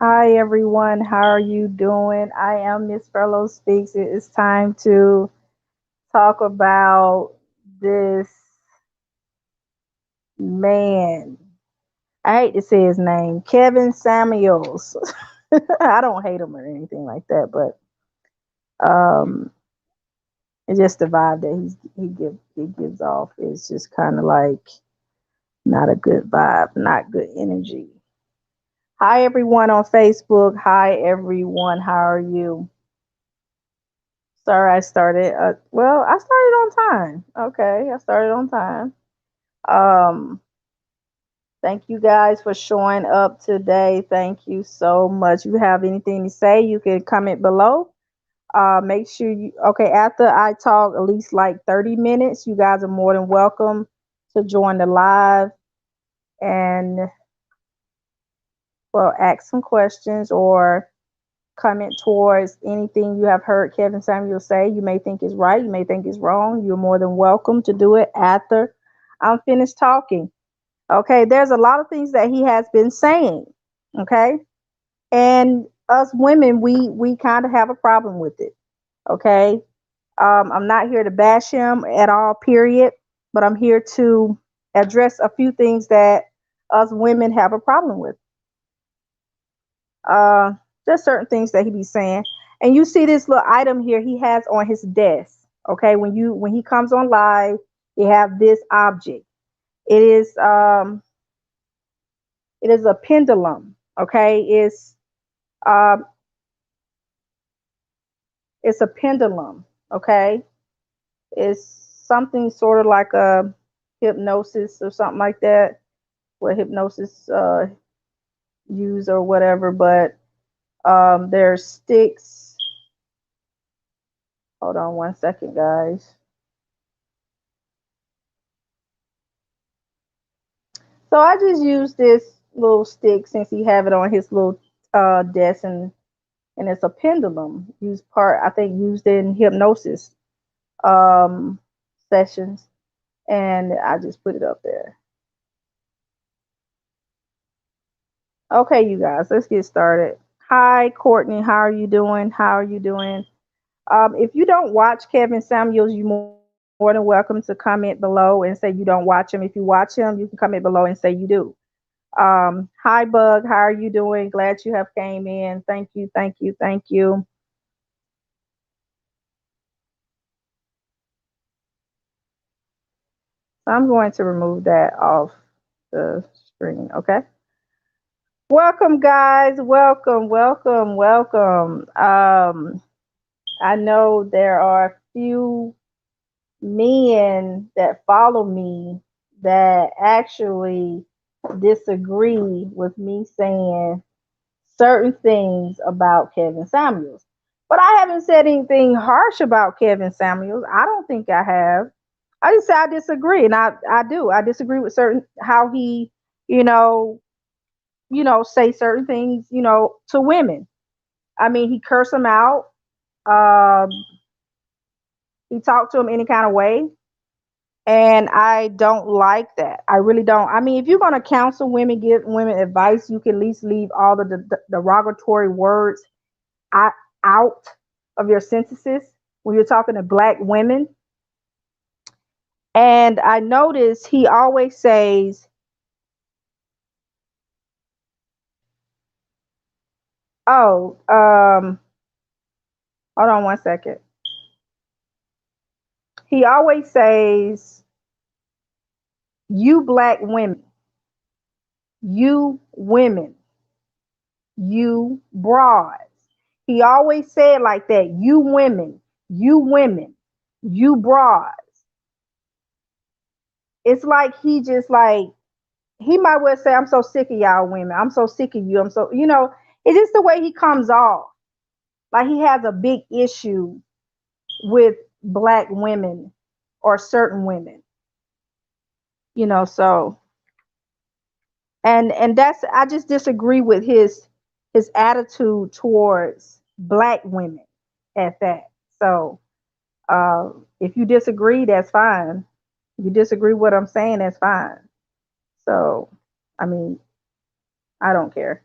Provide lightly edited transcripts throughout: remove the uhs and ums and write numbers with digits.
Hi everyone, how are you doing? I am Msfurlow Speaks. It is time to talk about this man. I hate to say his name, Kevin Samuels. I don't hate him or anything like that, but um, it's just the vibe that he gives off is just kind of like not a good vibe, not good energy. Hi everyone on Facebook. Hi everyone, how are you? Sorry, I started. I started on time. Okay, I started on time. Um, thank you guys for showing up today. Thank you so much. If you have anything to say, you can comment below. Make sure you okay after I talk at least like 30 minutes. You guys are more than welcome to join the live and ask some questions or comment towards anything you have heard Kevin Samuel say. You may think is right, you may think is wrong. You're more than welcome to do it after I'm finished talking. Okay, there's a lot of things that he has been saying. Okay, and us women, we kind of have a problem with it. Okay, I'm not here to bash him at all, period, but I'm here to address a few things that us women have a problem with. Uh, there's certain things that he be saying, and you see this little item here he has on his desk. Okay, when he comes on live, he have this object. It is it is a pendulum. Okay, um it's a pendulum. Okay, it's something sort of like a hypnosis or something like that. What hypnosis use or whatever, but there's sticks. Hold on one second, guys. So I just use this little stick since he have it on his little desk, and it's a pendulum used part I think used in hypnosis um sessions, and I just put it up there. Okay, you guys, let's get started. Hi, Courtney. How are you doing? How are you doing? If you don't watch Kevin Samuels, you're more than welcome to comment below and say you don't watch him. If you watch him, you can comment below and say you do. Hi, Bug. How are you doing? Glad you have came in. Thank you, thank you, thank you. So I'm going to remove that off the screen. Okay. Welcome, guys. Welcome, welcome, welcome. I know there are a few men that follow me that actually disagree with me saying certain things about Kevin Samuels. But I haven't said anything harsh about Kevin Samuels. I don't think I have. I just say I disagree, and I do. I disagree with certain how he, you know, say certain things, to women. I mean, he cursed them out. Um, he talked to them any kind of way. And I don't like that. I really don't. I mean, if you're going to counsel women, give women advice, you can at least leave all the derogatory words out, out of your sentences when you're talking to black women. And I notice he always says, oh, hold on one second. He always says, you black women, you women, you broads. He always said like that, you women, you broads. It's like he just like he might well say, I'm so sick of y'all women. I'm so sick of you. I'm so it's just the way he comes off. Like he has a big issue with black women or certain women, so and that's I just disagree with his attitude towards black women at that. So if you disagree, that's fine. If you disagree with what I'm saying, that's fine. So I mean, I don't care.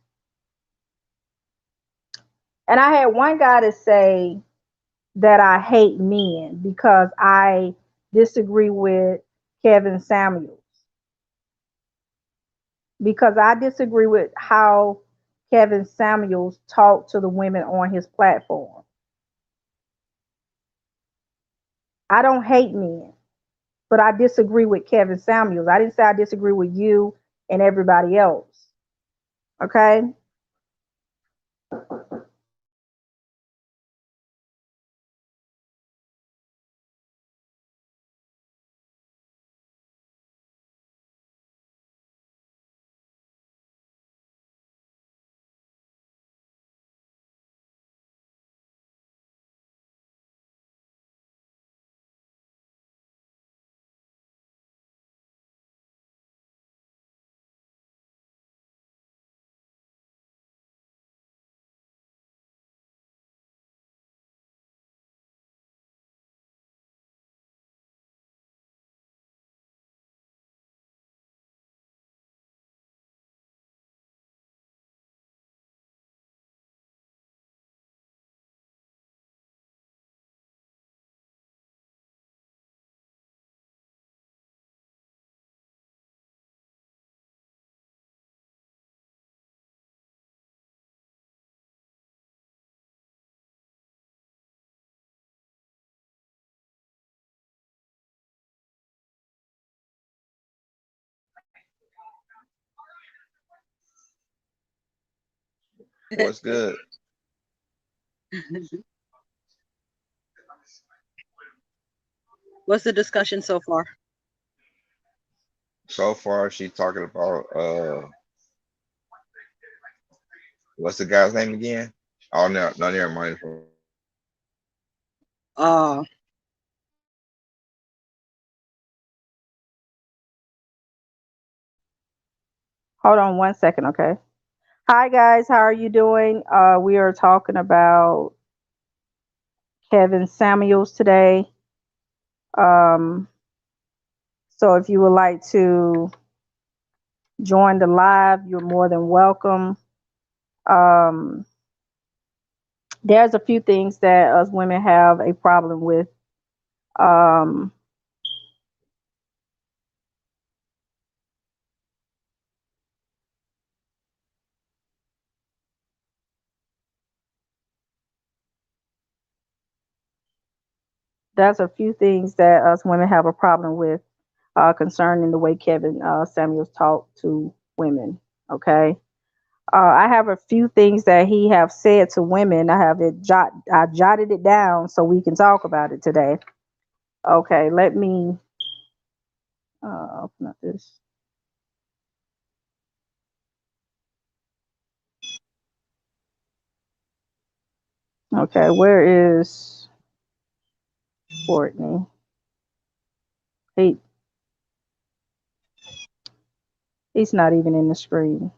And I had one guy to say that I hate men because I disagree with Kevin Samuels. Because I disagree with how Kevin Samuels talked to the women on his platform. I don't hate men, but I disagree with Kevin Samuels. I didn't say I disagree with you and everybody else. Okay? What's good? What's the discussion so far? So far, she talking about what's the guy's name again? Oh no, no, never mind. Uh, Hold on one second, okay? Hi guys, how are you doing? We are talking about Kevin Samuels today. Um, so if you would like to join the live, you're more than welcome. Um, there's a few things that us women have a problem with. Um, there's a few things that us women have a problem with concerning the way Kevin Samuels talked to women. Okay. I have a few things that he have said to women. I jotted it down so we can talk about it today. Okay, let me open up this. Okay, where is Courtney? He he's not even in the screen.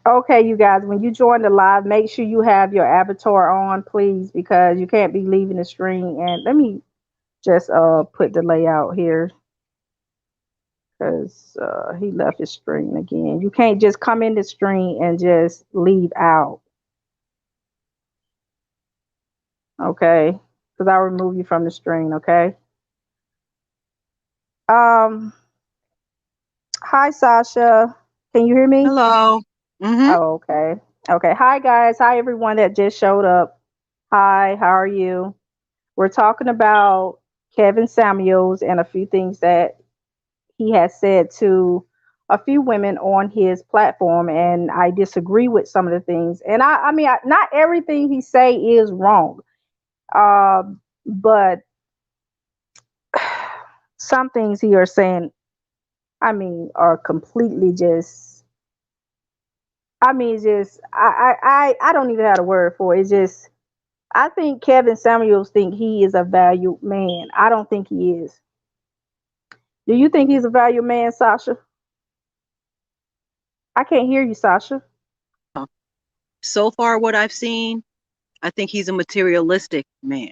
Okay, you guys, when you join the live, make sure you have your avatar on, please, because you can't be leaving the screen. And let me just put the layout here because he left his screen again. You can't just come in the screen and just leave out. Okay, because I'll remove you from the screen. Okay. Um. Hi, Sasha. Can you hear me? hello. Mm-hmm. Oh, okay. Okay. Hi, guys. Hi, everyone that just showed up. Hi. How are you? We're talking about Kevin Samuels and a few things that he has said to a few women on his platform, and I disagree with some of the things. And not everything he say is wrong, but some things he are saying, are completely just. I don't even have a word for it. It's just I think Kevin Samuels think he is a valued man. I don't think he is. Do you think he's a valued man, Sasha? I can't hear you, Sasha. So far, what I've seen, I think he's a materialistic man,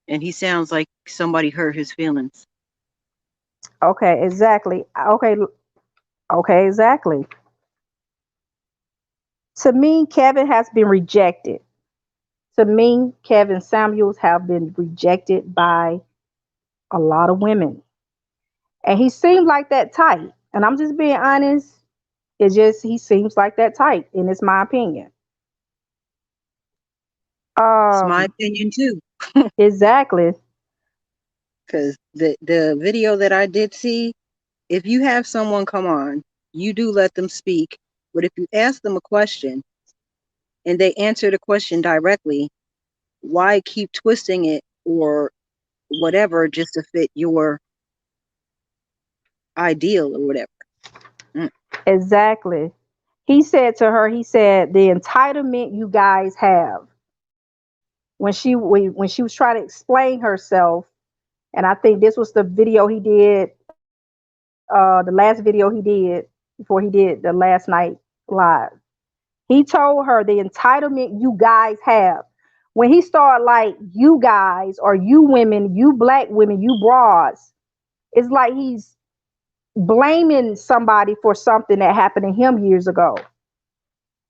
and he sounds like somebody hurt his feelings. Okay, exactly. Okay, exactly. To me, Kevin has been rejected. To me, Kevin Samuels have been rejected by a lot of women. And he seemed like that type. And I'm just being honest. It's just he seems like that type, and it's my opinion. It's my Um, opinion too. exactly. Because the video that I did see, if you have someone come on, you do let them speak. But if you ask them a question and they answer the question directly, why keep twisting it or whatever just to fit your ideal or whatever? Mm. Exactly. He said to her, he said, the entitlement you guys have. When she was trying to explain herself, and I think this was the video he did, the last video he did before he did the last night live. He told her the entitlement you guys have. When he started like you guys or you women, you black women, you broads, it's like he's blaming somebody for something that happened to him years ago.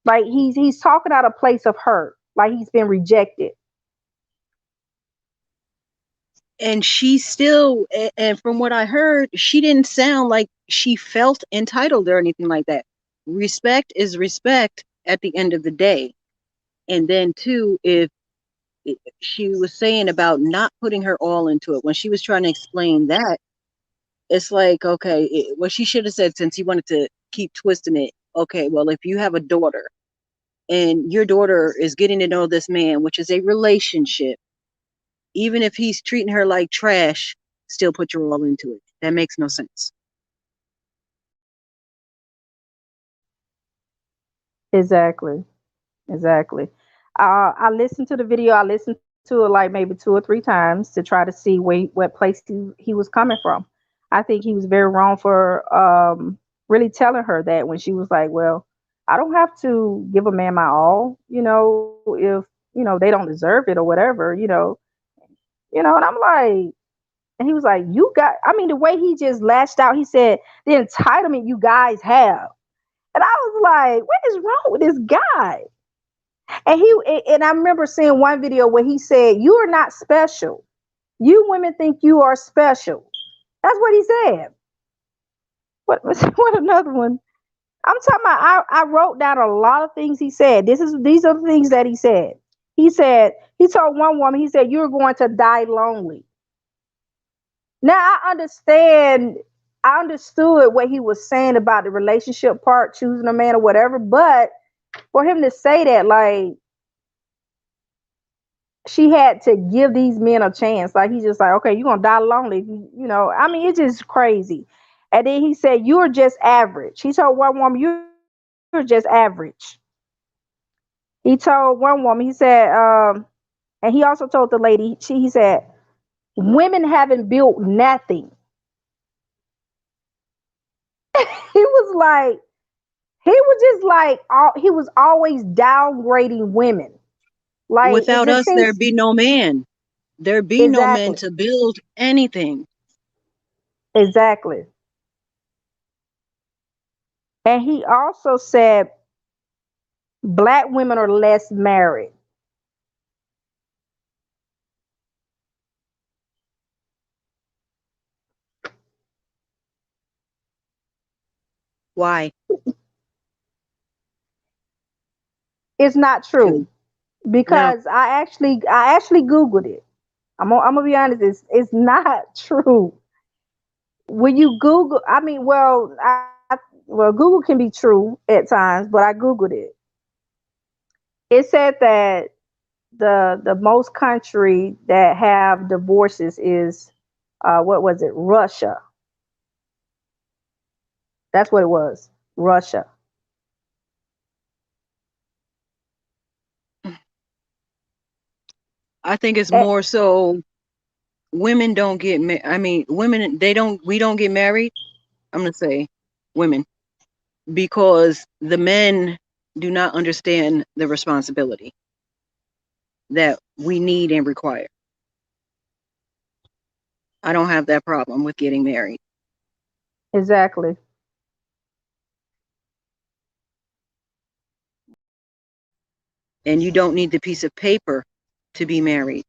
Like he's talking out of place of hurt, like he's been rejected. And she still, and from what I heard, she didn't sound like she felt entitled or anything like that. Respect is respect at the end of the day. And then too, if she was saying about not putting her all into it, when she was trying to explain that, it's like, okay, what she should have said, since he wanted to keep twisting it, okay, well, if you have a daughter and your daughter is getting to know this man, which is a relationship, even if he's treating her like trash, still put your all into it. That makes no sense. Exactly. Exactly. I listened to the video. I listened to it like maybe 2 or 3 times to try to see what place he was coming from. I think he was very wrong for really telling her that when she was like, "Well, I don't have to give a man my all, if they don't deserve it or whatever. And I'm like, and he was like, "You got." I mean, the way he just lashed out, he said, "The entitlement you guys have," and I was like, "What is wrong with this guy?" And I remember seeing one video where he said, "You are not special. You women think you are special." That's what he said. What another one? I'm talking about. I wrote down a lot of things he said. These are the things that he said. He told one woman, he said, "You're going to die lonely." Now I understood what he was saying about the relationship part, choosing a man or whatever, but for him to say that, like, she had to give these men a chance. Like he's just like, okay, you're gonna die lonely. I mean, it's just crazy. And then he said, "You're just average." He told one woman, "You're just average." He told one woman, he said, and he also told the lady, he said, "Women haven't built nothing." He was like, he was just like, he was always downgrading women. Like it Without just us, seems there'd be no man. There'd be no men exactly, to build anything. exactly. And he also said black women are less married. Why? It's not Because true now, because I actually googled it. I'm gonna be honest. It's not true. When you Google, I mean, well, Google can be true at times, but I googled it. It said that the most country that have divorces is what was it? Russia. That's what it was. Russia. I think it's Eh, more so women don't get I mean, women, we don't get married. I'm going to say women, because the men do not understand the responsibility that we need and require. I don't have that problem with getting married. exactly. And you don't need the piece of paper to be married.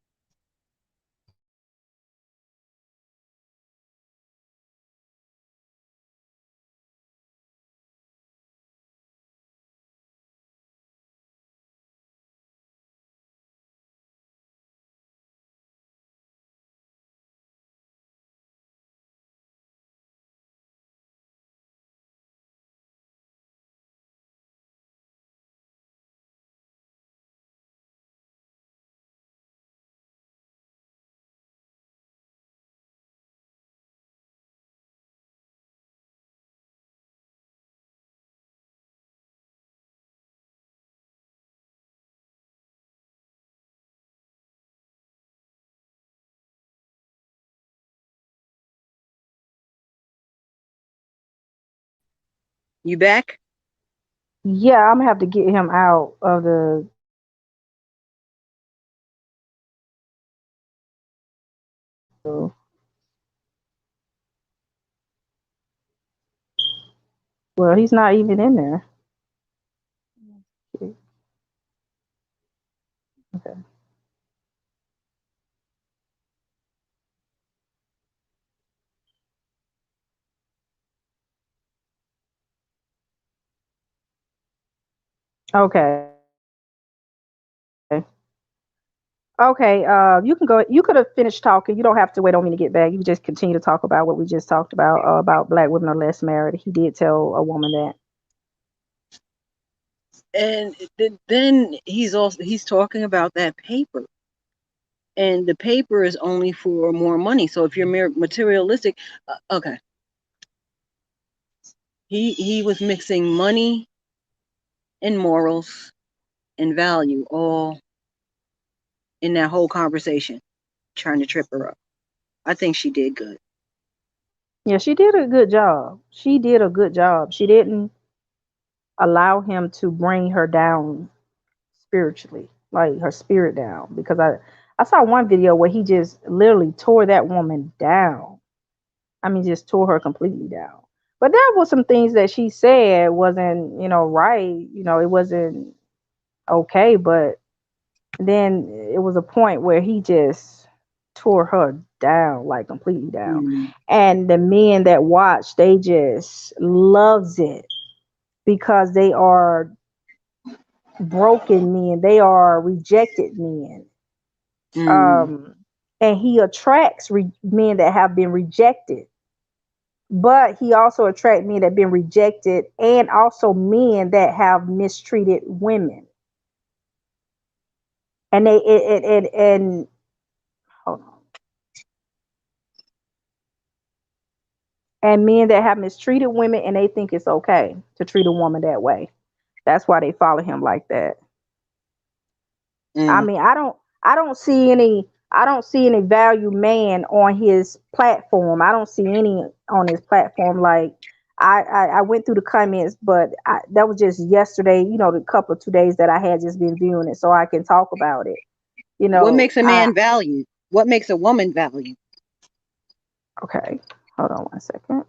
You back? Yeah, I'm gonna have to get him out of the. Well, he's not even in there. Okay. Okay. Okay. You can go. You could have finished talking. You don't have to wait on me to get back. You can just continue to talk about what we just talked about black women are less married. He did tell a woman that. And then he's talking about that paper. And the paper is only for more money. So if you're materialistic, okay. He was mixing money and morals and value all in that whole conversation, trying to trip her up. I think she did good. Yeah, she did a good job. She did a good job. She didn't allow him to bring her down spiritually, like her spirit down. Because I saw one video where he just literally tore that woman down. I mean, just tore her completely down. But there was some things that she said wasn't, right. It wasn't okay. But then it was a point where he just tore her down, like completely down. And the men that watch, they just loves it because they are broken men. They are rejected men. And he attracts men that have been rejected. But he also attracts men that have been rejected and also men that have mistreated women. And and hold on. And men that have mistreated women and they think it's okay to treat a woman that way. That's why they follow him like that. I mean, I don't see any value man on his platform. I don't see any on his platform. Like I went through the comments, but that was just yesterday, the couple of 2 days that I had just been viewing it so I can talk about it. What makes a man valued? What makes a woman valued? Okay. Hold on 1 second.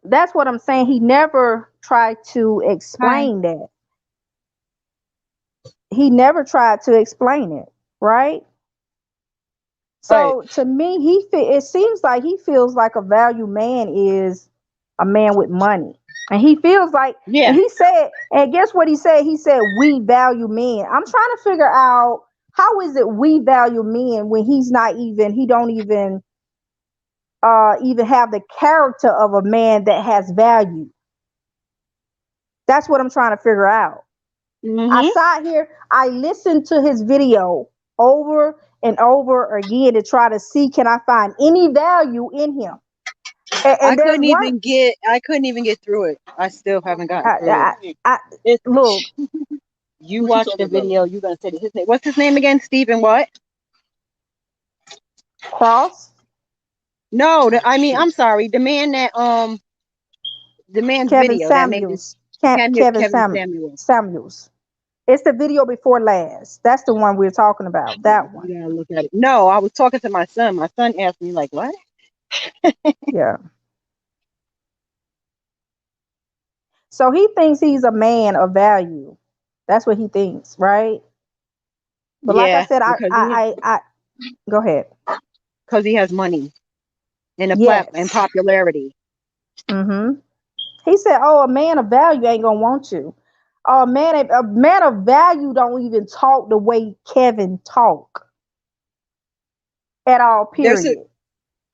That's what I'm saying. He never tried to explain that. He never tried to explain it, right? So to me, it seems like he feels like a value man is a man with money, and he feels like, and he said, and guess what he said? He said we value men. I'm trying to figure out how is it we value men when he don't even have the character of a man that has value. That's what I'm trying to figure out. I sat here, I listened to his video over and over again to try to see can I find any value in him. And I couldn't even get through it. I still haven't gotten through it. Look, you watch the video, you're gonna say his name. What's his name again? Stephen what? Cross? No, I'm sorry. The man that the man's Kevin video Samuels. that made Kevin Samuels. Samuels. It's the video before last. That's the one we're talking about. That one. You gotta look at it. No, I was talking to my son. My son asked me like, "What?" Yeah. So he thinks he's a man of value. That's what he thinks, right? But like I Yeah, said, I go ahead. because he has money and and Yes. popularity. Mm-hmm. He said, "Oh, a man of value ain't gonna want you. Oh, a man of value don't even talk the way Kevin talk at all. There's Period.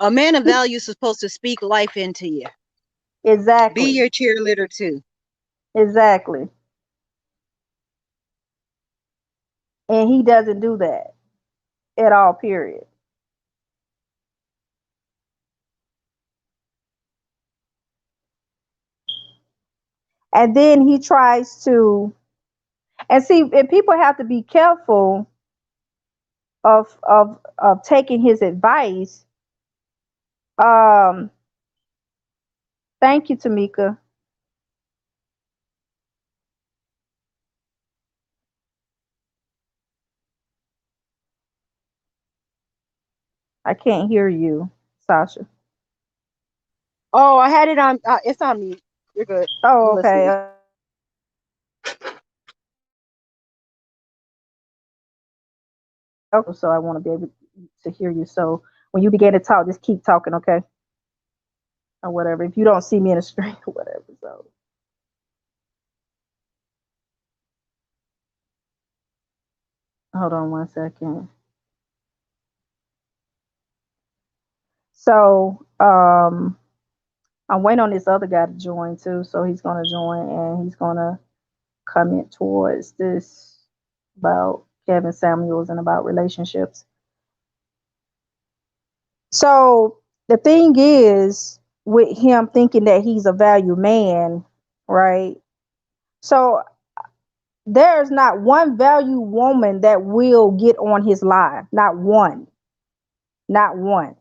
a man of value is supposed to speak life into you. Be Exactly. your cheerleader too. Exactly. And he doesn't do that at all. Period. And then he tries to, and see, and people have to be careful of taking his advice. Um, thank you, Tamika. I can't hear you, Sasha. Oh, I had it on. It's on me. You're good. Oh, I'm listening. okay. Okay. So I want to be able to hear you. So when you begin to talk, just keep talking, okay? Or whatever. If you don't see me in the screen or whatever. So hold on 1 second. So I'm waiting on this other guy to join too. So he's gonna join and he's gonna comment towards this about Kevin Samuels and about relationships. So the thing is with him thinking that he's a value man, right? So there's not one value woman that will get on his live. Not one. Not one.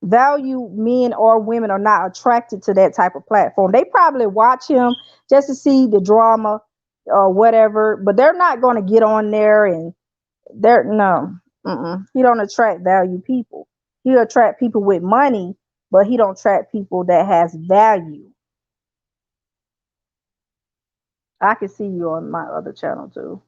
Value men or women are not attracted to that type of platform. They probably watch him just to see the drama or whatever, but they're not going to get on there and they're no. He don't attract value people. He attract people with money, but he don't attract people that has value. I can see you on my other channel too.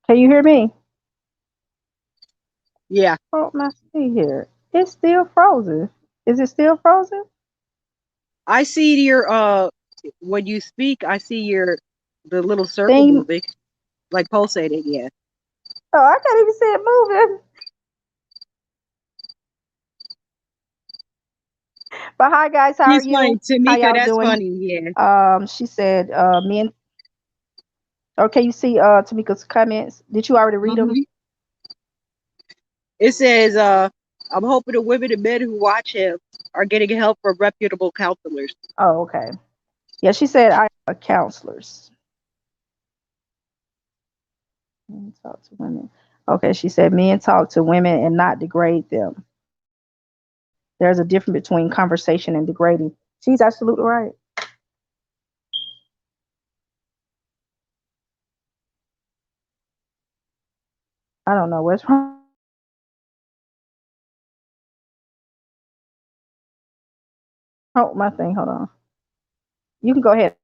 Can you hear me? Yeah, Oh, my see here. It's still frozen. Is it still frozen? I see your when you speak, I see your the little circle Thing. moving, like pulsating. Yeah. Oh, I can't even see it moving. But hi guys, how are He's funny, you? How Tamika. y'all That's doing? funny. Yeah. She said, me and okay, you see Tamika's comments. Did you already read them? hmm It says, I'm hoping the women and men who watch him are getting help from reputable counselors. Oh, okay. Yeah, she said I are counselors. Men talk to women. Okay, she said men talk to women and not degrade them. There's a difference between conversation and degrading. She's absolutely right. I don't know what's wrong Oh, my thing. Hold on. You can go ahead.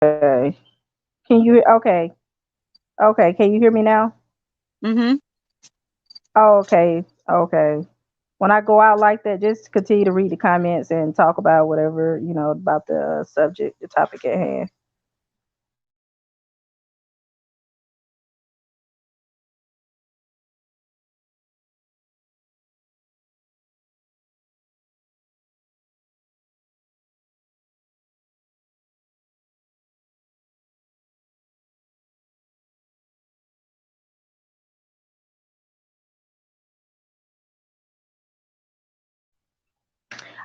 Okay. Can you? Okay. Okay. Can you hear me now? Mm-hmm. Oh, okay. Okay. When I go out like that, just continue to read the comments and talk about whatever, about the subject, the topic at hand.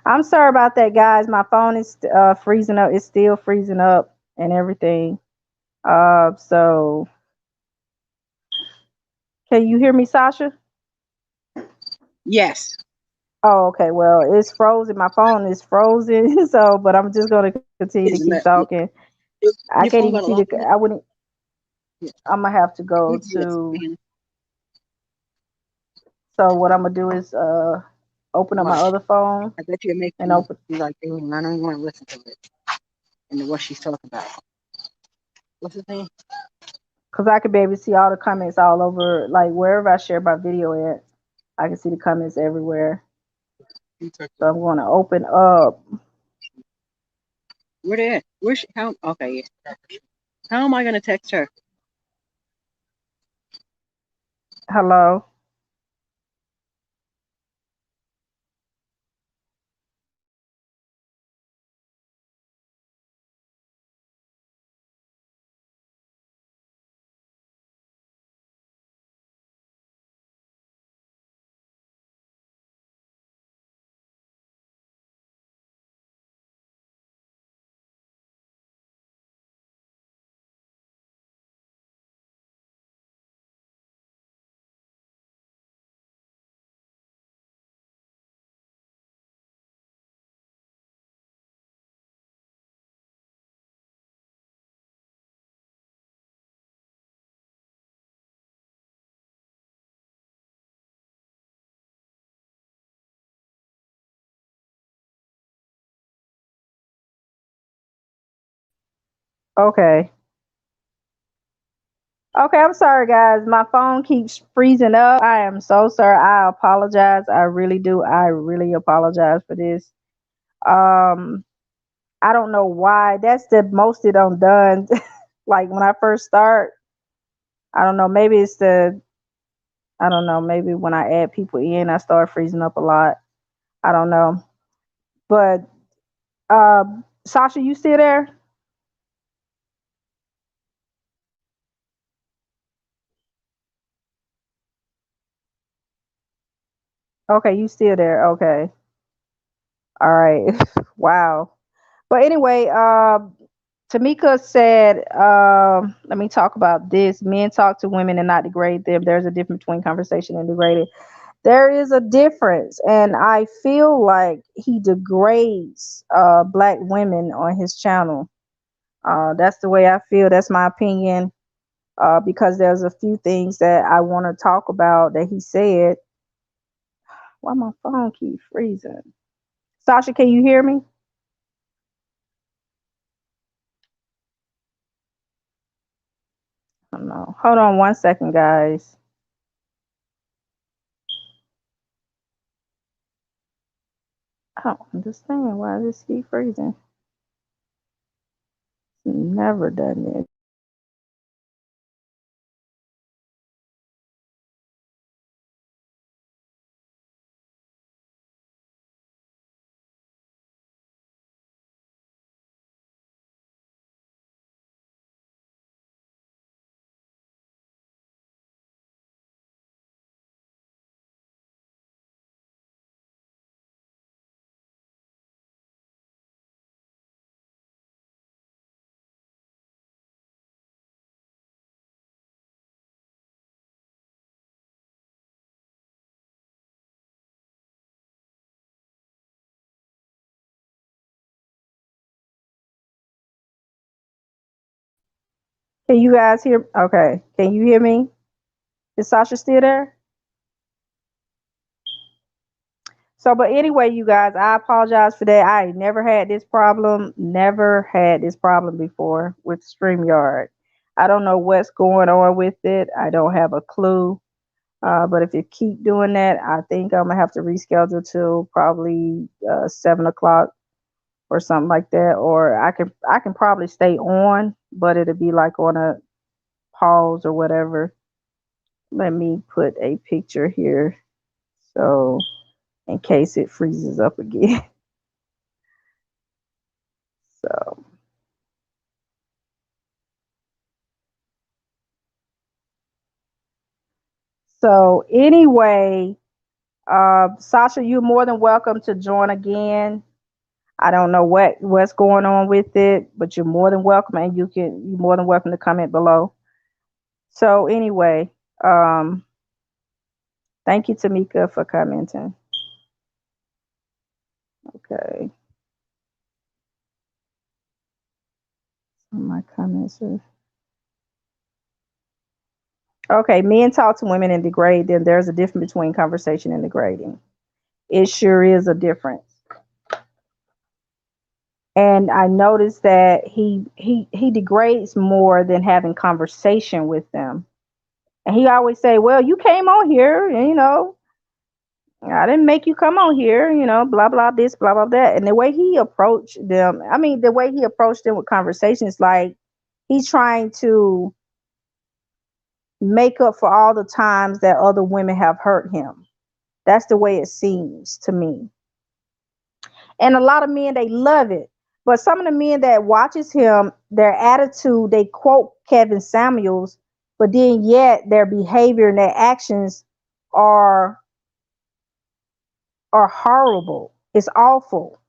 I'm sorry about that, guys. My phone is freezing up. It's still freezing up and everything. So can you hear me, Sasha? Yes. Oh, okay. Well, it's frozen. My phone is frozen. So, but I'm just gonna continue to Isn't keep that talking. I your can't phone even got a see lock the. on it? I wouldn't. Yeah. I'm gonna have to go Yes. to. So what I'm gonna do is open up my Why? other phone I bet you it makes and you open be like, "Ooh, I don't even want to listen to it and what she's talking about." What's the thing? because I could be able to see all the comments all over, like wherever I share my video at. I can see the comments everywhere. So I'm going to open up. Where they at? Where's she? How? Okay, yeah. How am I gonna text her? Hello. Okay. Okay, I'm sorry, guys. My phone keeps freezing up. I am so sorry. I apologize. I really do. I really apologize for this. Um, I don't know why. That's the most it done. Like when I first start, I don't know. Maybe it's the. I don't know. Maybe when I add people in, I start freezing up a lot. I don't know. But Sasha, you still there? Okay, you still there. Okay. All right. Wow. But anyway, Tamika said, let me talk about this. Men talk to women and not degrade them. There's a difference between conversation and degrading. There is a difference. And I feel like he degrades black women on his channel. That's the way I feel. That's my opinion. Because there's a few things that I want to talk about that he said. Why my phone keep freezing? Sasha, can you hear me? I don't know. Hold on 1 second, guys. I don't understand why this keep freezing. Never done it. Can you guys hear? Okay. Can you hear me? Is Sasha still there? So, but anyway, you guys, I apologize for that. I never had this problem. Never had this problem before with StreamYard. I don't know what's going on with it. I don't have a clue. But if you keep doing that, I think I'm gonna have to reschedule till probably 7 o'clock or something like that. Or I can probably stay on, but it'll be like on a pause or whatever. Let me put a picture here so in case it freezes up again. So anyway, Sasha, you're more than welcome to join again. I don't know what's going on with it, but you're more than welcome, and you're more than welcome to comment below. So anyway, thank you, Tamika, for commenting. Okay, so my comments are okay. Men talk to women and degrade them. There's a difference between conversation and degrading. It sure is a difference. And I noticed that he degrades more than having conversation with them. And he always say, "Well, you came on here, and I didn't make you come on here, blah blah this, blah blah that." And the way he approached them, I mean, the way he approached them with conversations, like he's trying to make up for all the times that other women have hurt him. That's the way it seems to me. And a lot of men, they love it. But some of the men that watches him, their attitude, they quote Kevin Samuels, but then yet their behavior and their actions are horrible. It's awful.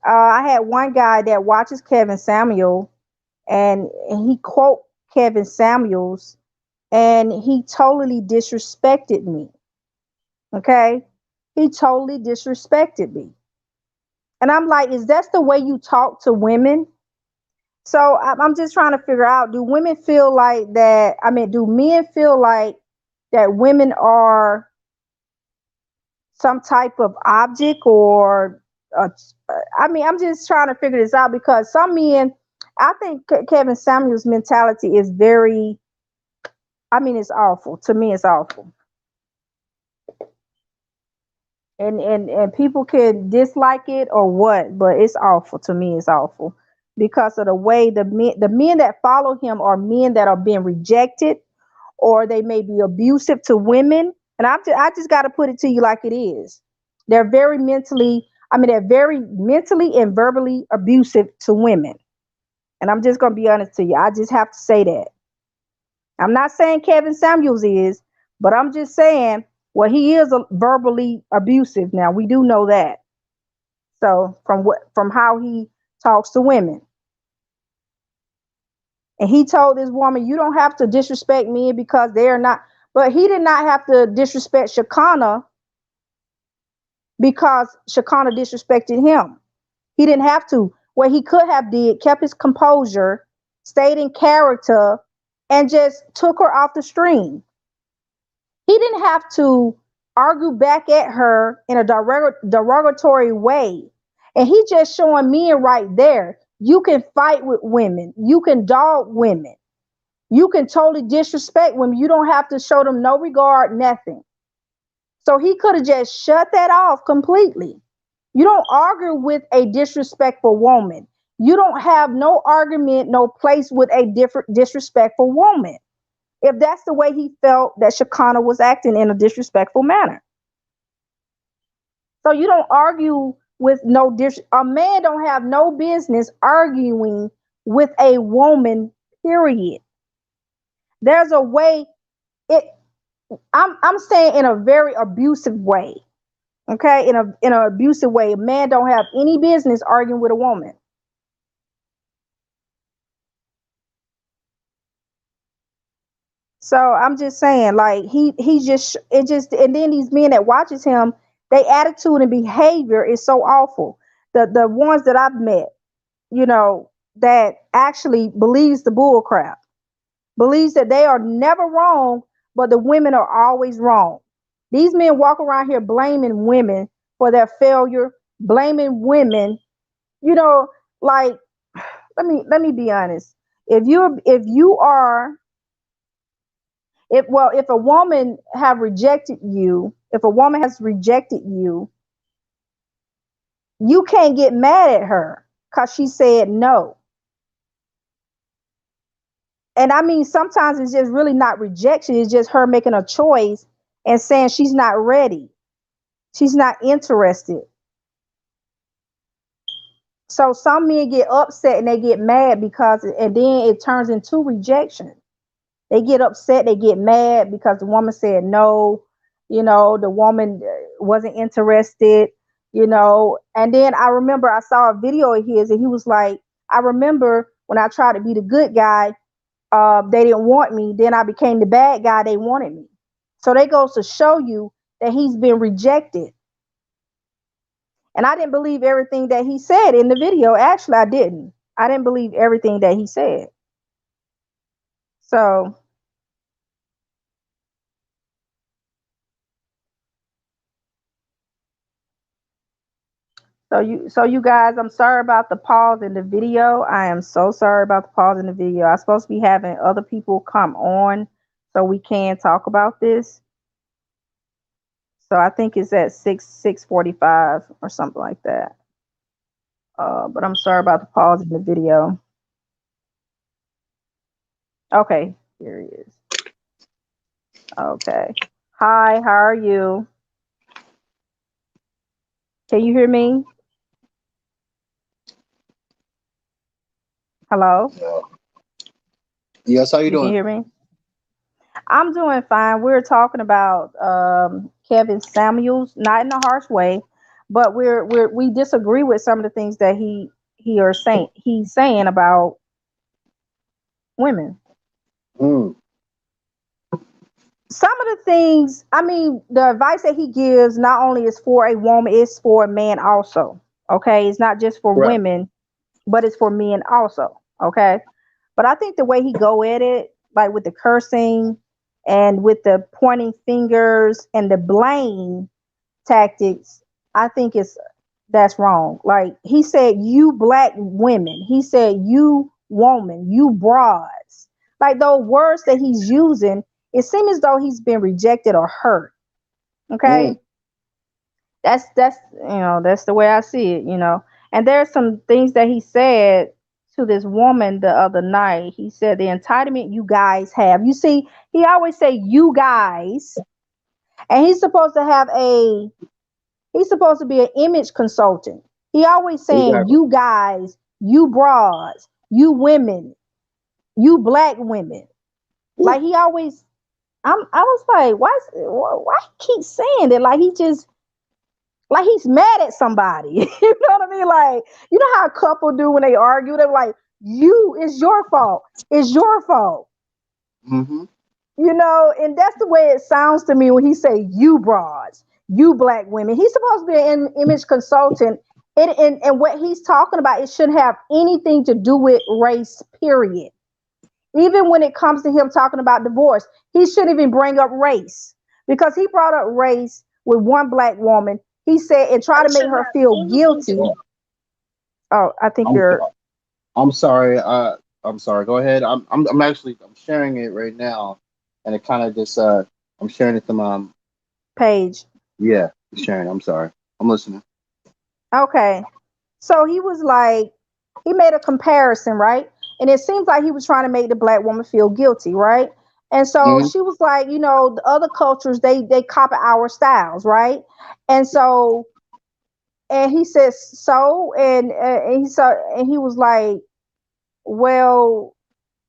I had one guy that watches Kevin Samuel, and he quote Kevin Samuels, and he totally disrespected me. Okay, he totally disrespected me, and I'm like, is that the way you talk to women? So I'm just trying to figure out: do women feel like that? I mean, do men feel like that women are some type of object, or uh, I mean, I'm just trying to figure this out because some men, I think Kevin Samuel's mentality is very, I mean, it's awful. To me, it's awful. And people can dislike it or what, but it's awful. To me, it's awful because of the way the men that follow him are men that are being rejected, or they may be abusive to women. And I just got to put it to you like it is. They're very mentally, I mean, they're very mentally and verbally abusive to women. And I'm just going to be honest to you. I just have to say that. I'm not saying Kevin Samuels is, but I'm just saying, well, he is verbally abusive. Now we do know that. So from how he talks to women, and he told this woman, "You don't have to disrespect men because they're not." But he did not have to disrespect Shakana because Shakana disrespected him. He didn't have to. what he could have did, kept his composure, stayed in character, and just took her off the stream. He didn't have to argue back at her in a derogatory way. And he just showing men right there, you can fight with women, you can dog women, you can totally disrespect women. You don't have to show them no regard, nothing. So he could have just shut that off completely. You don't argue with a disrespectful woman. You don't have no argument, no place with a different disrespectful woman. If that's the way he felt that Shekinah was acting in a disrespectful manner. So you don't argue with a man don't have no business arguing with a woman, period. There's a way I'm saying in a very abusive way. Okay, in an abusive way. A man don't have any business arguing with a woman. So I'm just saying, like and then these men that watches him, their attitude and behavior is so awful. The ones that I've met, that actually believes the bull crap, believes that they are never wrong, but the women are always wrong. These men walk around here blaming women for their failure, blaming women, like let me be honest. If a woman have rejected you, if a woman has rejected you, you can't get mad at her because she said no. And I mean, sometimes it's just really not rejection. It's just her making a choice and saying she's not ready. She's not interested. So some men get upset and they get mad and then it turns into rejection. They get upset, they get mad because the woman said no, the woman wasn't interested, And then I remember I saw a video of his and he was like, I remember when I tried to be the good guy, they didn't want me. Then I became the bad guy, they wanted me. So that goes to show you that he's been rejected. And I didn't believe everything that he said in the video. Actually, I didn't. I didn't believe everything that he said. So you guys, I'm sorry about the pause in the video. I am so sorry about the pause in the video. I'm supposed to be having other people come on so we can talk about this. So I think it's at 6:45 or something like that. But I'm sorry about the pause in the video. Okay, here he is. Okay. Hi, how are you? Can you hear me? Hello? Yes, how you doing? Can you hear me? I'm doing fine. We're talking about Kevin Samuels, not in a harsh way, but we disagree with some of the things that he's saying about women. Some of the things, I mean, the advice that he gives not only is for a woman, it's for a man also. Okay, it's not just for women, but it's for men also. Okay, but I think the way he go at it, like with the cursing and with the pointing fingers and the blame tactics, I think that's wrong. Like he said, you black women. He said, you woman, you broads. Like those words that he's using, it seems as though he's been rejected or hurt. Okay. That's that's the way I see it, And there's some things that he said to this woman the other night. He said the entitlement you guys have. You see, he always say you guys, and he's supposed to be an image consultant. He always saying you guys, you broads, you women, you black women. Like he always, I was like, why he keep saying that? Like like he's mad at somebody. You know what I mean? Like, you know how a couple do when they argue? They're like, it's your fault. It's your fault. Mm-hmm. And that's the way it sounds to me when he say you broads, you black women. He's supposed to be an image consultant And what he's talking about, it shouldn't have anything to do with race, period. Even when it comes to him talking about divorce, he shouldn't even bring up race, because he brought up race with one black woman. He said, and try to make her feel guilty. Oh, I think you're. I'm sorry. I'm sorry. Go ahead. I'm actually sharing it right now, and it kind of just I'm sharing it to my Page. yeah, sharing. I'm sorry. I'm listening. Okay. So he was like, he made a comparison, right? And it seems like he was trying to make the black woman feel guilty, right? And so Hmm. she was like, the other cultures, they copy our styles, right? And so, and he says so, and he was like, well,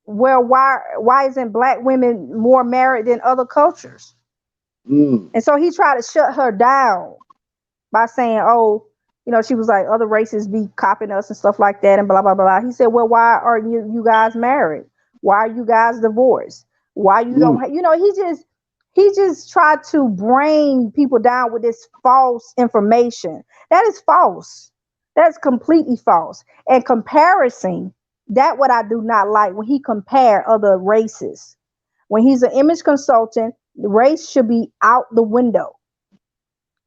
why isn't black women more married than other cultures? Mm. And so he tried to shut her down by saying, oh, she was like, other races be copying us and stuff like that and blah, blah, blah. He said, well, why are you guys married? Why are you guys divorced? Why you don't, Mm. he just tried to bring people down with this false information. That is false. That's completely false. And comparison, that what I do not like, when he compare other races. When he's an image consultant, race should be out the window.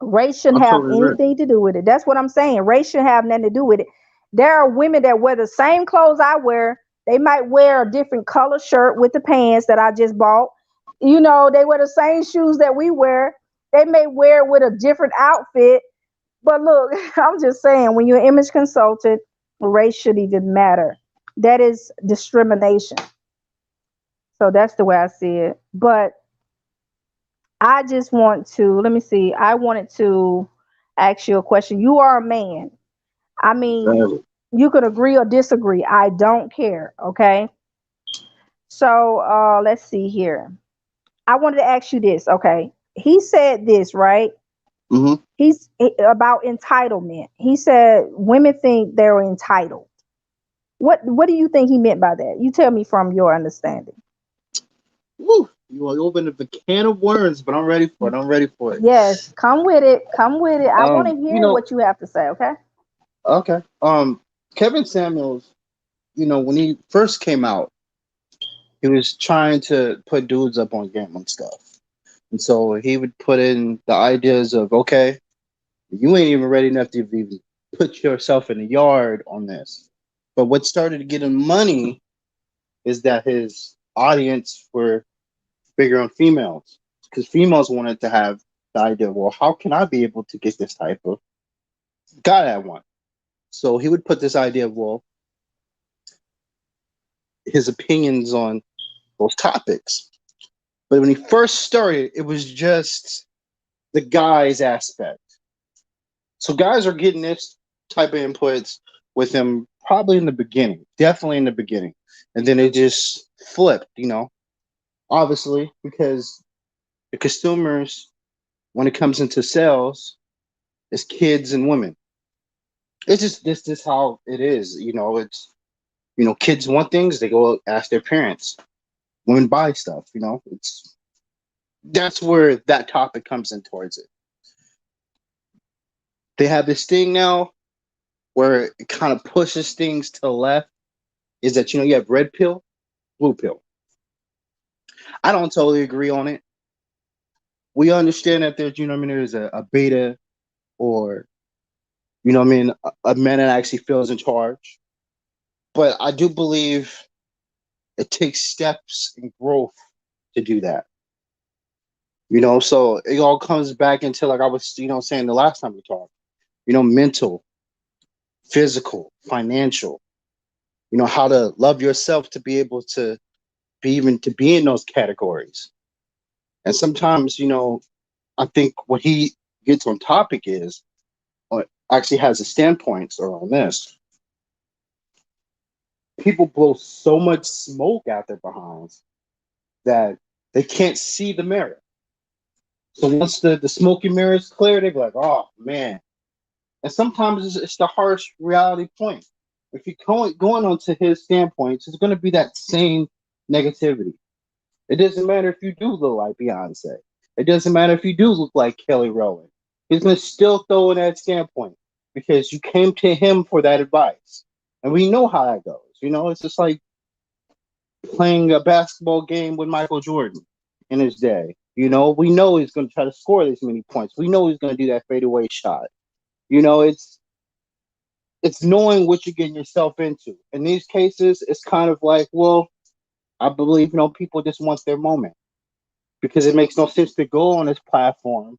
Race I shouldn't have totally agree. anything to do with it. That's what I'm saying. Race shouldn't have nothing to do with it. There are women that wear the same clothes I wear. They might wear a different color shirt with the pants that I just bought. They wear the same shoes that we wear. They may wear it with a different outfit. But look, I'm just saying, when you're an image consultant, race should even matter. That is discrimination. So that's the way I see it. But I just want to, let me see. I wanted to ask you a question. You are a man. I mean, Uh, you could agree or disagree. I don't care. Okay. So let's see here. I wanted to ask you this. Okay. He said this, right? mm-hmm. About entitlement. He said women think they're entitled. What do you think he meant by that? You tell me from your understanding. Woo. You opened up the can of worms, but I'm ready for it. I'm ready for it. Yes, come with it. Come with it. I want to You hear know, what you have to say, okay? okay. Kevin Samuels, when he first came out, he was trying to put dudes up on gambling stuff. And so he would put in the ideas of, okay, you ain't even ready enough to even put yourself in the yard on this. But what started to get him money is that his audience were bigger on females, because females wanted to have the idea, well, how can I be able to get this type of guy I want? So he would put this idea of, well, his opinions on those topics. But when he first started, it was just the guys aspect. So guys are getting this type of inputs with him probably in the beginning, definitely in the beginning. And then it just flipped, obviously, because the consumers, when it comes into sales, is kids and women. It's just this how it is. It's kids want things, they go ask their parents. Women buy stuff, it's that's where that topic comes in towards it. They have this thing now where it kind of pushes things to the left, is that you have red pill, blue pill. I don't totally agree on it. We understand that there's there's a beta, or a man that actually feels in charge. But I do believe it takes steps and growth to do that. So it all comes back into, like I was saying the last time we talked, mental, physical, financial, how to love yourself to be able to be in those categories. And sometimes, I think what he gets on topic is, or actually has a standpoint on this. People blow so much smoke out their behinds that they can't see the mirror. So once the smoky mirror is clear, they go like, oh man. And sometimes it's the harsh reality point. If you're going on to his standpoints, it's going to be that same negativity. It doesn't matter if you do look like Beyonce. It doesn't matter if you do look like Kelly Rowland. He's going to still throw in that standpoint, because you came to him for that advice. And we know how that goes. You know, it's just like playing a basketball game with Michael Jordan in his day. You know, we know he's going to try to score this many points. We know he's going to do that fadeaway shot. You know, it's knowing what you're getting yourself into. In these cases, it's kind of like, well, I believe, you know, people just want their moment because it makes no sense to go on this platform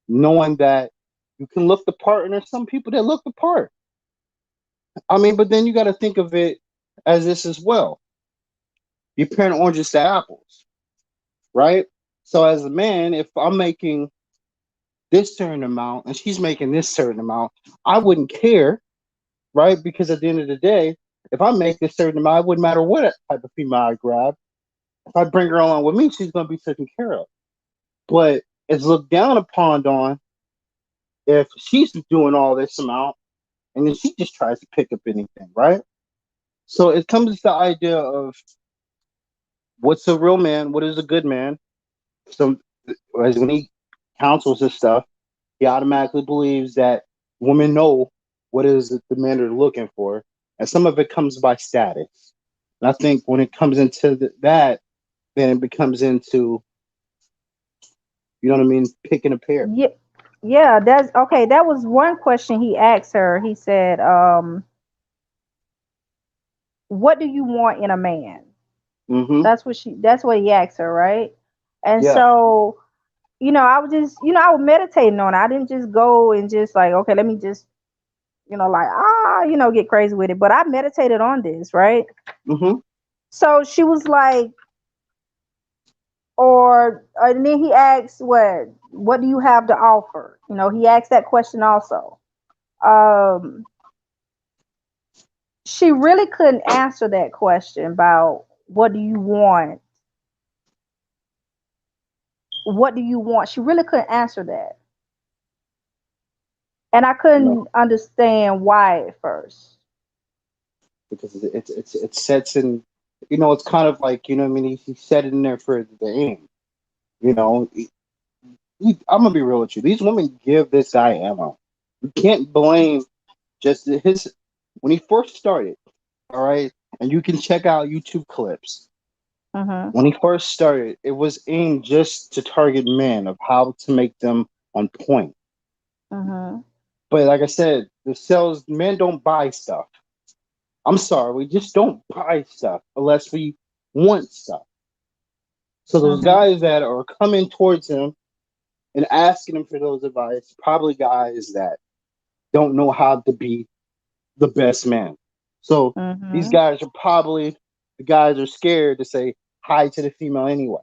knowing that you can look the part, and there's some people that look the part. I mean, but then you got to think of it as this as well. You're comparing oranges to apples, right? So as a man, if I'm making this certain amount and she's making this certain amount, I wouldn't care, right? Because at the end of the day, if I make this certain amount, it wouldn't matter what type of female I grab. If I bring her along with me, she's going to be taken care of. But it's looked down upon on if she's doing all this amount and then she just tries to pick up anything, right? So it comes to the idea of what's a real man, what is a good man. So as when he counsels this stuff, he automatically believes that women know what it is that the men are looking for, and some of it comes by status. And I think when it comes into that, then it becomes into, you know what I mean, picking a pair. Yeah, that's okay. That was one question he asked her. He said, what do you want in a man? Mm-hmm. That's what he asked her, right? And Yeah. so, you know, I was just, you know, I was meditating on it. I didn't just go and just like, okay, let me just, you know, like, you know, get crazy with it. But I meditated on this, right? Mm-hmm. So she was like, and then he asked, what do you have to offer? You know, he asked that question also. She really couldn't answer that question about what do you want? What do you want? She really couldn't answer that. And I couldn't understand why at first. Because it sets in, you know, it's kind of like, you know what I mean, he set it in there for the aim. You know, I'm gonna be real with you. These women give this guy ammo. You can't blame just his when he first started. All right, and you can check out YouTube clips. Mm-hmm. When he first started, it was aimed just to target men of how to make them on point. Mm-hmm. But like I said, men don't buy stuff. I'm sorry, we just don't buy stuff unless we want stuff. So those guys that are coming towards him and asking him for those advice, probably guys that don't know how to be the best man. So these guys are probably the guys are scared to say hi to the female anyway.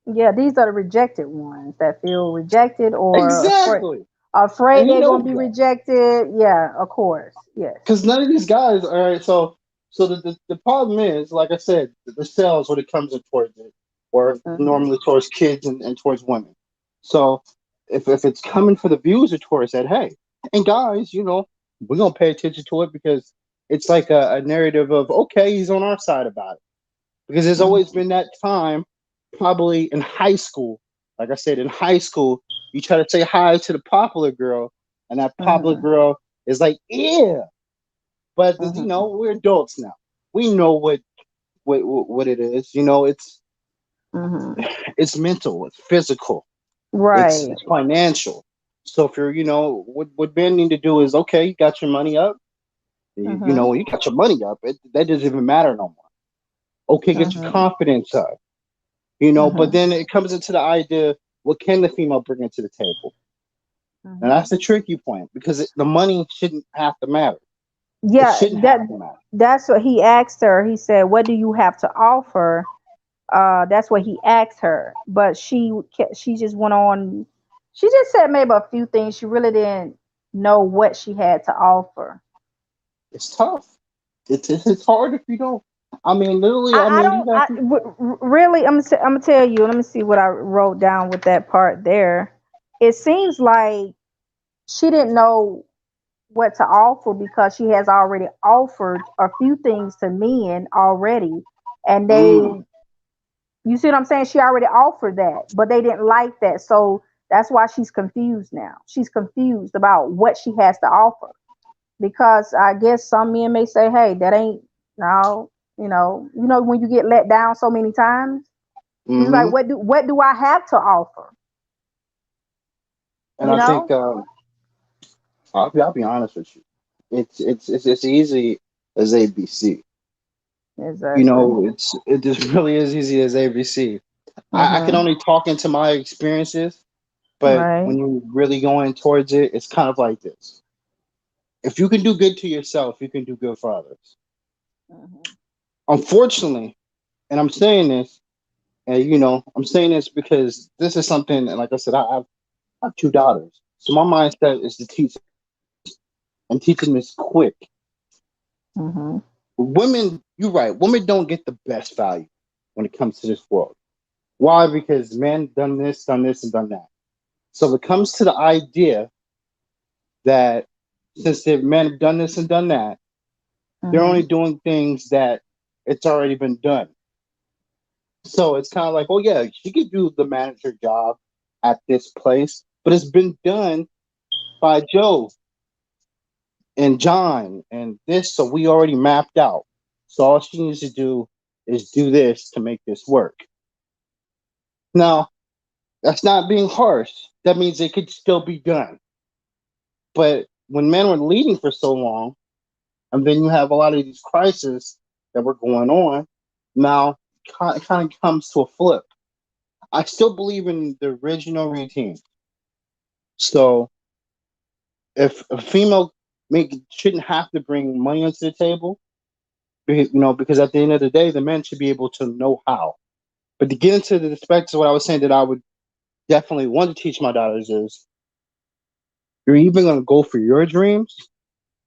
Yeah, these are the rejected ones that feel rejected or Exactly. afraid they're going to be rejected. Yeah, of course. Yes. Because none of these guys, all right, so the problem is, like I said, the sales when it comes in towards it, or normally towards kids and towards women. So if it's coming for the views or towards that, hey, and guys, you know, we're going to pay attention to it because it's like a narrative of, okay, he's on our side about it. Because there's always been that time, probably in high school, like I said, in high school, you try to say hi to the popular girl, and that popular girl is like, yeah. But you know, we're adults now. We know what it is. You know, it's mental, it's physical, right? It's financial. So if you're, you know, what men need to do is, okay, you got your money up. You know, you got your money up. That doesn't even matter no more. Okay, get your confidence up. You know, but then it comes into the idea, what can the female bring into the table? And that's the tricky point because the money shouldn't have to matter. Yeah, that's what he asked her. He said, "What do you have to offer?" That's what he asked her, but she just went on. She just said maybe a few things. She really didn't know what she had to offer. It's tough. It's hard if you don't. I mean, literally. Really. I'm gonna tell you. Let me see what I wrote down with that part there. It seems like she didn't know what to offer because she has already offered a few things to men already, and you see what I'm saying? She already offered that, but they didn't like that, so that's why she's confused now. She's confused about what she has to offer. because I guess some men may say, "Hey, that ain't no, when you get let down so many times, it's like, Mm-hmm. what do I have to offer? And You I think know, I'll be honest with you. It's easy as ABC. You exactly. know, it just really is easy as ABC. I can Mhm. only talk into my experiences, but Right. when you're really going towards it, it's kind of like this. If you can do good to yourself, you can do good for others. Mhm. Unfortunately, and I'm saying this, and I'm saying this because this is something, and like I said, I have two daughters. So my mindset is to teach and teach them this quick. Mhm. Women, you're right. Women don't get the best value when it comes to this world. Why? Because men done this, and done that. So it comes to the idea that since the men have done this and done that, they're only Mhm. doing things that it's already been done. So it's kind of like, oh yeah, she could do the manager job at this place, but it's been done by Joe and John and this, so we already mapped out. So all she needs to do is do this to make this work. Now, that's not being harsh. That means it could still be done. But when men were leading for so long, and then you have a lot of these crises that were going on, now it kind of comes to a flip. I still believe in the original routine. So if a female shouldn't have to bring money onto the table, because at the end of the day, the men should be able to know how. But to get into the aspects of what I was saying that I would definitely want to teach my daughters is you're either going to go for your dreams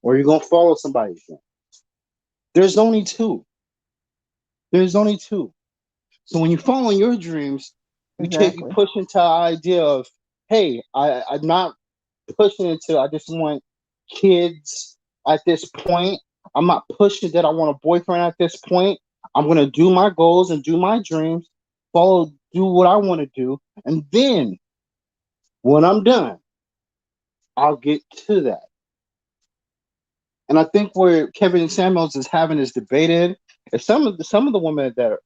or you're going to follow somebody's dream. There's only two. There's only two. So when you follow your dreams, you Exactly. push into the idea of, hey, I'm not pushing into I just want kids at this point. I'm not pushing that I want a boyfriend at this point. I'm gonna do my goals and do my dreams, do what I want to do, and then when I'm done, I'll get to that. And I think where Kevin Samuels is having this debate in is some of the women that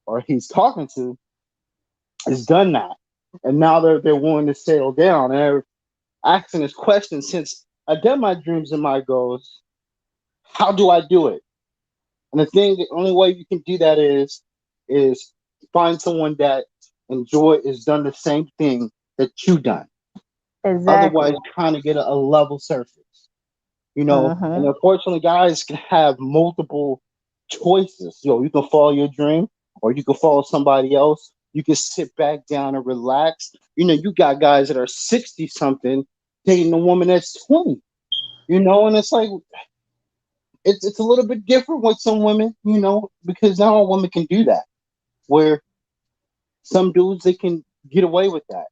or he's talking to has done that, and now they're willing to settle down and they're asking this question since I done my dreams and my goals. How do I do it? And the only way you can do that is find someone that is done the same thing that you done. Otherwise, Exactly. kind of get a level surface, And Mhm. unfortunately, guys can have multiple choices. You can follow your dream, or you can follow somebody else. You can sit back down and relax. You got guys that are 60 something dating a woman that's 20. And it's like it's a little bit different with some women, because not all women can do that. Where some dudes they can get away with that,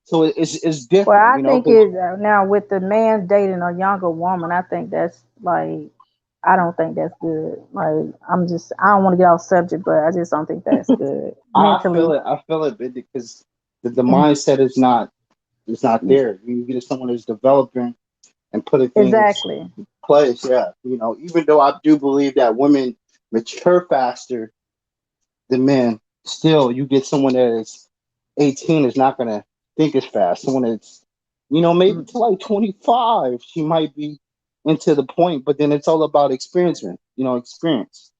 so it's Well, different, I think Because it now with the man dating a younger woman. I think that's like, I don't think that's good. Like, I don't want to get off subject, but I just don't think that's good I feel mentally. it. I feel it because the mindset is not there. You get someone who's developing and putting things Exactly. in place. Yeah, even though I do believe that women mature faster than men, still you get someone that is 18 is not gonna think as fast. Someone that's maybe Mm. to like 25, she might be into the point, but then it's all about experience. Experience.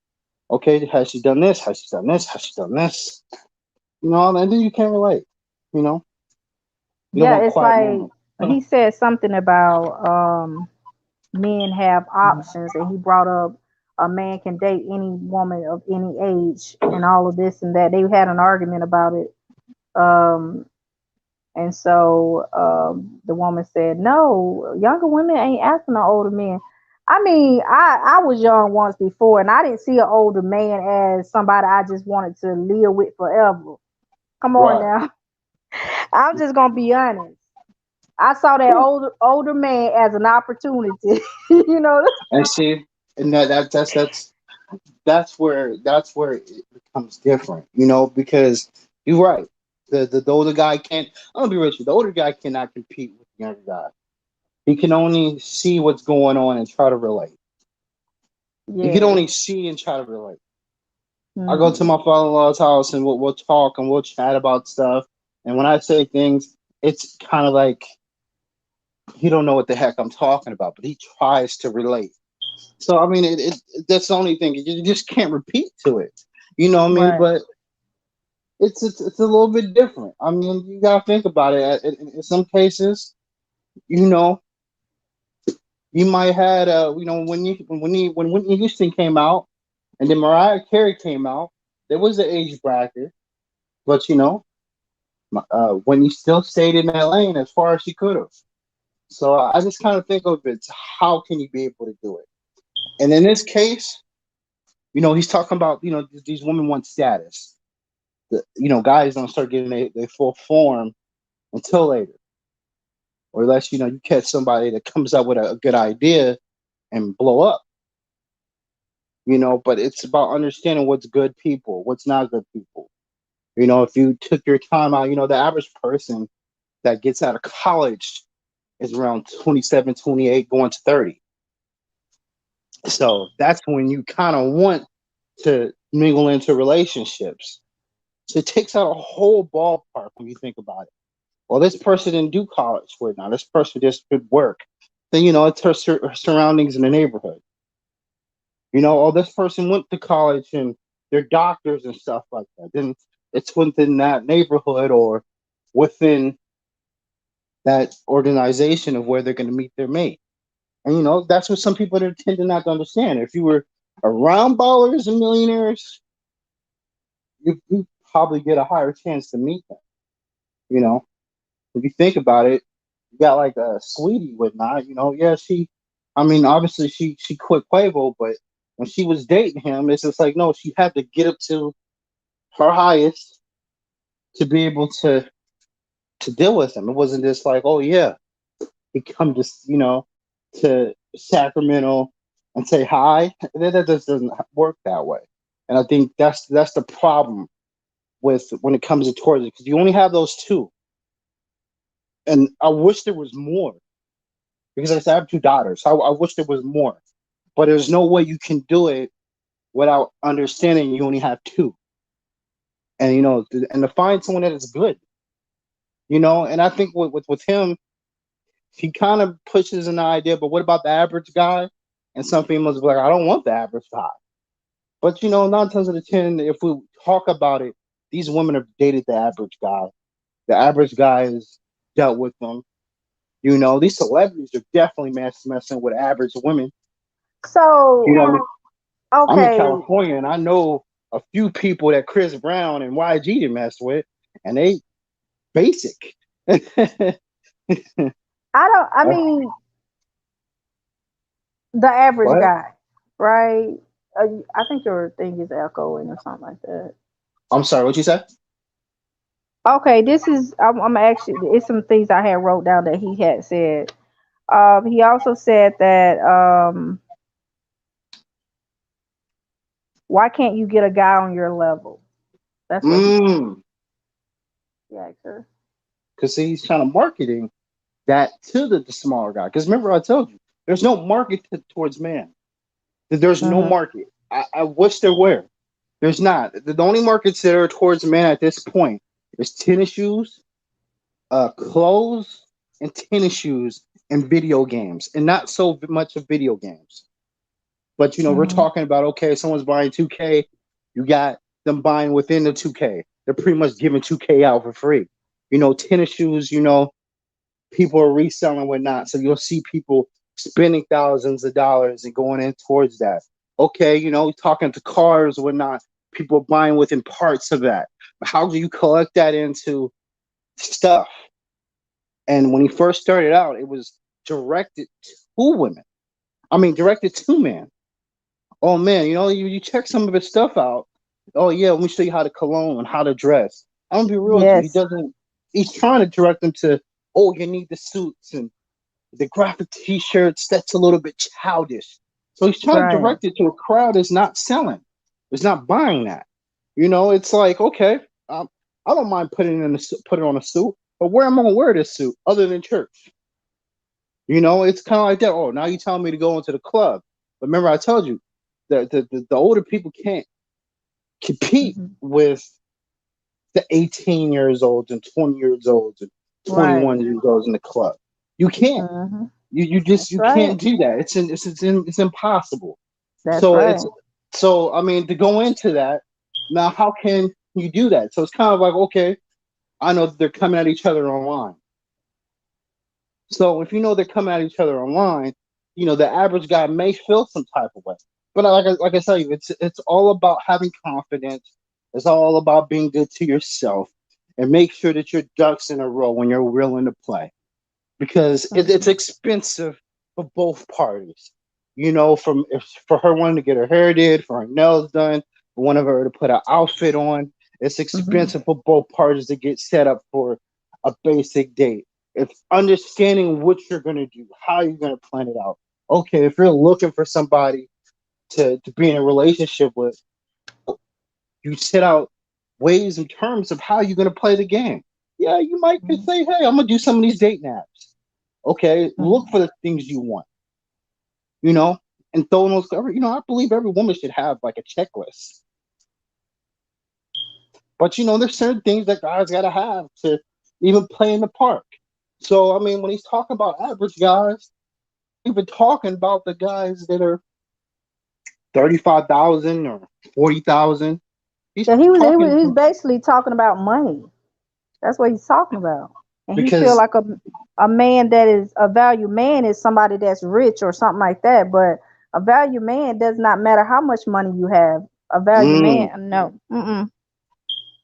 Okay, has she done this? Has she done this? Has she done this? And then you can't relate. You know, you don't Yeah, want it's quiet like moment. he said something about men have options, and he brought up a man can date any woman of any age and all of this and that. They had an argument about it. Um, And so the woman said, "No, younger women ain't asking no older men." I mean, I was young once before, and I didn't see an older man as somebody I just wanted to live with forever. Come on Right. now, I'm just gonna be honest. I saw that Yeah. older man as an opportunity. you know. And see, and that's where it becomes different. Because you're right. The older guy can't. I'm gonna be rich. The older guy cannot compete with the younger guy. He can only see what's going on and try to relate. He can Yeah. only see and try to relate. I go to Mhm. my father-in-law's house and we'll talk and we'll chat about stuff. And when I say things, it's kind of like he don't know what the heck I'm talking about, but he tries to relate. So I mean, that's the only thing. You just can't repeat to it. You know what I mean? Right. But it's a little bit different. I mean, you gotta think about it. In some cases, you know, you might had when Whitney Houston came out, and then Mariah Carey came out. There was an age bracket, but Whitney still stayed in that lane as far as she could have. So I just kind of think of it: how can you be able to do it? And in this case, he's talking about these women want status. Guys don't start getting their full form until later, or unless you catch somebody that comes up with a good idea and blow up. But it's about understanding what's good people, what's not good people. If you took your time out, the average person that gets out of college is around 27, 28, going to 30. So that's when you kind of want to mingle into relationships. So it takes out a whole ballpark when you think about it. Well, this person didn't do college for it now. This person just did work. Then, it's her surroundings in the neighborhood. This person went to college and they're doctors and stuff like that. Then it's within that neighborhood or within that organization of where they're going to meet their mate. And, that's what some people tend to not to understand. If you were around ballers and millionaires, you probably get a higher chance to meet them. If you think about it, you got like a Sweetie whatnot, yeah, obviously she quit Quavo, but when she was dating him, it's just like, no, she had to get up to her highest to be able to deal with him. It wasn't just like, oh yeah, he come to Sacramento and say hi. That just doesn't work that way. And I think that's the problem with when it comes to towards it, because you only have those two. And I wish there was more, because I have two daughters. I wish there was more, but there's no way you can do it without understanding you only have two. And and to find someone that is good, and I think with him, he kind of pushes an idea, but what about the average guy? And some females be like, I don't want the average guy. But 9 times out of 10, if we talk about it, these women have dated the average guy. The average guy has dealt with them. These celebrities are definitely messing with average women. So, I'm in okay. California and I know a few people that Chris Brown and YG didn't mess with, and they basic. I mean, the average What? guy, right? I think your thing is echoing or something like that. I'm sorry, what you said? Okay, this is I'm actually it's some things I had wrote down that he had said. He also said that why can't you get a guy on your level? That's what he asked her. Because he's kind of marketing that to the smaller guy. Because remember, I told you, there's no market towards man. There's no Mm-hmm. market. I wish there were. There's not. The only markets that are towards man at this point is tennis shoes, clothes, and tennis shoes, and video games, and not so much of video games. But we're Mm-hmm. talking about, okay, someone's buying 2K, you got them buying within the 2K. They're pretty much giving 2K out for free. Tennis shoes, people are reselling whatnot. So you'll see people spending thousands of dollars and going in towards that. Okay, talking to cars or whatnot, people are buying within parts of that. But how do you collect that into stuff? And when he first started out, it was directed to women. Directed to men. Oh man, you check some of his stuff out. Oh yeah, let me show you how to cologne and how to dress. I'm gonna be real with you. Yes. He's trying to direct them to, oh, you need the suits and the graphic t-shirts. That's a little bit childish. So he's trying to Right. direct it to a crowd that's not selling. It's not buying that. It's like, okay, I don't mind putting on a suit, but where am I gonna wear this suit other than church? You know, it's kind of like that. Oh, now you telling me to go into the club. But remember, I told you the older people can't compete with the 18 years old and 20 years old and 21 Right. years old in the club. You can't. You just That's can't right. do that. It's impossible. That's So right. I mean, to go into that now, how can you do that? So it's kind of like, okay, I know that they're coming at each other online. So if you know they're coming at each other online, you know the average guy may feel some type of way. But like I tell you, it's all about having confidence. It's all about being good to yourself, and make sure that your ducks in a row when you're willing to play, because it's expensive for both parties. You know, for her wanting to get her hair did, for her nails done, for one of her to put an outfit on, it's expensive for both parties to get set up for a basic date. It's understanding what you're going to do, how you're going to plan it out. Okay, if you're looking for somebody to be in a relationship with, you set out ways and terms of how you're going to play the game. Yeah, you might could say, hey, I'm going to do some of these date naps. Okay, look for the things you want, you know, and throw those. You know, I believe every woman should have like a checklist. But you know, there's certain things that guys got to have to even play in the park. So I mean, when he's talking about average guys, we've been talking about the guys that are 35,000 or 40,000. He's So talking he's basically talking about money. That's what he's talking about. And he feel because like a man that is a value man is somebody that's rich or something like that. But a value man does not matter how much money you have. A value man, no,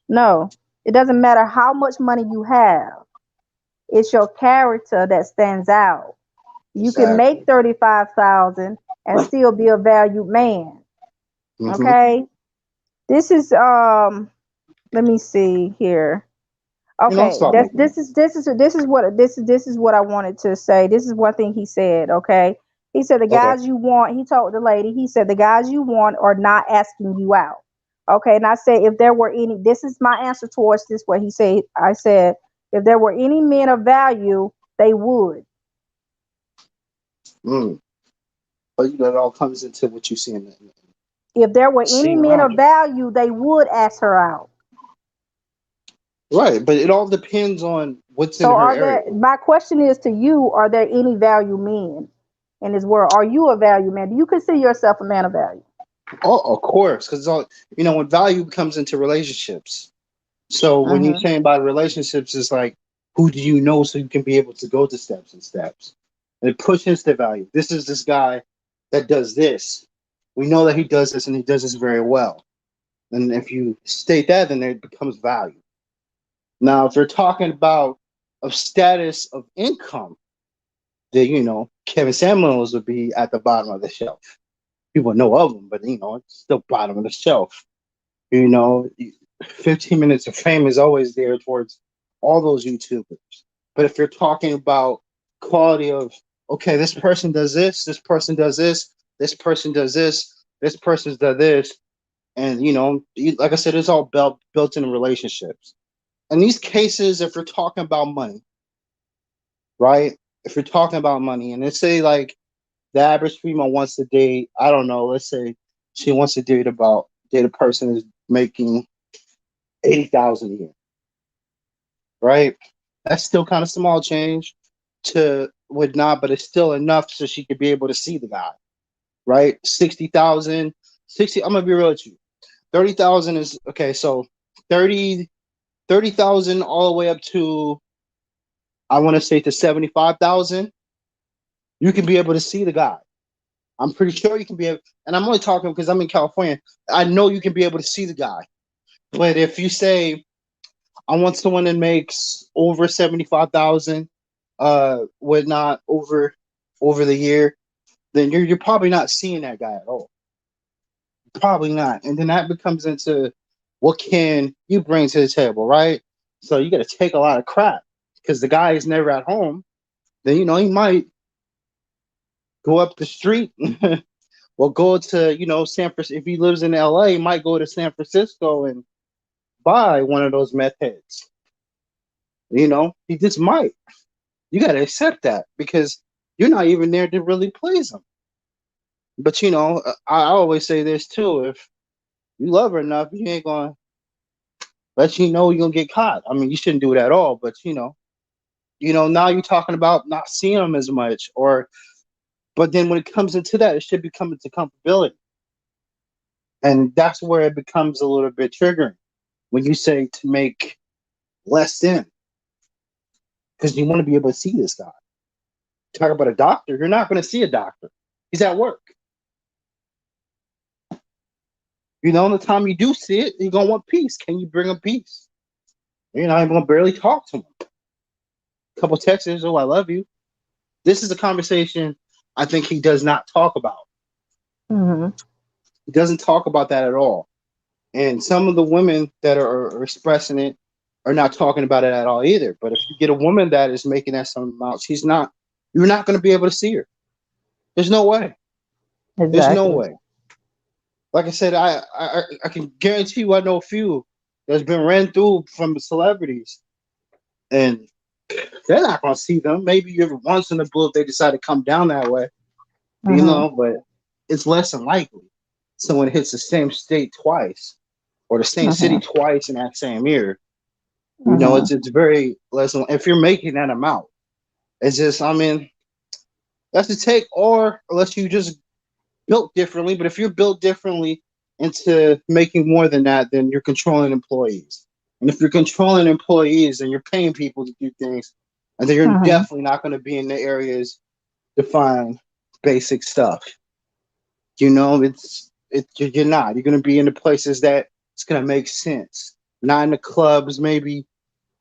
no, it doesn't matter how much money you have. It's your character that stands out. You can Exactly. make 35,000 and still be a valued man. mhm. Okay, this is let me see here. You know, Okay, start that's making this is what I wanted to say. This is one thing he said. Okay, he said the it. Okay. guys you want. He told the lady. He said the guys you want are not asking you out. Okay, and I said if there were any, this is my answer towards this. What he said, I said if there were any men of value, they would. Mm. But you know, it all comes into what you see in the If there were any seeing men around of you. value, they would ask her out. Right, but it all depends on what's in So her are area. there? My question is to you: are there any value men in this world? Are you a value man? Do you consider yourself a man of value? Oh, of course, because all you know when value comes into relationships. So when you're Mm-hmm. saying about relationships, it's like who do you know so you can be able to go to steps and steps. And it pushes the value. This is this guy that does this. We know that he does this and he does this very well. And if you state that, then it becomes value. Now, if you're talking about of status of income, then you know Kevin Samuels would be at the bottom of the shelf. People know of him, but you know it's still bottom of the shelf. You know, 15 minutes of fame is always there towards all those YouTubers. But if you're talking about quality of, okay, this person does this, this person does this, this person does this, this person's does this, and you know, like I said, it's all built in relationships. In these cases, if you're talking about money, right? If you're talking about money, and let's say like the average female wants to date, I don't know, let's say she wants to date a person who's making 80,000 a year, right? That's still kind of small change to would not, but it's still enough so she could be able to see the guy, right? 60,000, 60. I'm gonna be real with you. 30,000 is okay. So 30,000 all the way up to I want to say to 75,000. You can be able to see the guy. I'm pretty sure you can be able, and I'm only talking because I'm in California. I know you can be able to see the guy. But if you say I want someone that makes over 75,000, would not over the year, then you're probably not seeing that guy at all. Probably not. And then that becomes into what can you bring to the table, right? So you got to take a lot of crap because the guy is never at home. Then you know he might go up the street. Well, go to San Francisco. If he lives in LA, he might go to San Francisco and buy one of those meth heads. He just might. You got to accept that because you're not even there to really please them. But you know, I always say this too: if you love her enough, you ain't gonna let you know you're gonna get caught. I mean, you shouldn't do it at all. But now you're talking about not seeing them as much, but then when it comes into that, it should be coming to comfortability, and that's where it becomes a little bit triggering when you say to make less than, because you want to be able to see this guy. Talk about a doctor, you're not going to see a doctor. He's at work. The time you do see it, you're going to want peace. Can you bring him peace? You're not even going to barely talk to him. A couple texts, oh, I love you. This is a conversation I think he does not talk about. Mm-hmm. He doesn't talk about that at all. And some of the women that are expressing it are not talking about it at all either. But if you get a woman that is making that some amount, you're not going to be able to see her. There's no way. Exactly. There's no way. Like I said, I can guarantee you I know a few that's been ran through from the celebrities, and they're not going to see them. Maybe every once in a blue if they decide to come down that way, but it's less than likely someone hits the same state twice or the same city twice in that same year. It's very less than, if you're making that amount. It's just, that's the take, or unless you just built differently. But if you're built differently into making more than that, then you're controlling employees. And if you're controlling employees and you're paying people to do things, and then you're definitely not going to be in the areas to find basic stuff. You're not. You're going to be in the places that it's going to make sense. Not in the clubs, maybe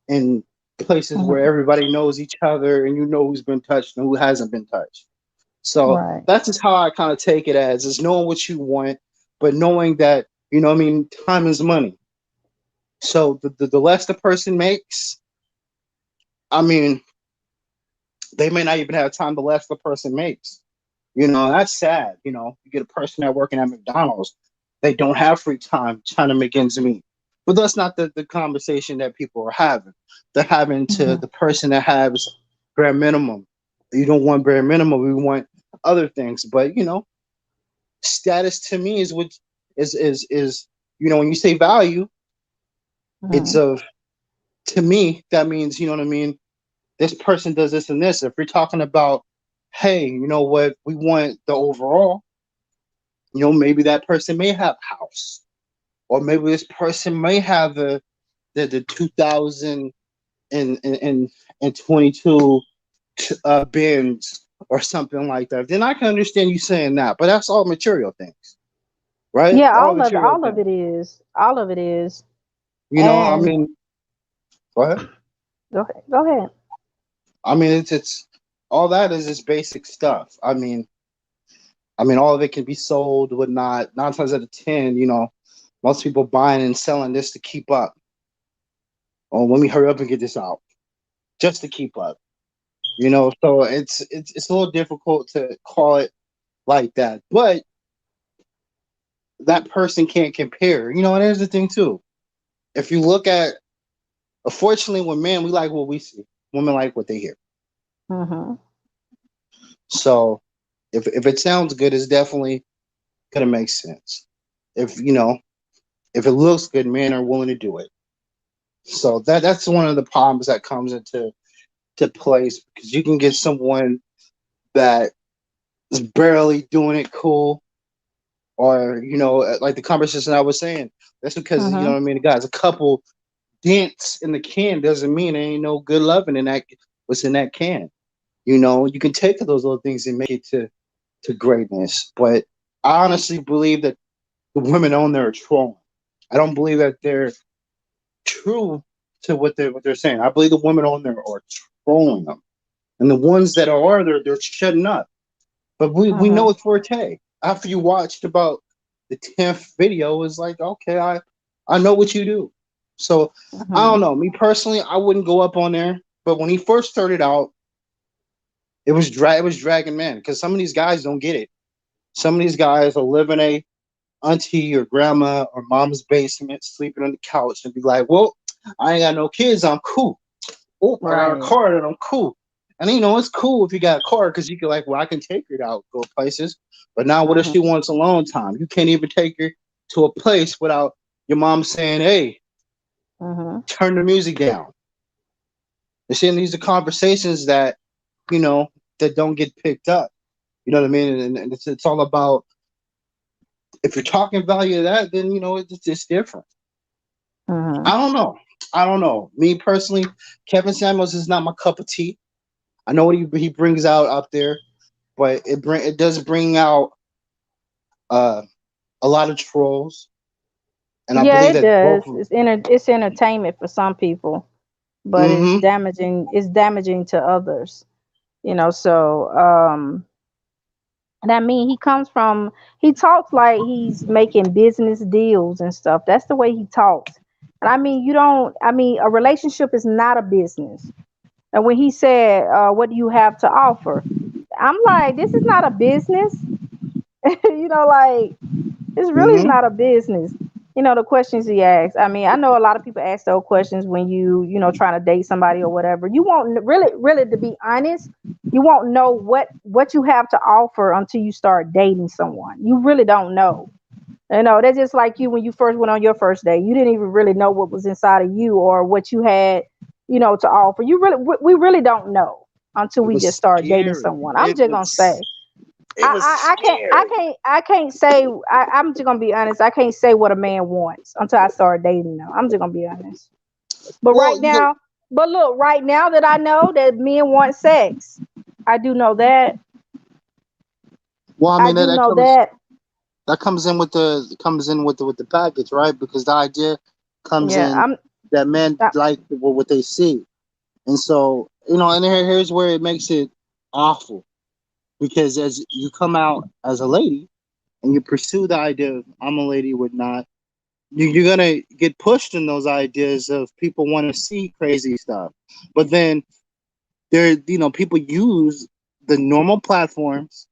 in places where everybody knows each other and you know who's been touched and who hasn't been touched. So that's just how I kind of take it as, is knowing what you want, but knowing that, time is money. So the less the person makes, they may not even have time the less the person makes. That's sad. You get a person that working at McDonald's, they don't have free time trying to make ends meet. But that's not the conversation that people are having. They're having to the person that has bare minimum. You don't want bare minimum. We want other things. But status to me is what is when you say value, it's to me that means this person does this and this. If you're talking about, hey, you know what, we want the overall. Maybe that person may have a house. Or maybe this person may have the 2022 Benz or something like that. Then I can understand you saying that, but that's all material things, right? Yeah, all of it is. Go ahead. Go ahead. It's all that is just basic stuff. All of it can be sold, whatnot. 9 times out of 10, most people buying and selling this to keep up. Oh, let me hurry up and get this out, just to keep up. So it's a little difficult to call it like that. But that person can't compare. And there's the thing too. If you look at, unfortunately, with men, we like what we see. Women like what they hear. So if it sounds good, it's definitely gonna make sense. If it looks good, men are willing to do it. So that's one of the problems that comes into place, because you can get someone that is barely doing it cool, or like the conversation I was saying. That's because guys, a couple dents in the can doesn't mean there ain't no good loving in that. What's in that can? You can take those little things and make it to greatness. But I honestly believe that the women on there are trolling. I don't believe that they're true to what they're saying. I believe the women on there are trolling them, and the ones that are they're shutting up. But we know it's forte. After you watched about the 10th video, it's like, okay, I know what you do. So I don't know. Me personally, I wouldn't go up on there. But when he first started out, it was dragging men, because some of these guys don't get it. Some of these guys are living a auntie or grandma or mom's basement, sleeping on the couch, and be like, well, I ain't got no kids, I'm cool. Oh, I got a car and I'm cool. And you know, it's cool if you got a car because you can like, well, I can take her out, go places. But now, what if she wants alone time? You can't even take her to a place without your mom saying, "Hey, turn the music down." You see, these are conversations that, you know, that don't get picked up. You know what I mean? And it's all about, if you're talking value of that, then, you know, it's different. I don't know. I don't know. Me personally, Kevin Samuels is not my cup of tea. I know what he brings out there, but it does bring out a lot of trolls, and I Yeah, believe it that does. both. It's entertainment for some people, but it's damaging. It's damaging to others. You know, so and I mean, he talks like he's making business deals and stuff. That's the way he talks. And I mean, a relationship is not a business. And when he said, what do you have to offer? I'm like, this is not a business. You know, like, this really is not a business. You know, the questions he asks. I mean, I know a lot of people ask those questions when you know, trying to date somebody or whatever. You won't really, to be honest, you won't know what you have to offer until you start dating someone. You really don't know. You know, that's just like you when you first went on your first date. You didn't even really know what was inside of you or what you had, you know, to offer. We really don't know until It we was just start dating scary. someone. I'm just gonna say. I can't say. I'm just gonna be honest. I can't say what a man wants until I start dating them. I'm just gonna be honest. But Well, look, right now that I know that men want sex, I do know that. I I mean do that know comes that. with the package, right? Because the idea comes Yeah, in that men like what they see, and so, you know, and here's where it makes it awful, because as you come out as a lady and you pursue the idea of I'm a lady, whatnot, you're gonna get pushed in those ideas of people want to see crazy stuff, but then people use the normal platforms.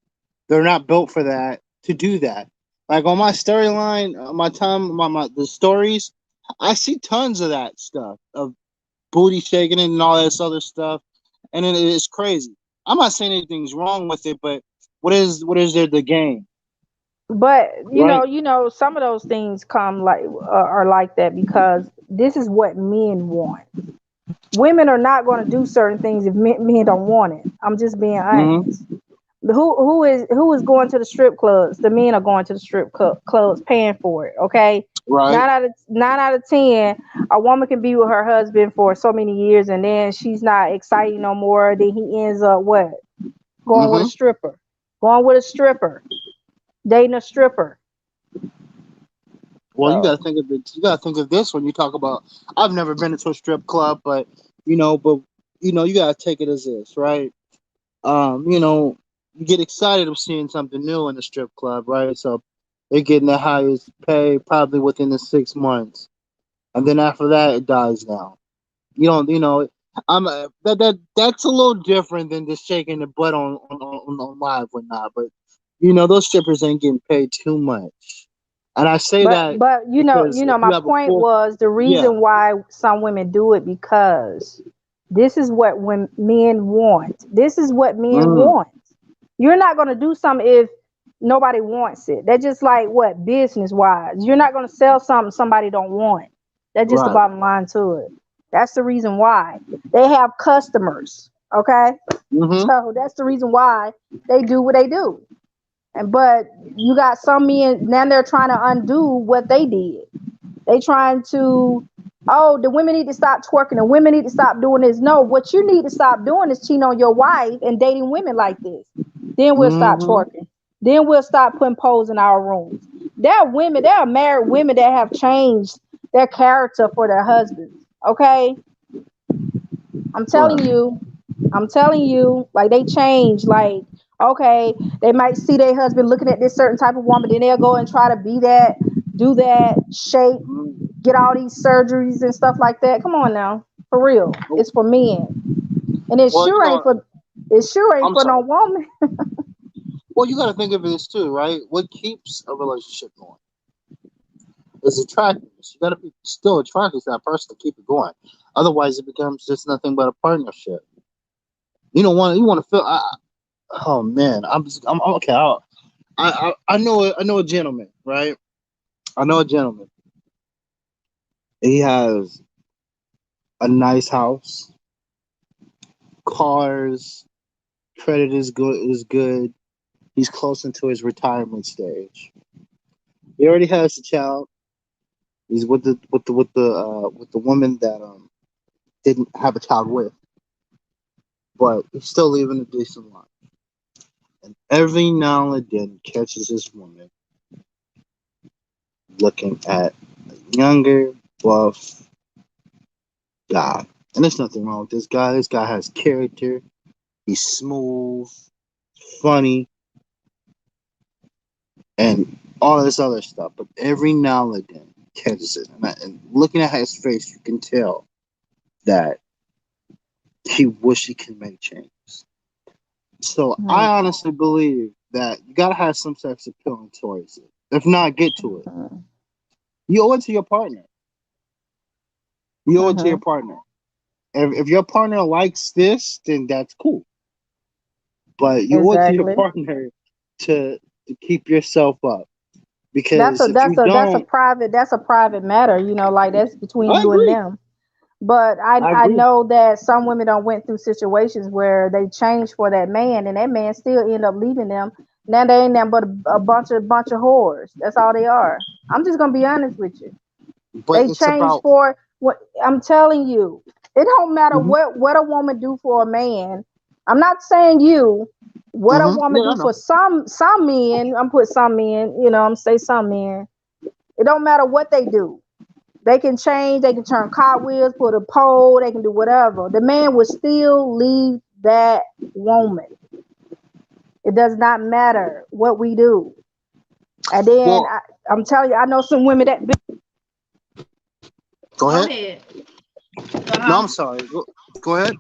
They're not built for that, to do that. Like on my storyline, the stories, I see tons of that stuff, of booty shaking and all this other stuff, and it is crazy. I'm not saying anything's wrong with it, but what is there to gain, But right? some of those things come like are like that because this is what men want. Women are not going to do certain things if men don't want it. I'm just being Mm-hmm. honest. Who is going to the strip clubs? The men are going to the clubs, paying for it. Okay, Right. 9 out of 10, a woman can be with her husband for so many years, and then she's not excited no more. Then he ends up what? Going with a Mm-hmm. stripper. Going with a stripper. Dating a stripper. Well, you got So to think of it. You got to think of this when you talk about. I've never been to a strip club, but you got to take it as this, right? You know, you get excited of seeing something new in the strip club, right? So they're getting the highest pay probably within the 6 months, and then after that, it dies down. I'm that's a little different than just shaking the butt on live or not. But those strippers ain't getting paid too much, and I say that but because if my you have a point full, was the yeah, reason why some women do it because this is what when men want. This is what men mm, want. You're not going to do something if nobody wants it. That's just like what business wise. You're not going to sell something somebody don't want. That's just the right, bottom line to it. That's the reason why they have customers. Okay, mm-hmm, so that's the reason why they do what they do. And but you got some men now they're trying to undo what they did. They trying to, oh, the women need to stop twerking. The women need to stop doing this. No, what you need to stop doing is cheating on your wife and dating women like this. Then we'll stop mm-hmm, twerking. Then we'll stop putting poles in our rooms. There are married women that have changed their character for their husbands. Okay, I'm telling right, you, like they change. Like, okay, they might see their husband looking at this certain type of woman, then they'll go and try to be that, do that, shape, mm. get all these surgeries and stuff like that. Come on now, for real. It's for men, and Well, it sure ain't I'm for no sorry. woman. Well, you got to think of this too, right? What keeps a relationship going is attractiveness. You got to be still attracted to that person to keep it going. Otherwise, it becomes just nothing but a partnership. You want to feel. Oh man, I'm okay. I know a gentleman, right? I know a gentleman. He has a nice house, cars, credit is good. He's close into his retirement stage. He already has a child. He's with the woman that didn't have a child with, but he's still living a decent life. And every now and then catches this woman looking at a younger, buff guy. And there's nothing wrong with this guy. This guy has character. He's smooth, funny, and all of this other stuff. But every now and then catches it. And looking at his face, you can tell that he wish he could make changes. So I honestly believe that you gotta have some sex appealing towards it. If not, get to it. You owe it to your partner. You owe it to your partner. If your partner likes this, then that's cool. But you owe it to your partner to keep yourself up. Because that's a private matter, like that's between you and them. But I know that some women don't went through situations where they changed for that man, and that man still end up leaving them. Now they ain't nothing but a bunch of whores. That's all they are. I'm just gonna be honest with you. But they changed for what I'm telling you. It don't matter what a woman do for a man. I'm not saying you. What a woman do for some men. I'm put some men. I'm say some men. It don't matter what they do. They can change. They can turn cartwheels, put a pole. They can do whatever. The man will still leave that woman. It does not matter what we do. And then I'm telling you, I know some women that. Go ahead. No, I'm sorry. Go ahead.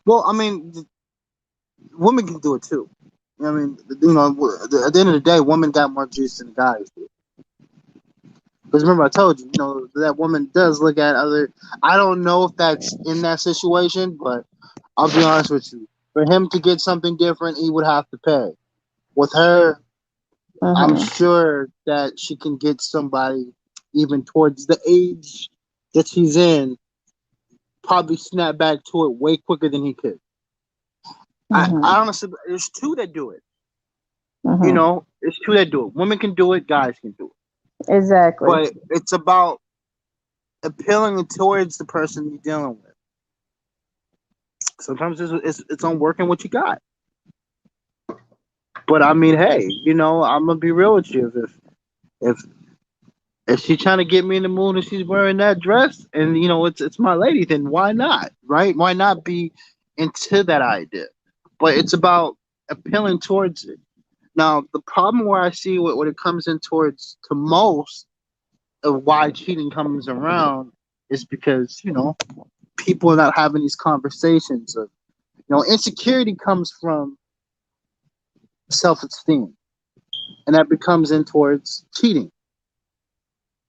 Well, I mean, women can do it too. I mean, at the end of the day, women got more juice than the guys do. Because remember, I told you, that woman does look at other. I don't know if that's in that situation, but I'll be honest with you. For him to get something different, he would have to pay. With her, I'm sure that she can get somebody even towards the age that she's in, probably snap back to it way quicker than he could. I honestly, there's two that do it. It's two that do it. Women can do it, guys can do it. Exactly. But it's about appealing towards the person you're dealing with. Sometimes it's on working what you got. But I mean, hey, I'm gonna be real with you. If she's trying to get me in the mood and she's wearing that dress, and it's my lady, then why not, right? Why not be into that idea? But it's about appealing towards it. Now, the problem where I see what it comes in towards to most of why cheating comes around is because people are not having these conversations of insecurity comes from self-esteem, and that becomes in towards cheating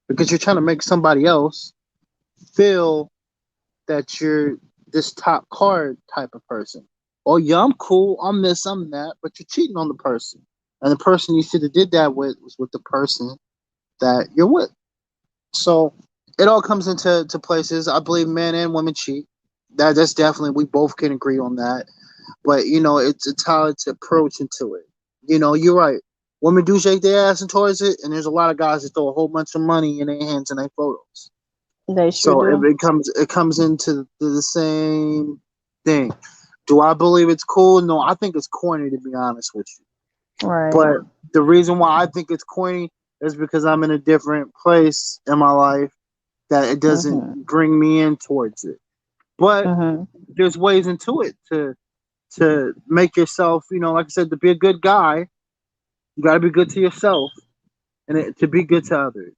because you're trying to make somebody else feel that you're this top card type of person. Oh yeah, I'm cool, I'm this, I'm that, but you're cheating on the person, and the person you should have did that with was with the person that you're with. So it all comes into places. I believe men and women cheat. That's definitely, we both can agree on that. But it's how it's approach into it. You're right. Women do shake their ass towards it, and there's a lot of guys that throw a whole bunch of money in their hands and their photos. They sure do. It comes into the same thing. Do I believe it's cool? No, I think it's corny, to be honest with you. Right. But the reason why I think it's corny is because I'm in a different place in my life that it doesn't bring me in towards it. But there's ways into it to make yourself, like I said, to be a good guy, you got to be good to yourself and to be good to others.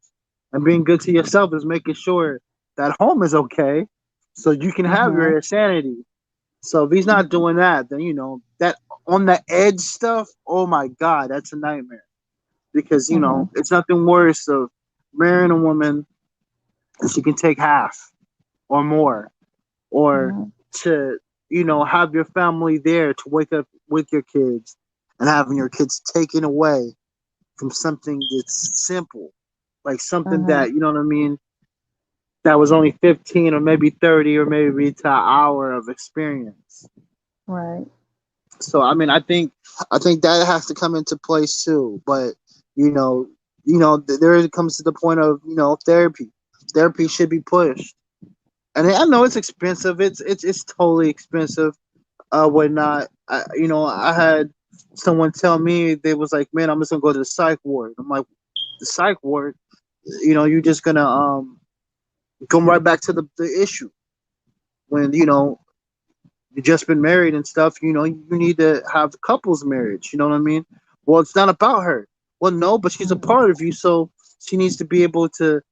And being good to yourself is making sure that home is okay so you can have your sanity. So if he's not doing that, then, that on the edge stuff, oh my God, that's a nightmare. Because, it's nothing worse of marrying a woman and she can take half. or more, or Mhm. to, you know, have your family there to wake up with your kids and having your kids taken away from something that's simple, like something Mhm. that, you know what I mean, that was only 15 or maybe 30 or maybe to an hour of experience. Right. So I mean, I think that has to come into place too. But you know, there it comes to the point of, you know, therapy. Therapy should be pushed, and I know it's expensive. It's totally expensive. Whatnot. I had someone tell me, they was like, "Man, I'm just gonna go to the psych ward." I'm like, "The psych ward? You know, you're just gonna come right back to the issue when, you know, you just been married and stuff. You know, you need to have couples marriage. You know what I mean? Well, it's not about her. Well, no, but she's a Mhm. part of you, so she needs to be able to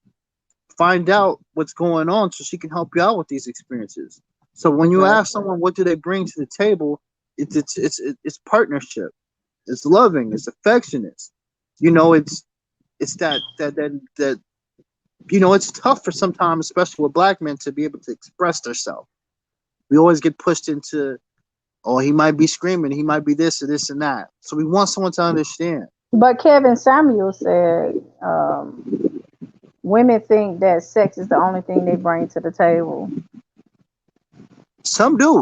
find out what's going on so she can help you out with these experiences. So when you ask Exactly. someone what do they bring to the table, it's partnership, it's loving, it's affectionate. You know, it's that you know, it's tough for sometimes, especially with black men, to be able to express themselves. We always get pushed into, oh, he might be screaming, he might be this or this and that. So we want someone to understand. But Kevin Samuel said, women think that sex is the only thing they bring to the table. Some do,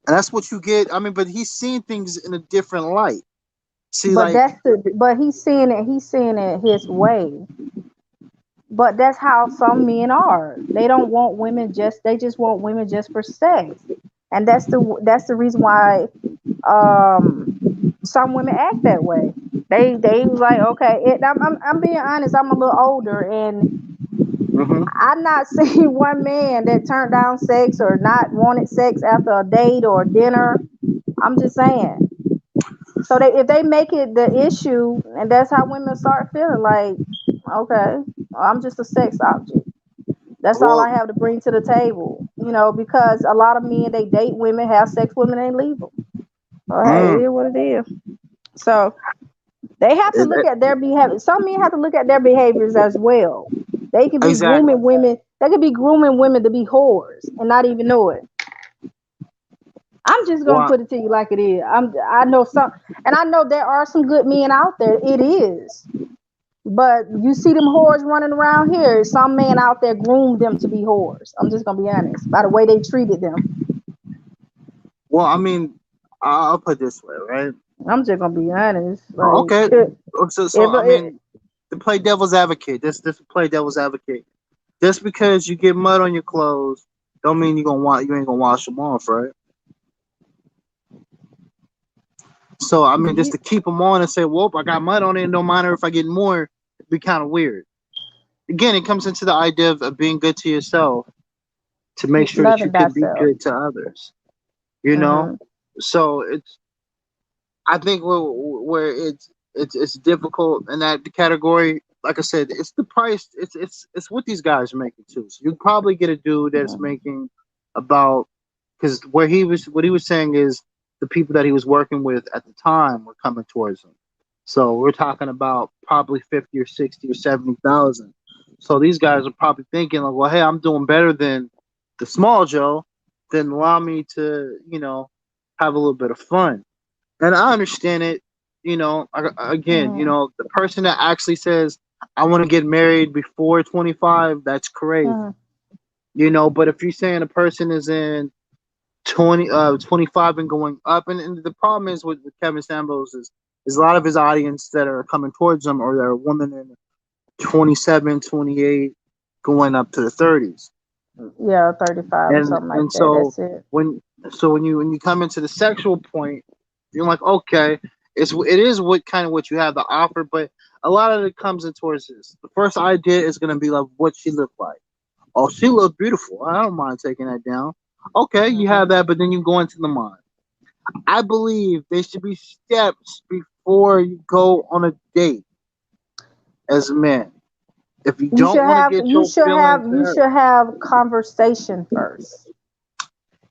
and that's what you get. I mean, but he's seeing things in a different light. See, But like, but he's seeing it. He's seeing it his way. But that's how some men are. They don't want women just. They just want women just for sex, and that's the reason why um some women act that way. They was like, okay, I'm being honest. I'm a little older, and mm-hmm. I've not seen one man that turned down sex or not wanted sex after a date or dinner. I'm just saying. So if they make it the issue, and that's how women start feeling like, okay, I'm just a sex object. That's all I Well, have to bring to the table. You know, because a lot of men, they date women, have sex with women, and leave them. Oh, hey, it mm, is what it is. So they have to it, look it- at their behavior. Some men have to look at their behaviors as well. They could be exactly. grooming women. They could be grooming women to be whores and not even know it. I'm just gonna Well, put it to you like it is. I know some, and I know there are some good men out there. It is, but you see them whores running around here. Some man out there groomed them to be whores. I'm just gonna be honest by the way they treated them. I mean, I'll put it this way, right? I'm just gonna be honest. Like Okay, if I mean, to play devil's advocate, this play devil's advocate. Just because you get mud on your clothes, don't mean you ain't gonna wash them off, right? So I mean, just you, to keep them on and say, "Whoop, I got mud on it. No matter if I get more," it'd be kind of weird. Again, it comes into the idea of being good to yourself to make sure that you loving can be thyself. good to others. You know, Hmm. so I think where it's difficult in that category. Like I said, it's the price. It's what these guys are making too. So you probably get a dude that's making about, because what he was saying is the people that he was working with at the time were coming towards him. So we're talking about probably 50 or 60 or 70,000. So these guys are probably thinking like, well, hey, I'm doing better than the small Joe. Then allow me to, you know, have a little bit of fun. And I understand it. You know, again, you Hmm. know, the person that actually says, I want to get married before 25, that's crazy. Hmm. You know, but if you're saying a person is in 25 and going up, and the problem is with Kevin Samuels is a lot of his audience that are coming towards him, or they're women in 27, 28, going up to the 30s. Yeah, 35 or and something like and that. so That's it. when when you come into the sexual point, you're like, okay, it is what kind of what you have to offer, but a lot of it comes in towards this. The first idea is going to be like what she looked like. Oh, she looked beautiful. I don't mind taking that down. Okay, you have Hmm. that, but then you go into the mind. I believe there should be steps before you go on a date as men. If you don't want to get your feelings You hurt, should have conversation first.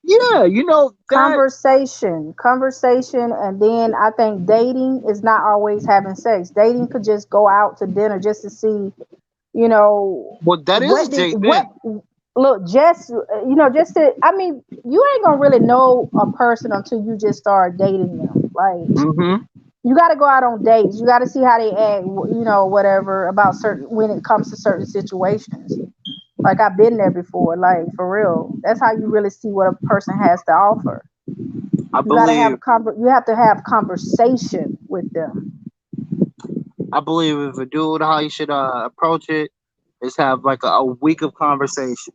yeah, you know that. Conversation, and then I think dating is not always having sex. Dating could just go out to dinner just to see, you know, Well, that is a date what then. look, just just to, I mean, you ain't gonna really know a person until you just start dating them. Like, Mm-hmm. you got to go out on dates. You got to see how they act, whatever about certain when it comes to certain situations. Like, I've been there before. Like, for real, that's how you really see what a person has to offer. I You got to have believe you have to have conversation with them. I believe if a dude, how you should approach it is have like a week of conversation,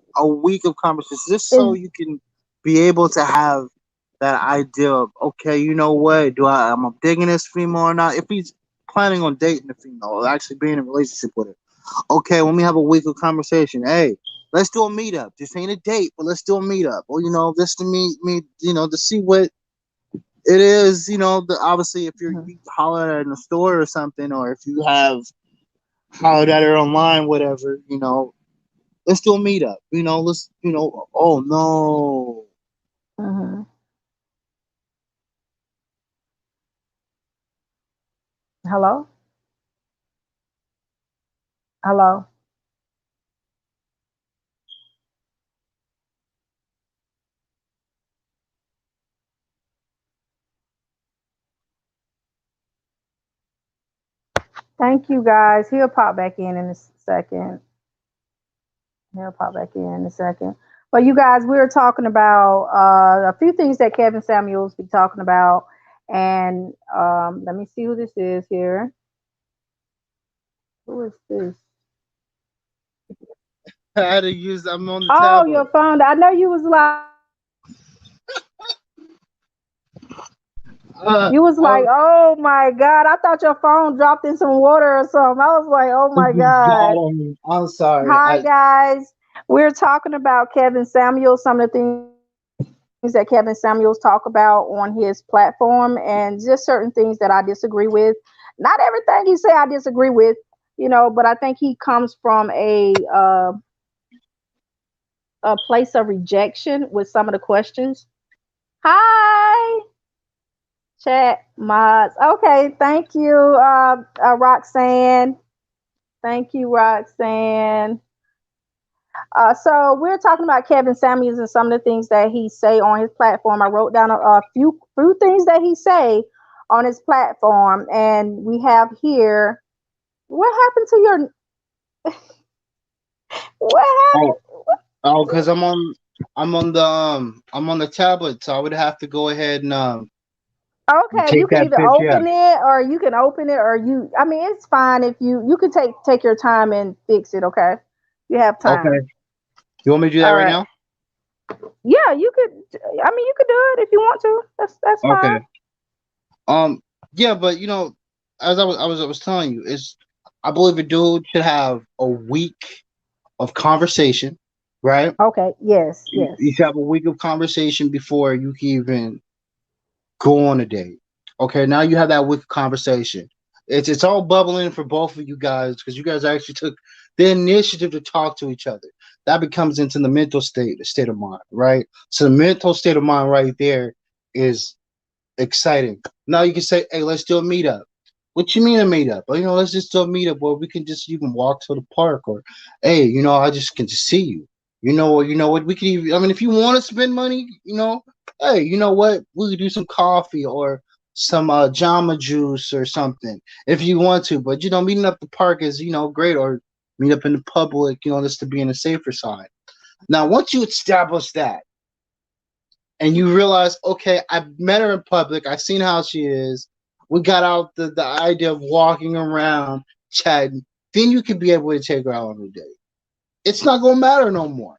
just so Is you can be able to have that idea of, okay, you know what, am I digging this female or not? If he's planning on dating the female or actually being in a relationship with her, okay, when we have a week of conversation, hey, let's do a meetup. This ain't a date, but let's do a meetup. Or just to meet, to see what it is, obviously if you holler at her in the store or something, or if you have hollered at her online, whatever, let's do a meetup. Oh no. mhm. Hello, hello. Thank you guys. He'll pop back in a second. He'll pop back in a second. But you guys, we were talking about a few things that Kevin Samuels be talking about, and let me see who this is here. Who is this? I had to use, I'm on the Oh, your tablet. phone. I know you was like, Uh, you was I like, oh my God, I thought your phone dropped in some water or something. I was like, oh my God. I'm sorry. Hi guys. We're talking about Kevin Samuels, some of the things that Kevin Samuels talk about on his platform, and just certain things that I disagree with. Not everything he say I disagree with, but I think he comes from a place of rejection with some of the questions. Hi, chat mods. Okay, thank you, Roxanne. Thank you, Roxanne. So we're talking about Kevin Samuels and some of the things that he say on his platform. I wrote down a few things that he say on his platform, and we have here. What happened to your? What oh, happened? because I'm on the tablet, so I would have to go ahead and Okay, you take can that either picture. open it, or you can open it, or you. I mean, it's fine if you can take your time and fix it. Okay, you have Okay. time. You want me to do that All right right. now? Yeah, you could. I mean, you could do it if you want to. That's fine. Okay. Um. Yeah, but as I was telling you, I believe a dude should have a week of conversation, right? Okay. Yes. You Yes. should have a week of conversation before you can even go on a date. Okay, now you have that week of conversation. It's all bubbling for both of you guys because you guys actually took the initiative to talk to each other. That becomes into the state of mind, right? So the mental state of mind right there is exciting. Now you can say, "Hey, let's do a meetup." What you mean a meetup? Well, let's just do a meetup where we can just even walk to the park, or, hey, I just can just see you. You know what? We can even. I mean, if you want to spend money, hey, you know what? We could do some coffee or some Jamba Juice or something if you want to. But meeting up the park is great, or meet up in the public, just to be on the safer side. Now, once you establish that, and you realize, okay, I've met her in public, I've seen how she is, we got out the idea of walking around, chatting, then you could be able to take her out on a date. It's not gonna matter no more.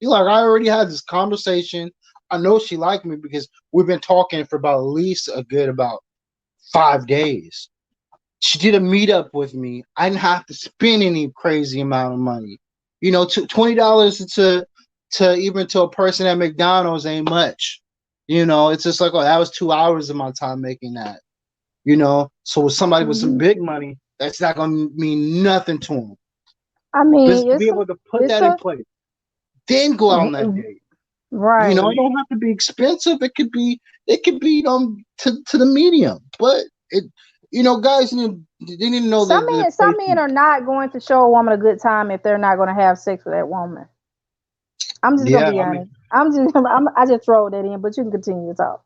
You're like, I already had this conversation. I know she liked me because we've been talking for about at least a good about 5 days. She did a meetup with me. I didn't have to spend any crazy amount of money. $20 to even to a person at McDonald's ain't much. It's just like, oh, that was 2 hours of my time making that. So with somebody with some Hmm. big money, that's not gonna mean nothing to them. I Just mean, to be able to put it's that in a place, then go out on that date. It right. don't have to be expensive. It could be to the medium, but it guys they need to know Some the men, some men placement. are not going to show a woman a good time if they're not going to have sex with that woman. I'm just gonna Yeah, be I mean, honest. I just throw that in, but you can continue to talk.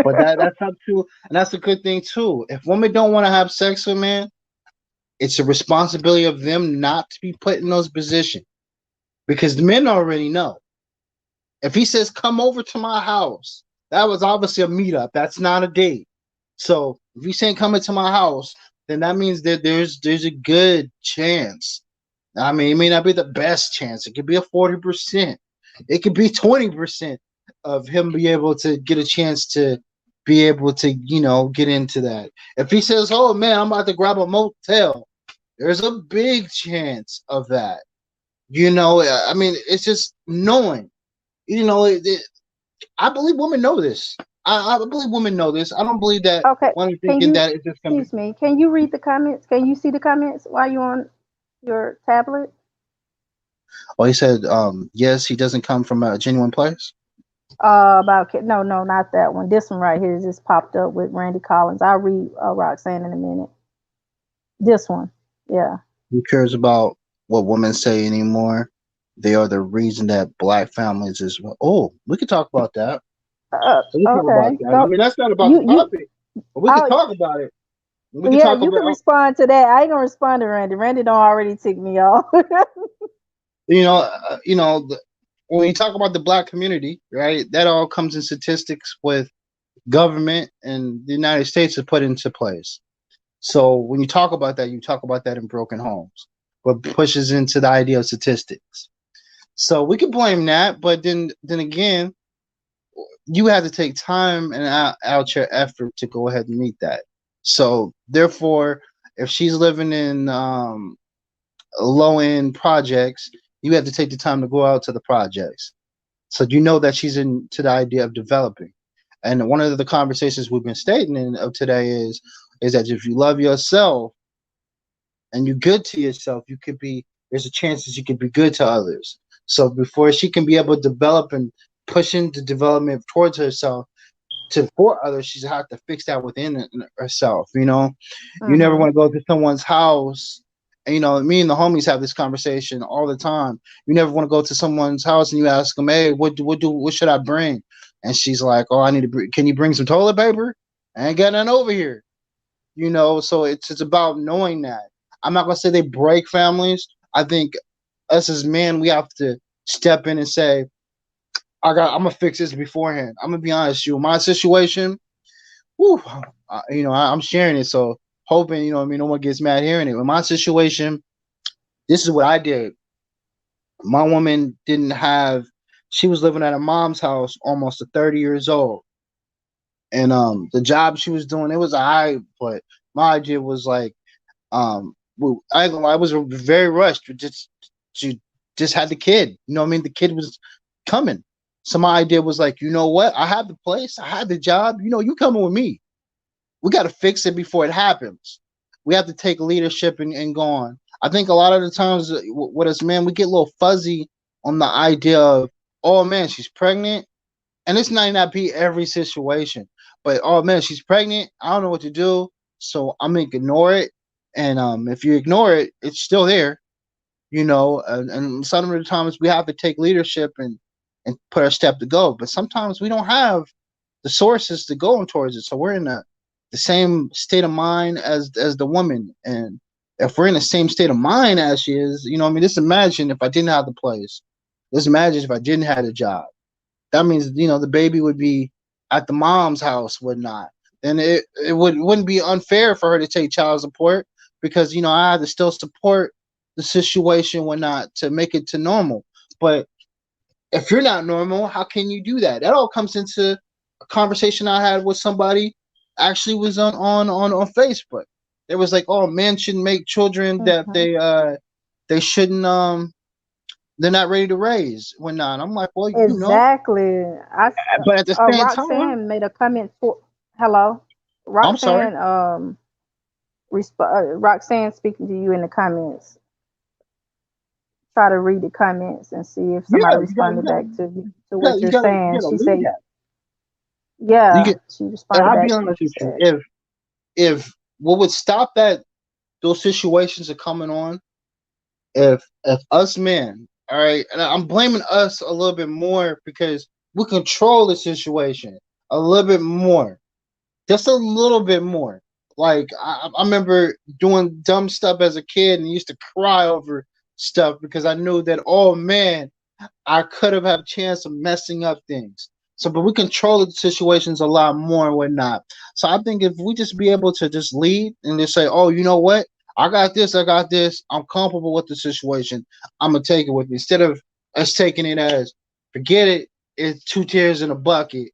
but that's up to, and that's a good thing too. If women don't want to have sex with men, it's a responsibility of them not to be put in those positions because the men already know. If he says, "Come over to my house," that was obviously a meetup. That's not a date. So if he's saying, "Come into my house," then that means that there's a good chance. I mean, it may not be the best chance. It could be a 40%. It could be 20% of him be able to get a chance to be able to, get into that. If he says, "Oh man, I'm about to grab a motel," there's a big chance of that. I mean, it's just knowing. I believe women know this. I believe women know this. I don't believe that Okay, women can thinking you that it's just gonna be. excuse me? Can you read the comments? Can you see the comments while you're on your tablet? Oh, he said, yes, he doesn't come from a genuine place. No, not that one. This one right here just popped up with Randy Collins. I'll read Roxanne in a minute. This one, yeah. Who cares about what women say anymore? They are the reason that black families is. Oh, we could talk about that. We can talk about Okay. that. I Go. mean, that's not about the You. topic, but we could Oh, talk about it. We could yeah. talk You can about, respond to that. I ain't gonna respond to Randy. Randy don't already tick me off. you know, when you talk about the black community, right? That all comes in statistics with government and the United States is put into place. So when you talk about that, you talk about that in broken homes, but pushes into the idea of statistics. So we can blame that, but then again, you have to take time and out your effort to go ahead and meet that. So therefore, if she's living in low end projects, you have to take the time to go out to the projects. So you know that she's into the idea of developing. And one of the conversations we've been stating of today is that if you love yourself and you're good to yourself, there's a chance that you could be good to others. So before she can be able to develop and push into development towards herself for others, she's have to fix that within herself. You never want to go to someone's house. And, me and the homies have this conversation all the time. You never want to go to someone's house and you ask them, "Hey, what should I bring?" And she's like, "Oh, I need to bring. Can you bring some toilet paper? I ain't got none over here." So it's about knowing that. I'm not gonna say they break families. I think us as men, we have to step in and say, I'm gonna fix this beforehand. I'm gonna be honest with you. My situation, whew, I'm sharing it, so hoping, no one gets mad hearing it. In my situation, this is what I did. My woman she was living at her mom's house almost to 30 years old. And the job she was doing, it was but my idea was like, I ain't gonna lie, I was very rushed. She just had the kid. You know what I mean? The kid was coming. So my idea was like, you know what? I have the place, I had the job. You coming with me. We got to fix it before it happens. We have to take leadership and go on. I think a lot of the times with us men, we get a little fuzzy on the idea of, oh man, she's pregnant. And this might not be every situation, but oh man, she's pregnant. I don't know what to do. So I'm going to ignore it. And if you ignore it, it's still there, and some of the times we have to take leadership and put our step to go. But sometimes we don't have the sources to go towards it. So we're in the same state of mind as the woman. And if we're in the same state of mind as she is, just imagine if I didn't have the place. Just imagine if I didn't have a job. That means, the baby would be at the mom's house, whatnot. And it wouldn't be unfair for her to take child support because, I had to still support the situation, whatnot, to make it to normal. But if you're not normal, how can you do that? That all comes into a conversation I had with somebody. Actually, was on Facebook. It was like, oh, men shouldn't make children that they shouldn't they're not ready to raise whatnot. I'm like, well, Exactly. but at the same time, Roxanne made a comment for. Hello, I'm sorry. Roxanne. Roxanne speaking to you in the comments. Try to read the comments and see if somebody responded back to what you're saying. She said, "Yeah." She responded I'll back. be honest with you. If what would stop those situations are coming on, if us men All right, and I'm blaming us a little bit more because we control the situation a little bit more, just a little bit more. Like I remember doing dumb stuff as a kid and used to cry over stuff because I knew that, oh man, I could have had a chance of messing up things. So, but we control the situations a lot more and whatnot. So I think if we just be able to just lead and just say, oh, you know what? I got this. I got this. I'm comfortable with the situation. I'm going to take it with me. Instead of us taking it as, forget it, it's 2 tears in a bucket.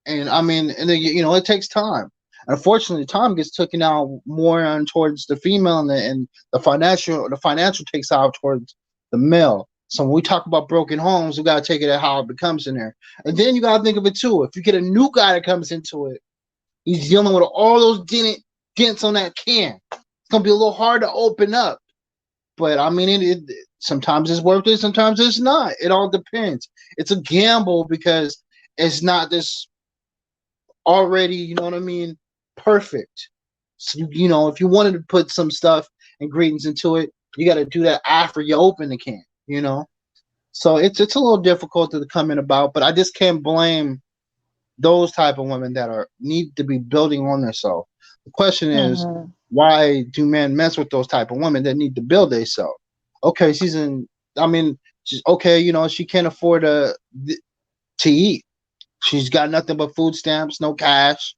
And I mean, and then, it takes time. Unfortunately, time gets taken out more on towards the female, and the financial takes out towards the male. So when we talk about broken homes, we gotta take it at how it becomes in there. And then you gotta think of it too. If you get a new guy that comes into it, he's dealing with all those dents on that can. It's gonna be a little hard to open up. But I mean, it sometimes it's worth it, sometimes it's not. It all depends. It's a gamble because it's not this already, you know what I mean, perfect. So, if you wanted to put some stuff, ingredients into it, you got to do that after you open the can, So it's a little difficult to come in about, but I just can't blame those type of women that need to be building on themselves. The question is, why do men mess with those type of women that need to build themselves? Okay, she's okay, she can't afford to eat. She's got nothing but food stamps, no cash.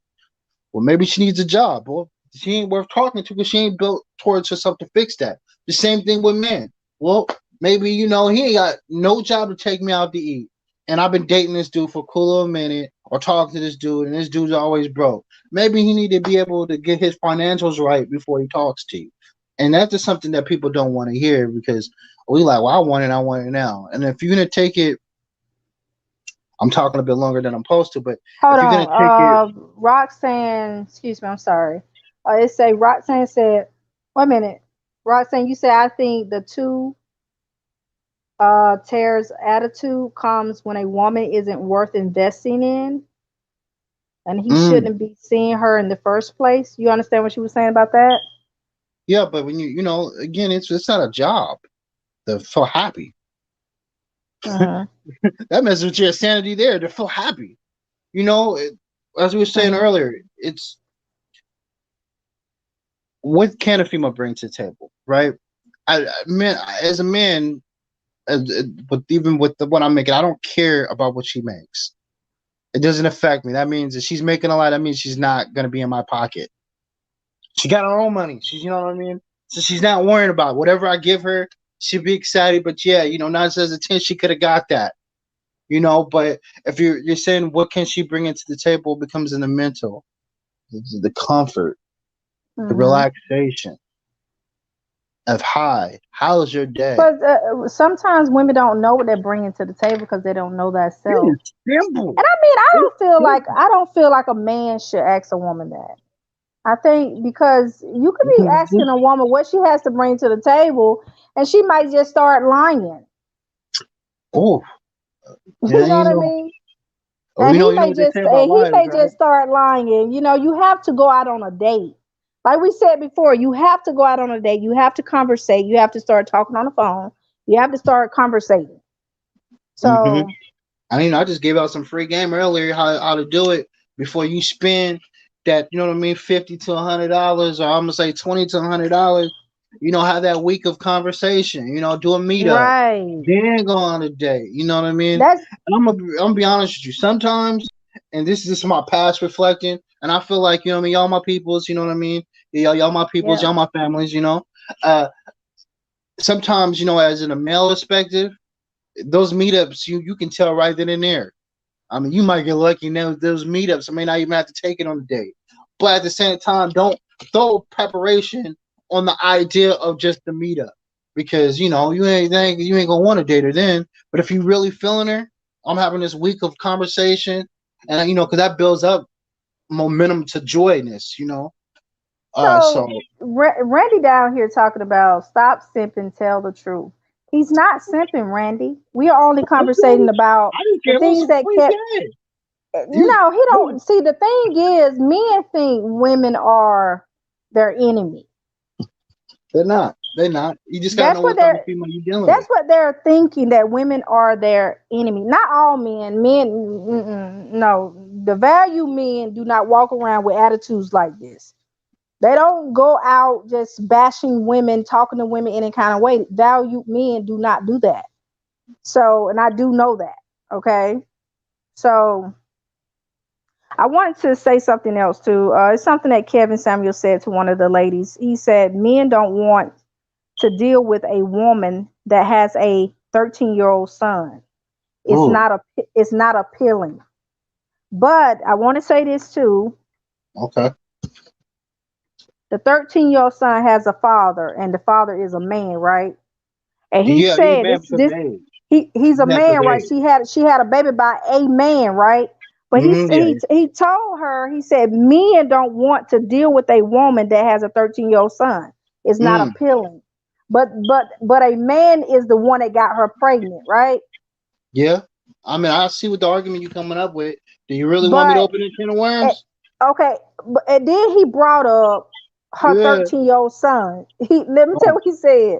Well, maybe she needs a job. Well, she ain't worth talking to because she ain't built towards herself to fix that. The same thing with men. Well, maybe, he ain't got no job to take me out to eat. And I've been dating this dude for a cool little minute or talking to this dude, and this dude's always broke. Maybe he need to be able to get his financials right before he talks to you. And that's just something that people don't want to hear because we like, well, I want it now. And if you're going to take it, I'm talking a bit longer than I'm supposed to, but hold if you're on. gonna take it, Roxanne, excuse me, I'm sorry. Roxanne said, wait a minute. Roxanne, you said I think the two tears attitude comes when a woman isn't worth investing in, and he shouldn't be seeing her in the first place. You understand what she was saying about that? Yeah, but when again, it's not a job. They're so happy. That messes with your sanity there. They're so happy. As we were saying earlier, it's what can a female bring to the table, right? As a man, but even with what I'm making, I don't care about what she makes. It doesn't affect me. That means if she's making a lot, that means she's not going to be in my pocket. She got her own money. You know what I mean? So she's not worrying about whatever I give her. She'll be excited, but yeah, 9 says a 10, she could have got that. But if you're saying what can she bring into the table, becomes in the mental, the comfort, the relaxation of how's your day? But sometimes women don't know what they're bringing to the table because they don't know that self. It's simple. And I mean, I don't feel like a man should ask a woman that. I think because you could be asking a woman what she has to bring to the table, and she might just start lying. Oh, you know what I mean? And he may just start lying. And you have to go out on a date. Like we said before, you have to go out on a date. You have to conversate. You have to start talking on the phone. You have to start conversating. So, I just gave out some free game earlier how to do it before you spend that, $50 to $100, or I'm gonna say $20 to $100. Have that week of conversation. Do a meetup, right? Then go on a date. You know what I mean? I'm gonna be honest with you. Sometimes, and this is just my past reflecting, and I feel like y'all my peoples. You know what I mean? Y'all my peoples. Y'all my families. Sometimes as in a male perspective, those meetups you can tell right then and there. I mean, you might get lucky now. Those meetups, I may not even have to take it on a date. But at the same time, don't throw preparation on the idea of just the meetup, because you ain't gonna want to date her then. But if you really feeling her, I'm having this week of conversation, and because that builds up momentum to joyness. So Randy down here talking about stop simping, tell the truth. He's not simping, Randy. We are only conversating about the things that kept. No, he don't. See, the thing is, men think women are their enemy. They're not. They're not. You just gotta That's know what what type of they're. female you're dealing That's with. what they're thinking, that women are their enemy. Not all men. Men, no. The value men do not walk around with attitudes like this. They don't go out just bashing women, talking to women any kind of way. Value men do not do that. So, and I do know that. Okay. So, I wanted to say something else too. It's something that Kevin Samuel said to one of the ladies. He said, men don't want to deal with a woman that has a 13-year-old son. It's Oh, not it's not appealing. But I want to say this too. okay. The 13-year-old son has a father, and the father is a man, right? And he Yeah, he said man this with this the age. he's a That's with man, right? age. She had a baby by a man, right? But Yeah. he told her, he said men don't want to deal with a woman that has a 13-year-old son. It's not Mm, appealing. But a man is the one that got her pregnant, right? yeah. I mean, I see what the argument you coming up with. Do you really want me to But open a can of eh, worms? okay, and then he brought up her Yeah. 13-year-old son. Let me tell you Oh, what he said.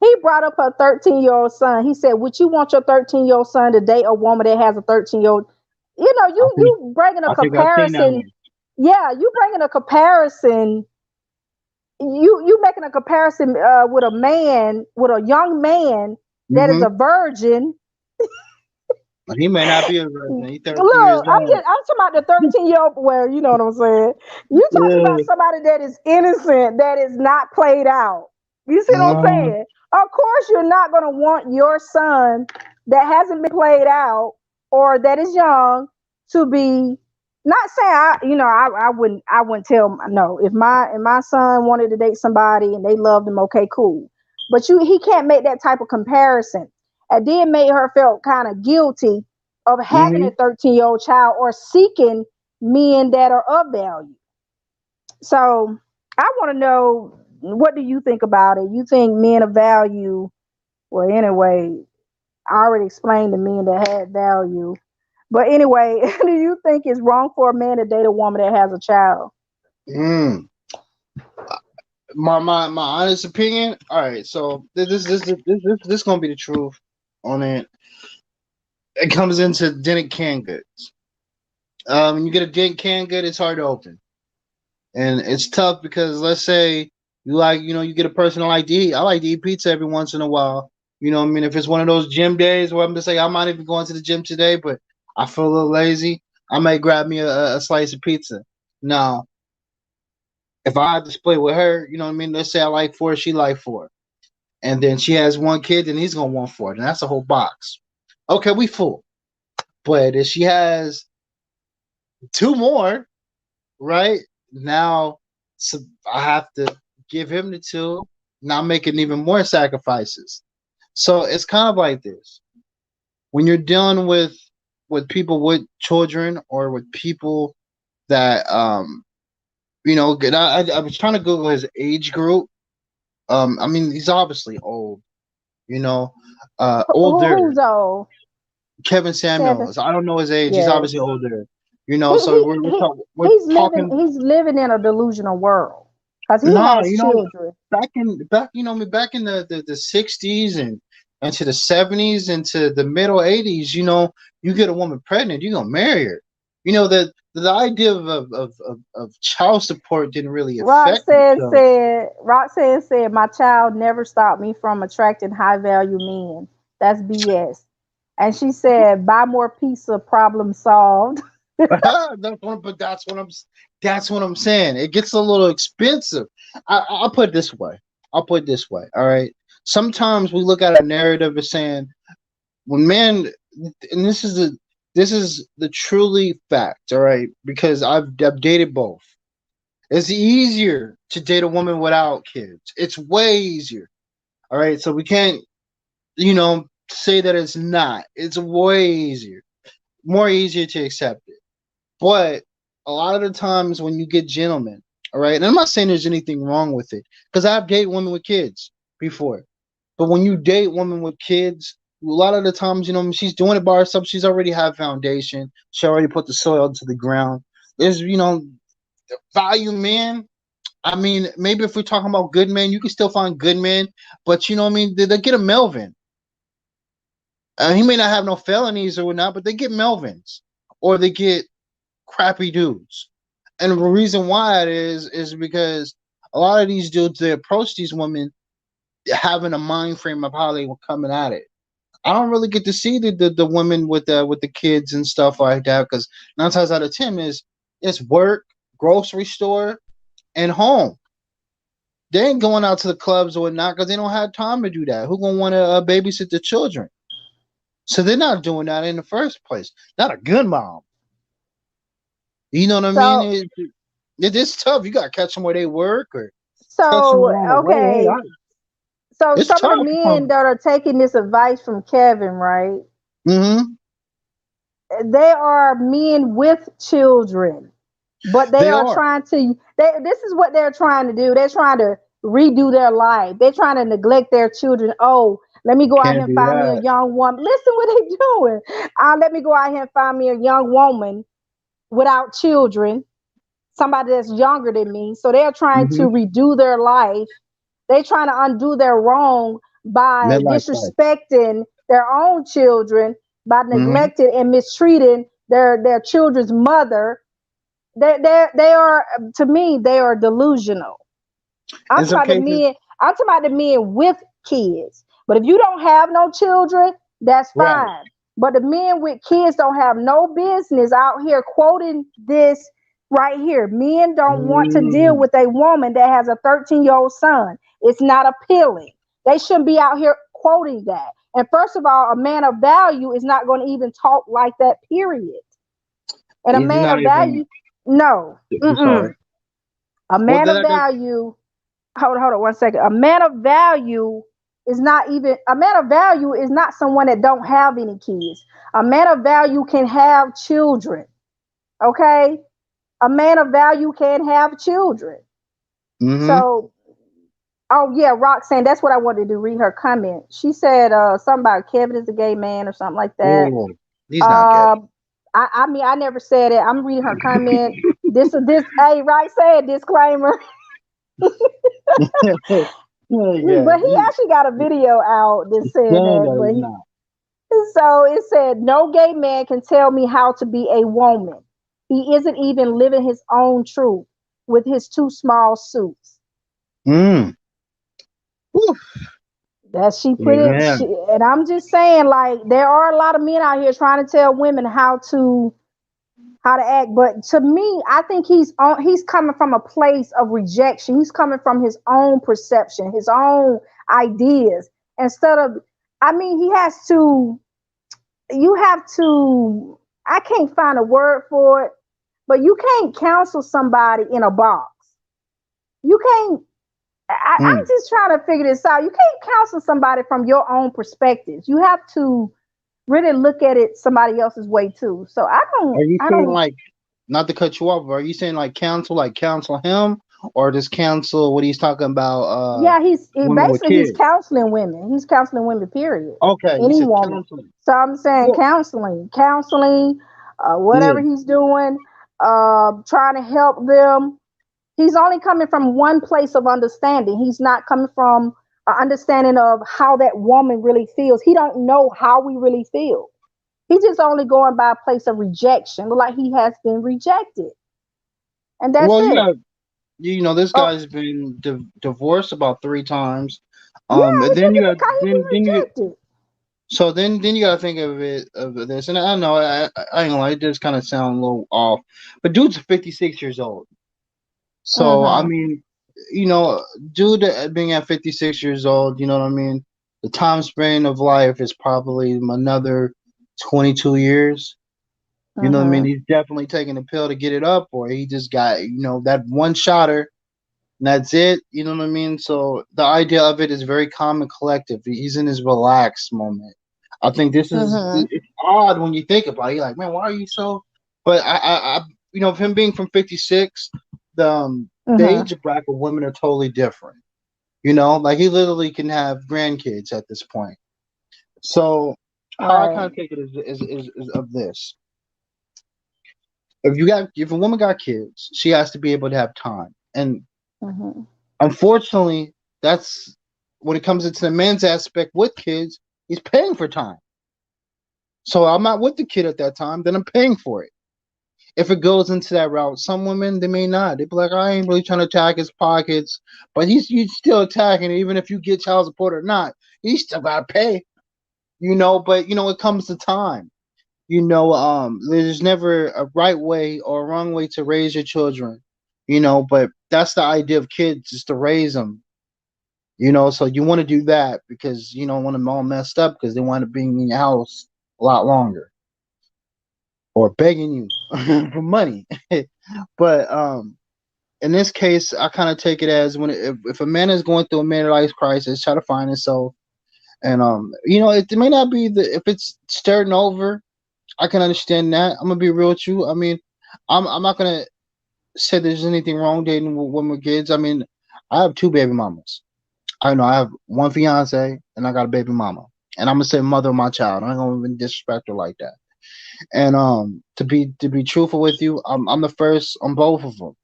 He brought up her 13-year-old son. He said, "Would you want your 13-year-old son to date a woman that has a 13-year-old?" You know, I think you bringing a I think I've seen that comparison. one. Yeah, you bringing a comparison. You making a comparison with a man, with a young man that is Mm-hmm. a virgin. He may not be a virgin. He's 13 years Look, old. I'm talking about the 13-year-old. Well, you know what I'm saying. You talking about Yeah. somebody that is innocent, that is not played out. You see what I'm Uh, saying? Of course, you're not gonna want your son that hasn't been played out or that is young to be. Not saying I wouldn't tell no, if my son wanted to date somebody and they loved him, okay, cool. But he can't make that type of comparison. It did make her felt kind of guilty of having mm-hmm. a 13-year-old child or seeking men that are of value. So I want to know, what do you think about it? You think men of value? Well, anyway, I already explained the men that had value. But anyway, do you think it's wrong for a man to date a woman that has a child? Mm. My honest opinion. All right, so this gonna be the truth on it. It comes into dented canned goods. When you get a dented canned good, it's hard to open, and it's tough because let's say you get a personal ID. I like to eat pizza every once in a while. You know what I mean? If it's one of those gym days where I'm just like, I'm not even going to the gym today, but I feel a little lazy, I may grab me a slice of pizza. Now, if I had to split with her, you know what I mean? Let's say I like four, she like four. And then she has one kid, then he's gonna want four. And that's a whole box. Okay, we full. But if she has two more, right? Now so I have to give him the two. Now I'm making even more sacrifices. So it's kind of like this. When you're dealing with people with children or with people that I was trying to Google his age group. I mean he's obviously old, you know, older. Who's old? Kevin Kevin. Samuels. I don't know his age. He's Yes. obviously older, you know. So we're talking. He's living in a delusional world because he Nah, has you know, children. back in the 60s and to the 70s and to the middle 80s, you know, you get a woman pregnant, you're gonna marry her. You know, the idea of child support didn't really affect it. So Roxanne said, my child never stopped me from attracting high value men. That's BS. And she said, buy more pizza, problem solved. that's what I'm saying. It gets a little expensive. I'll put it this way. I'll put it this way. All right. Sometimes we look at a narrative as saying when men, and this is the truly fact. All right, because I've dated both. It's easier to date a woman without kids. It's way easier. All right, so we can't say that it's not. It's way easier, more easier to accept it. But a lot of the times when you get gentlemen, all right, and I'm not saying there's anything wrong with it, because I've dated women with kids before. But when you date women with kids, a lot of the times, she's doing it by herself. She's already had foundation. She already put the soil into the ground. There's, value, man. I mean, maybe if we're talking about good men, you can still find good men, but you know what I mean? They get a Melvin. He may not have no felonies or whatnot, but they get Melvins or they get crappy dudes. And the reason why it is because a lot of these dudes, they approach these women having a mind frame of how they were coming at it. I don't really get to see the women with the kids and stuff like that, because 9 times out of 10 it's work, grocery store, and home. They ain't going out to the clubs or whatnot because they don't have time to do that. Who gonna want to babysit the children? So they're not doing that in the first place. Not a good mom. You know what I mean? It's tough. You gotta catch them where they work or catch them along the way. Okay. So It's some of tough. the men that are taking this advice from Kevin, right? Mm-hmm. They are men with children, but they are trying to. This is what they're trying to do. They're trying to redo their life. They're trying to neglect their children. Oh, let me go out here and find me a young woman. Listen what they're doing. Let me go out here and find me a young woman without children, somebody that's younger than me. So they're trying to redo their life. They're trying to undo their wrong by disrespecting their own children, by neglecting and mistreating their children's mother. They are, to me, they are delusional. I'm talking about the men with kids. But if you don't have no children, that's fine. Right. But the men with kids don't have no business out here quoting this right here. Men don't want to deal with a woman that has a 13-year-old son. It's not appealing. They shouldn't be out here quoting that. And first of all, a man of value is not going to even talk like that, period. And a man of value, no. A man of value, hold on 1 second. A man of value is not someone that don't have any kids. A man of value can have children. Okay? A man of value can have children. So, oh yeah, Roxanne, that's what I wanted to read her comment. She said something about Kevin is a gay man or something like that. Oh, he's not gay. I mean, I never said it. I'm reading her comment. Hey, Roxanne, disclaimer. But he actually got a video out that said that. So it said, no gay man can tell me how to be a woman. He isn't even living his own truth with his too small suits. That she put it, and I'm just saying, like, there are a lot of men out here trying to tell women how to act. But to me, I think he's coming from a place of rejection. He's coming from his own perception, his own ideas. Instead of, I mean, I can't find a word for it, but you can't counsel somebody in a box. You can't, I'm just trying to figure this out. You can't counsel somebody from your own perspectives. You have to really look at it somebody else's way too. So I don't like, not to cut you off, but are you saying like counsel him, or just counsel what he's talking about? Yeah, he's counseling women. He's counseling women, period. Okay. Any woman. So I'm saying counseling, whatever he's doing, trying to help them. He's only coming from one place of understanding. He's not coming from an understanding of how that woman really feels. He don't know how we really feel. He's just only going by a place of rejection, like he has been rejected. And that's it. You know, this guy's been divorced about 3 times. And then you got so then you got to think of this, and I know I ain't gonna lie, it does kind of sound a little off, but dude's 56 years old. So I mean, you know, dude being at 56 years old, you know what I mean? The time span of life is probably another 22 years. You know what I mean? He's definitely taking a pill to get it up, or he just got, you know, that one shotter, and that's it. You know what I mean? So the idea of it is very calm and collective. He's in his relaxed moment. I think this is it's odd when you think about it. You're like, man, why are you so? But I you know, of him being from 56, the age bracket of women are totally different. You know, like he literally can have grandkids at this point. So how I kind of take it is of this. If a woman got kids, she has to be able to have time. And Mm-hmm. Unfortunately, that's when it comes into the men's aspect with kids, he's paying for time. So I'm not with the kid at that time, then I'm paying for it. If it goes into that route, some women, they may not. They be like, I ain't really trying to attack his pockets, but he's still attacking it, even if you get child support or not. He still gotta pay, but it comes to time. There's never a right way or a wrong way to raise your children, but that's the idea of kids, is to raise them. So you want to do that because you don't want them all messed up because they want to be in your house a lot longer or begging you for money. But in this case, I kind of take it as if a man is going through a midlife crisis, try to find himself, and it may not be if it's starting over. I can understand that. I'm gonna be real with you. I mean, I'm not gonna say there's anything wrong dating women with kids. I mean, I have 2 baby mamas. I know I have 1 fiance and I got a baby mama, and I'm gonna say mother of my child. I'm not gonna even disrespect her like that. And to be truthful with you, I'm the first on both of them.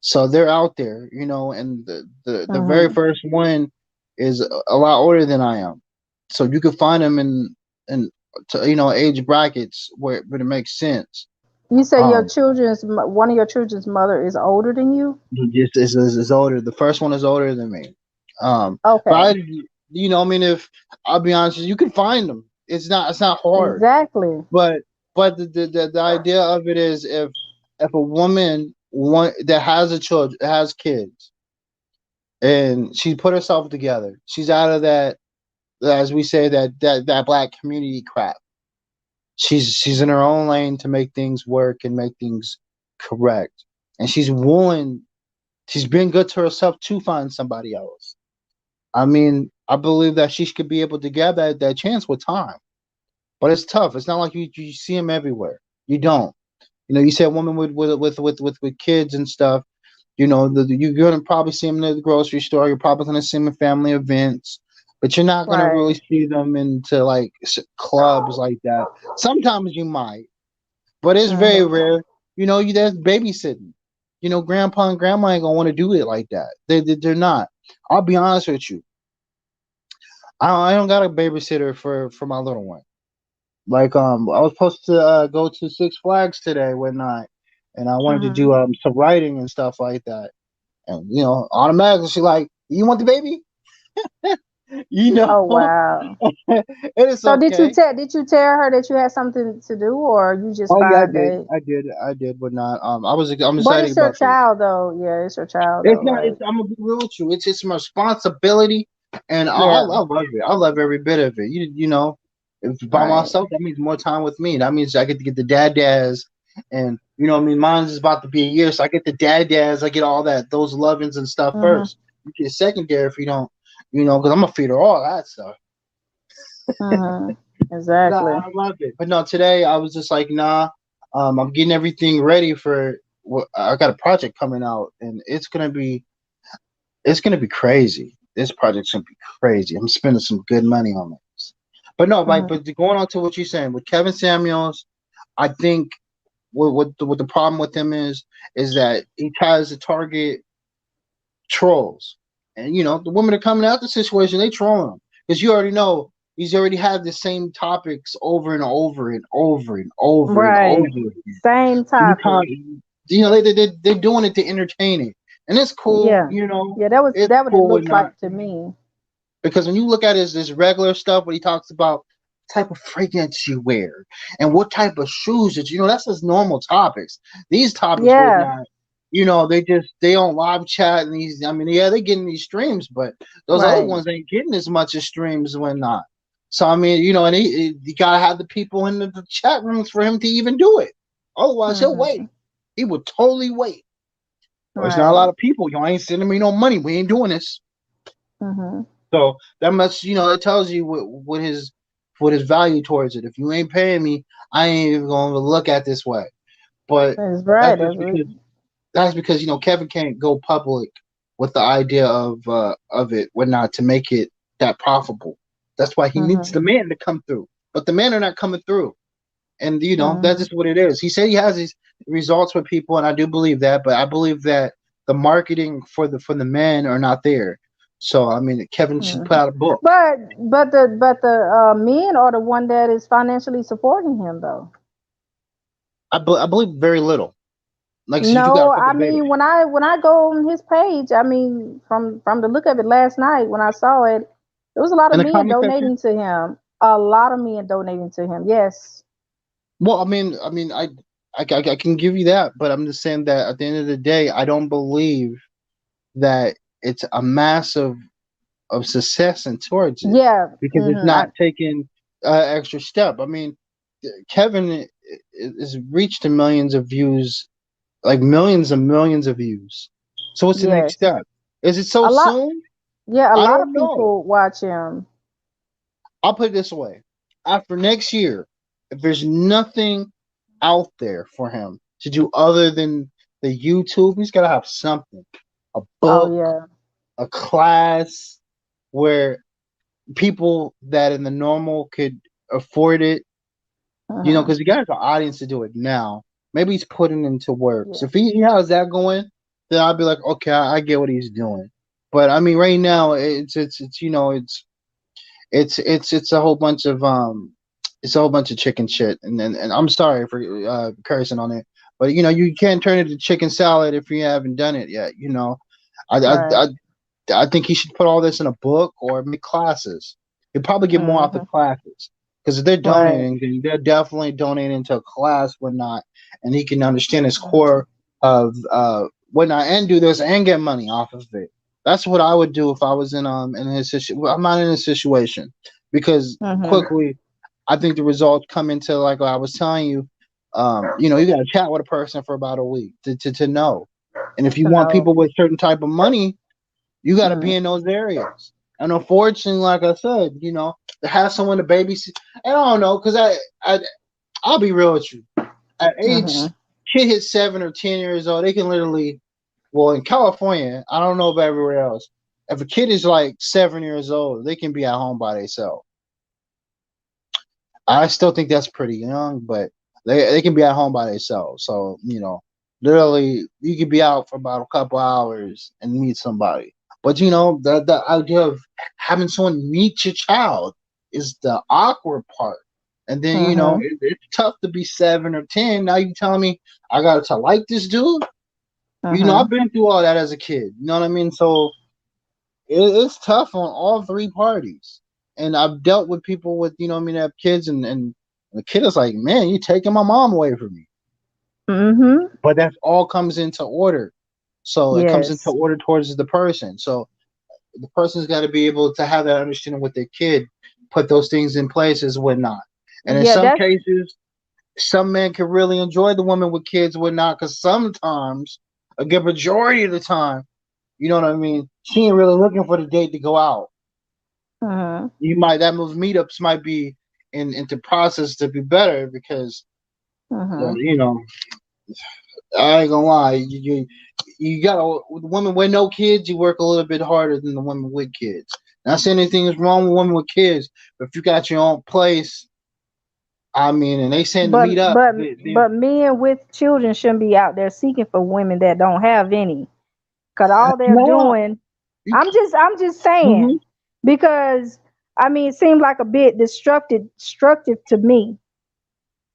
So they're out there, and the very first one is a lot older than I am. So you can find them in age brackets where it makes sense. You say one of your children's mother is older than you? Just is older. The first one is older than me. Okay. But if I'll be honest, you can find them. It's not hard. Exactly. But the idea of it is if a woman that has kids, and she put herself together, she's out of that, as we say, that black community crap. She's in her own lane to make things work and make things correct, and she's willing. She's been good to herself to find somebody else. I mean, I believe that she could be able to get that chance with time, but it's tough. It's not like you see them everywhere. You don't. You see a woman with kids and stuff. You're gonna probably see them in the grocery store. You're probably gonna see them in family events, but you're not gonna really see them into like clubs like that. Sometimes you might, but it's very rare. That's babysitting. Grandpa and grandma ain't gonna want to do it like that. They're not. I'll be honest with you. I don't got a babysitter for my little one. Like I was supposed to go to Six Flags today one night, and I wanted to do some writing and stuff like that. And automatically she like, you want the baby? Oh wow. It is so okay. did you tell her that you had something to do, or you just I did, but not. I'm excited. But it's your about child though. Yeah, it's your child It's though. not. Right? I'm gonna be real with you. It's just my responsibility, and I love it. I love every bit of it. If by myself, that means more time with me. That means I get to get the dads, and mine's is about to be a year, so I get the dads. I get all those lovings and stuff first. You get secondary if you don't, because I'm gonna feed her all that stuff. Exactly. No, I love it. But no, today I was just like, nah. I'm getting everything ready for. I got a project coming out, and it's gonna be crazy. This project's gonna be crazy. I'm spending some good money on this. But no, but going on to what you're saying with Kevin Samuels, I think what the problem with him is that he tries to target trolls, and the women are coming out the situation, they trolling him because you already know he's already had the same topics over and over and over and over and over. Same topic. They're doing it to entertain it, and it's cool. Yeah, that was what it looked like to me. Because when you look at his regular stuff, when he talks about type of fragrance you wear and what type of shoes that that's his normal topics. These topics were not, they on live chat and they're getting these streams, but those other ones ain't getting as much as streams when not. So and you gotta have the people in the chat rooms for him to even do it. Otherwise, he'll wait. He would totally wait. There's not a lot of people. You ain't sending me no money. We ain't doing this. So that must, it tells you what his value towards it. If you ain't paying me, I ain't even going to look at this way. But that's right. That's because Kevin can't go public with the idea of it, whatnot, to make it that profitable. That's why he needs the man to come through. But the men are not coming through, and that's just what it is. He said he has these results with people, and I do believe that. But I believe that the marketing for the men are not there. So I mean, Kevin should put out a book. But the men are the one that is financially supporting him, though. I believe very little. Like, so you got No, to put I the baby. mean when I go on his page, I mean from the look of it last night when I saw it, there was a lot of In the men comment section. donating to him. A lot of men donating to him. Yes. Well, I can give you that, but I'm just saying that at the end of the day, I don't believe that it's a massive of success and towards it Yeah. because it's not taking extra step. I mean, Kevin is reached to millions of views, like millions and millions of views. So what's the next Yes. step? Is it so A lot. soon? Yeah, a I lot don't of know. people watch him. I'll put it this way: after next year, if there's nothing out there for him to do other than the YouTube, he's got to have something, a Oh book, yeah. a class where people that in the normal could afford it, because he got an audience to do it now. Maybe he's putting into work. So if he has that going, then I'll be like, okay, I get what he's doing. But I mean, right now it's a whole bunch of chicken shit, and I'm sorry for cursing on it, but you can't turn it to chicken salad if you haven't done it yet. I Right. I think he should put all this in a book or make classes. He'll probably get more out the classes because if they're Right. donating, then they're definitely donating to a class, whatnot, and he can understand his core of whatnot and do this and get money off of it. That's what I would do if I was in his situation. I'm not in a situation because quickly, I think the results come into like I was telling you. You got to chat with a person for about a week to know, and if you want people with certain type of money, you got to be in those areas. And unfortunately, like I said, to have someone to babysit, I don't know, because I'll be real with you. At age, kid hits 7 or 10 years old, they can literally, well, in California, I don't know about everywhere else. If a kid is like 7 years old, they can be at home by themselves. I still think that's pretty young, but they can be at home by themselves. So, literally, you could be out for about a couple hours and meet somebody. But, the idea of having someone meet your child is the awkward part. And then, it's tough to be 7 or 10. Now you telling me I got to like this dude? I've been through all that as a kid. You know what I mean? So it's tough on all three parties. And I've dealt with people with, that have kids, and the kid is like, man, you're taking my mom away from me. But that all comes into order. So it comes into order towards the person. So the person's got to be able to have that understanding with their kid, put those things in place as whatnot. And in some cases, some men can really enjoy the woman with kids, whatnot, because sometimes, a good majority of the time, you know what I mean, she ain't really looking for the date to go out. Those meetups might be into process to be better because I ain't gonna lie, you got the women with no kids, you work a little bit harder than the women with kids. Not saying anything is wrong with women with kids, but if you got your own place, I mean, and they saying to meet up, but men with children shouldn't be out there seeking for women that don't have any, because all they're doing. I'm just saying, because I mean, it seems like a bit destructive to me.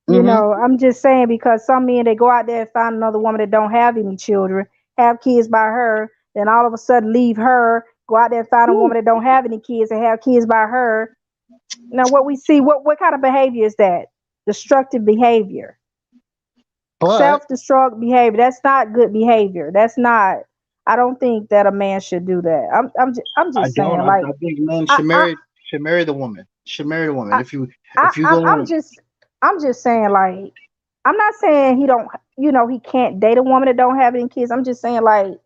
I'm just saying, because some men, they go out there and find another woman that don't have any children, have kids by her, then all of a sudden leave her, go out there and find a woman that don't have any kids and have kids by her. Now, what we see, what kind of behavior is that? Destructive behavior, self-destruct behavior. That's not good behavior. That's not. I don't think that a man should do that. I'm just saying, like, I think men should marry the woman. Should marry the woman. If you I'm just saying, like, I'm not saying he don't, he can't date a woman that don't have any kids. I'm just saying, like,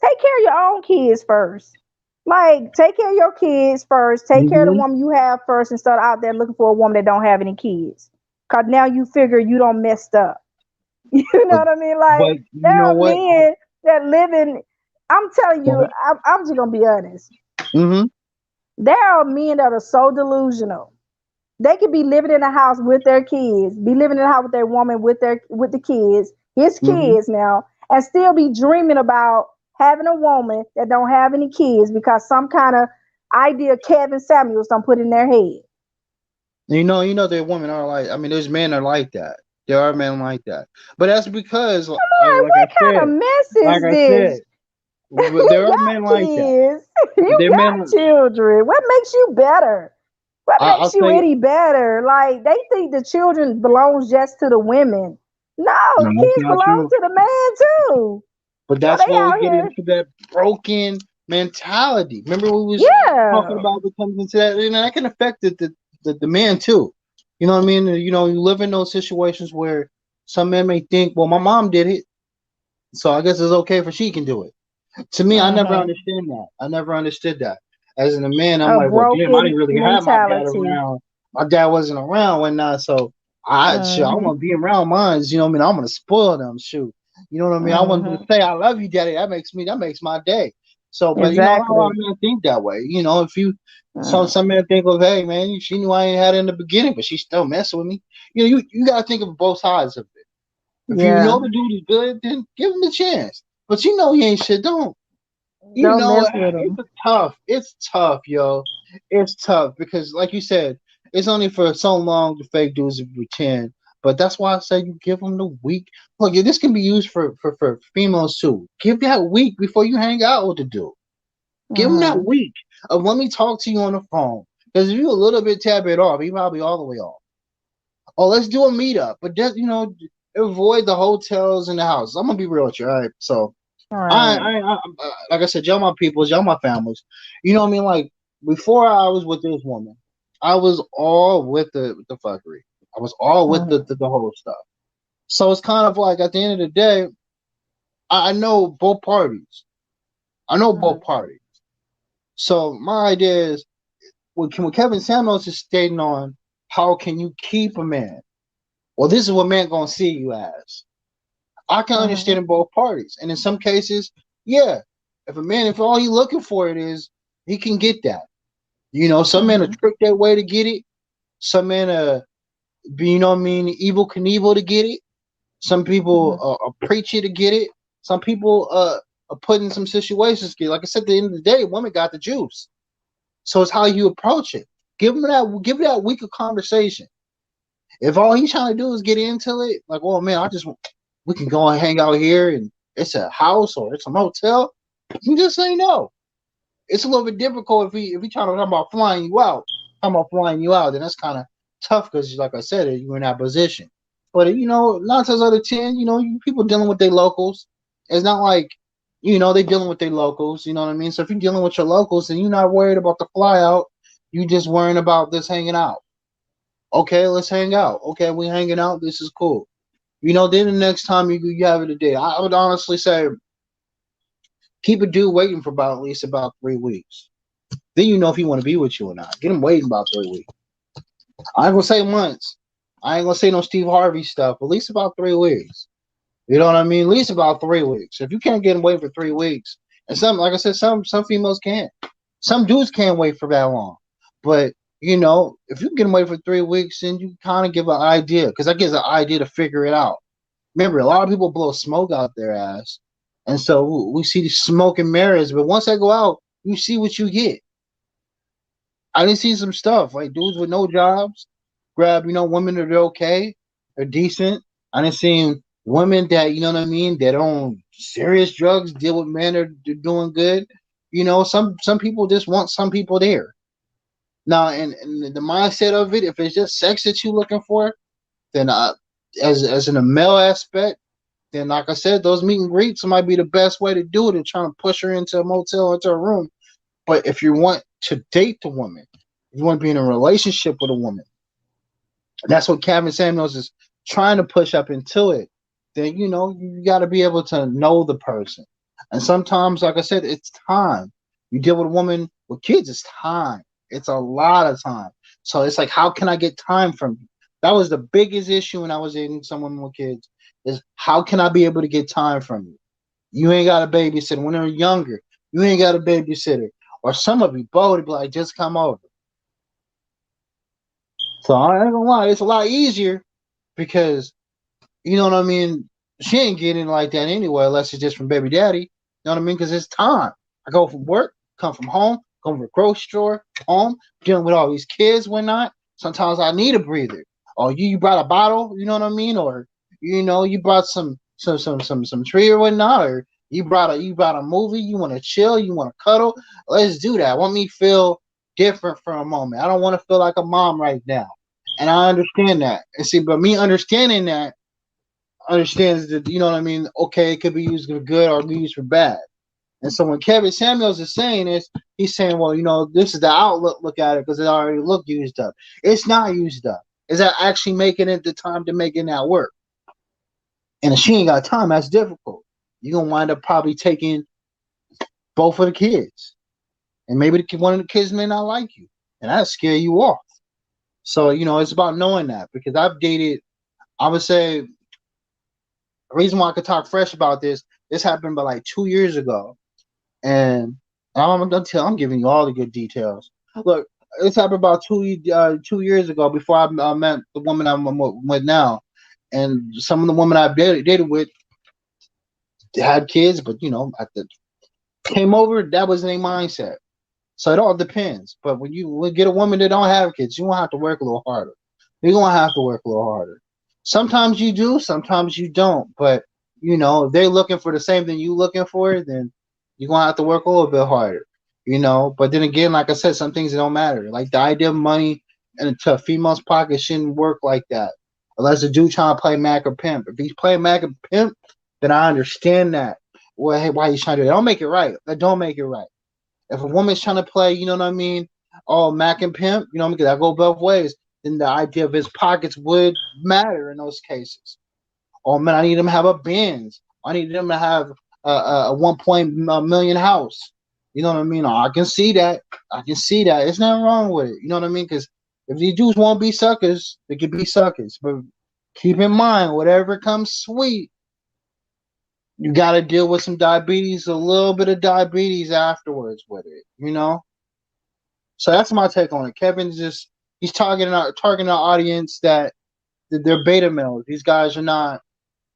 take care of your own kids first. Like, take care of your kids first. Take care of the woman you have first, and start out there looking for a woman that don't have any kids. Cause now you figure you don't messed up. You know what I mean? Like, there are men that live in. I'm telling you, I'm just gonna be honest. There are men that are so delusional. They could be living in a house with their kids, be living in a house with their woman with the kids, his kids now, and still be dreaming about having a woman that don't have any kids because some kind of idea Kevin Samuels don't put in their head. You know, there women are like. I mean, there's men are like that. There are men like that, but that's because, I'm like, like what kind of mess like is I this? said, there You are men got like that. kids. You There men. got children. What makes you better? What I'll makes you say any better? Like, they think the children belongs just to the women. No, no, the that's kids not belong true. to the man too. But So that's they where we out get here. into that broken mentality. Remember we was talking Yeah. about what comes into that, and that can affect the man too. You know what I mean? You know, you live in those situations where some men may think, well, my mom did it, so I guess it's okay for she can do it. To me, I never Hmm. understand that. I never understood that. As in a man, I'm A like, well, damn, I broken didn't really have my dad mentality. around. My dad wasn't around when not, so I Hmm. want to be around mine. You know what I mean? I'm gonna spoil them. Shoot, you know what I mean? I want them to Hmm. say, I love you, daddy. That makes my day. So, but you know, not a lot Exactly. of men think that way. You know, if you Mm. some men think of, hey man, she knew I ain't had it in the beginning, but she still messing with me. You know, you gotta think of both sides of it. If you Yeah. know the dude is good, then give him a chance. But you know he ain't shit, don't. You Don't know, mess with it's them. tough. It's tough, yo. It's tough because, like you said, it's only for so long the fake dudes pretend. But that's why I say you give them the week. Look, this can be used for females too. Give that week before you hang out with the dude. Give him that Hmm. week of let me talk to you on the phone. Because if you're a little bit tab it off, he probably all the way off. Oh, let's do a meetup, but just avoid the hotels and the houses. I'm gonna be real with you, all right? So All right. like I said, y'all my peoples, y'all my families. You know what I mean? Like before I was with this woman, I was all with the fuckery. I was all with Hmm. the whole stuff. So it's kind of like at the end of the day, I know both parties. I know both Hmm. parties. So my idea is what Kevin Samuels is stating on how can you keep a man? Well, this is what man gonna see you as. I can Hmm. understand in both parties. And in some cases, yeah, if all he's looking for it is, he can get that. You know, some men are Hmm. tricked that way to get it. Some men be, you know what I mean, evil Knievel to get it. Some people Hmm. are preachy to get it. Some people are put in some situations to get it. Like I said, at the end of the day, women got the juice. So it's how you approach it. Give it that week of conversation. If all he's trying to do is get into it, like, oh man, we can go and hang out here and it's a house or it's a motel, you just say no. It's a little bit difficult if he trying to talk about flying you out. Talking about flying you out, then that's kind of tough because, like I said, you're in that position. But you know, 9 times out of 10, you know, people dealing with their locals. It's not like they dealing with their locals. You know what I mean? So if you're dealing with your locals, then you're not worried about the fly out. You just worrying about this hanging out. Okay, let's hang out. Okay, we hanging out. This is cool. Then the next time you have it a day, I would honestly say keep a dude waiting for about at least about 3 weeks. Then you know if he want to be with you or not. Get him waiting about 3 weeks. I ain't gonna say months. I ain't gonna say no Steve Harvey stuff. At least about 3 weeks. You know what I mean? At least about 3 weeks. If you can't get him waiting for 3 weeks, and like I said, some females can't. Some dudes can't wait for that long. But if you can get him wait for 3 weeks, then you kind of give an idea, because that gives an idea to figure it out. Remember, a lot of people blow smoke out their ass, and so we see the smoke and mirrors. But once I go out, you see what you get. I didn't see some stuff like dudes with no jobs grab, women that are okay, they're decent. I didn't see women that, you know what I mean, that on serious drugs deal with men that are doing good. Some people just want some people there. Now, and the mindset of it, if it's just sex that you're looking for, then as in a male aspect, then like I said, those meet and greets might be the best way to do it and trying to push her into a motel, into a room. But if you want to date the woman, if you want to be in a relationship with a woman, that's what Kevin Samuels is trying to push up into it. Then you got to be able to know the person. And sometimes, like I said, it's time. You deal with a woman with kids, it's time. It's a lot of time. So it's like, how can I get time from you? That was the biggest issue when I was dating someone with kids. Is how can I be able to get time from you? You ain't got a babysitter. When they're younger, you ain't got a babysitter. Or some of you both be like, just come over. So I ain't gonna lie, it's a lot easier because you know what I mean. She ain't getting like that anyway, unless it's just from baby daddy. You know what I mean? Because it's time. I go from work, come from home, go to the grocery store, home, dealing with all these kids, whatnot. Sometimes I need a breather. Or you brought a bottle, you know what I mean? Or you brought some tree or whatnot, or you brought a movie, you want to chill, you want to cuddle. Let's do that. Want me to feel different for a moment. I don't want to feel like a mom right now. And I understand that. And see, but me understanding that understands that, you know what I mean? Okay, it could be used for good or be used for bad. And so when Kevin Samuels is saying this, he's saying, well, this is the outlook. Look at it because it already looked used up. It's not used up. Is that actually making it the time to making that work? And if she ain't got time, that's difficult. You're going to wind up probably taking both of the kids. And maybe one of the kids may not like you. And that'll scare you off. So, it's about knowing that. Because I've dated, I would say, the reason why I could talk fresh about this happened about like 2 years ago. And I'm giving you all the good details. Look, this happened about 2 years ago before I met the woman I'm with now. And some of the women I've dated with had kids, but came over, that was their mindset. So it all depends. But when you get a woman that don't have kids, you're gonna have to work a little harder. You're gonna have to work a little harder. Sometimes you do, sometimes you don't. But if they're looking for the same thing you looking for, then you're gonna have to work a little bit harder. But then again, like I said, some things don't matter. Like the idea of money into a female's pocket shouldn't work like that. Unless the dude trying to play Mac or Pimp. If he's playing Mac or Pimp, then I understand that. Well, hey, why he's trying to do that? Don't make it right. That don't make it right. If a woman's trying to play, you know what I mean? Oh, Mac and Pimp, because I go both ways. Then the idea of his pockets would matter in those cases. Oh man, I need him to have a Benz. I need him to have a 1 million house. You know what I mean? Oh, I can see that. There's nothing wrong with it. You know what I mean? Because if these dudes won't be suckers, they can be suckers. But keep in mind, whatever comes sweet, you got to deal with some diabetes, a little bit of diabetes afterwards with it, So that's my take on it. Kevin's he's targeting our audience that they're beta males. These guys are not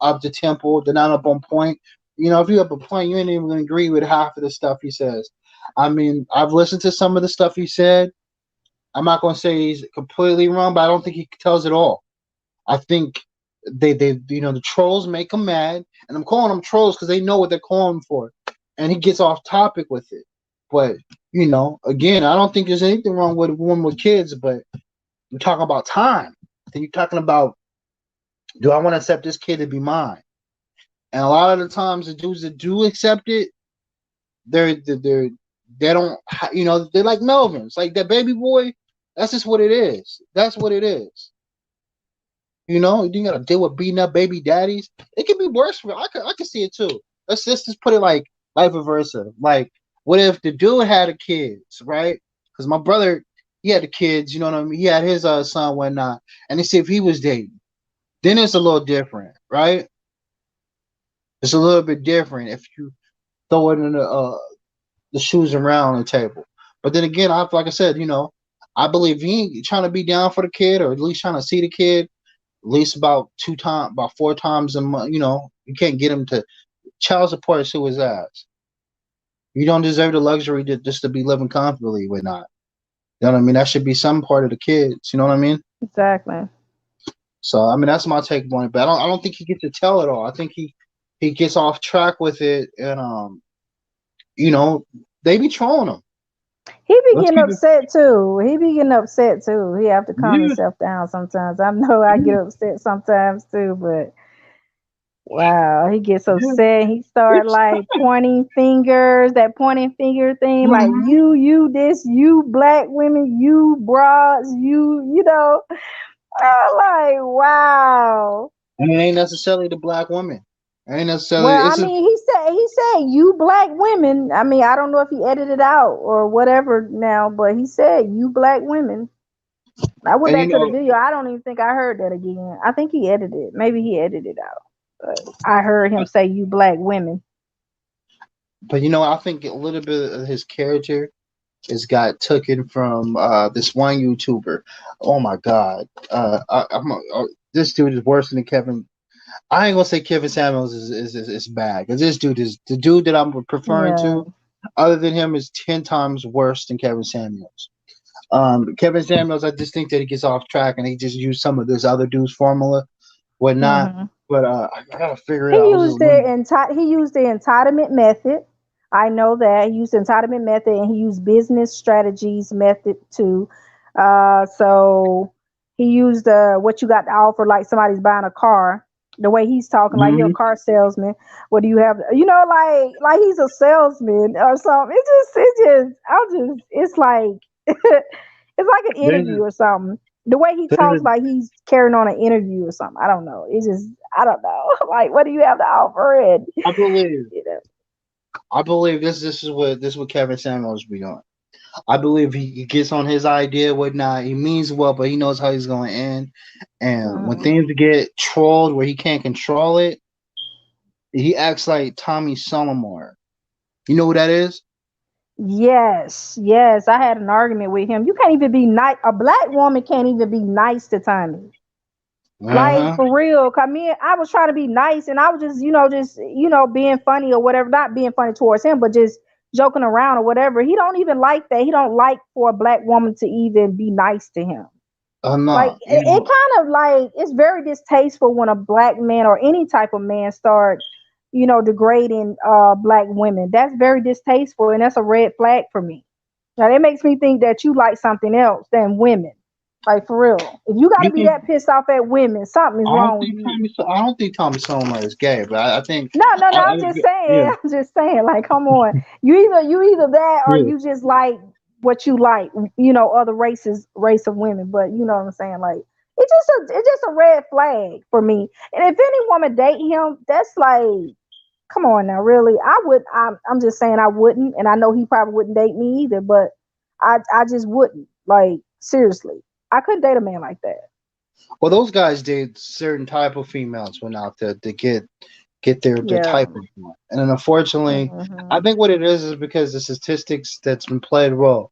up to tempo. They're not up on point. If you're up on point, you ain't even going to agree with half of the stuff he says. I mean, I've listened to some of the stuff he said. I'm not going to say he's completely wrong, but I don't think he tells it all. I think they the trolls make him mad, and I'm calling them trolls because they know what they're calling for, and he gets off topic with it. But again, I don't think there's anything wrong with a woman with kids, but you're talking about time. Then you're talking about, do I want to accept this kid to be mine? And a lot of the times, the dudes that do accept it, they don't, they're like Melvins, like that baby boy. That's just what it is. That's what it is. You gotta deal with beating up baby daddies. It could be worse for I could see it too. Let's just put it like vice versa. Like, what if the dude had a kids, right? Because my brother, he had the kids, you know what I mean? He had his son, whatnot, and they see if he was dating. Then it's a little different, right? It's a little bit different if you throw it in the shoes around the table. But then again, like I said, I believe he ain't trying to be down for the kid, or at least trying to see the kid at least about 4 times a month. You can't get him to child support to his ass. You don't deserve the luxury just to be living comfortably with not. You know what I mean? That should be some part of the kids. You know what I mean? Exactly. So I mean, that's my take on it. But I don't think he gets to tell it all. I think he gets off track with it, and they be trolling him. He be getting upset too. He have to calm himself down sometimes. I know I get upset sometimes too, but wow, he gets upset. He start like pointing fingers, that pointing finger thing, like you this, you black women, you broads, like wow. And it ain't necessarily the black woman. It ain't necessarily. Well, I mean, he said you black women. I mean, I don't know if he edited it out or whatever now, but he said you black women. I went back to the video. I don't even think I heard that again. I think he edited it. Maybe he edited it out. But I heard him say you black women. But I think a little bit of his character has got taken from this one YouTuber. Oh my God, this dude is worse than Kevin. I ain't gonna say Kevin Samuels is bad, because this dude is the dude that I'm preferring Yeah. to. Other than him, is 10 times worse than Kevin Samuels. Kevin Samuels, I just think that he gets off track and he just used some of this other dude's formula, whatnot. Hmm. But I gotta figure it He out. used he used the entitlement method. I know that he used the entitlement method, and he used business strategies method too. So he used what you got to offer, like somebody's buying a car. The way he's talking, like you're a Mhm. car salesman. What do you have? Like he's a salesman or something. It's like it's like an interview or something. The way he talks, There's- like he's carrying on an interview or something. I don't know. It's just I don't know. Like, what do you have to offer? And I believe, you know, this is what Kevin Samuels be doing. I believe he gets on his idea, whatnot. He means well, but he knows how he's going to end. And when mhm. things get trolled where he can't control it, he acts like Tommy Solomore. You know who that is? Yes, yes. I had an argument with him. You can't even be nice. A black woman can't even be nice to Tommy. Like Uh-huh. for real. Cause me, I was trying to be nice, and I was just being funny or whatever. Not being funny towards him, but just joking around or whatever. He don't even like that. He don't like for a black woman to even be nice to him. Like No, it kind of like it's very distasteful when a black man or any type of man start, degrading black women. That's very distasteful, and that's a red flag for me. Now that makes me think that you like something else than women. Like for real. If you gotta you be can. that pissed off at women, something is wrong with you. I don't think Tommy Solomon is gay, but I think No, no, no. I'm just yeah, saying. I'm just saying. Like, come on. You either that or yeah. you just like what you like. Other race of women. But you know what I'm saying. Like, it's just a red flag for me. And if any woman date him, that's like, come on now, really. I'm just saying I wouldn't, and I know he probably wouldn't date me either. But I just wouldn't. Like, seriously, I couldn't date a man like that. Well, those guys date certain type of females went out there to get their Yeah. type of one. And then unfortunately, I Hmm. think what it is because the statistics that's been played well.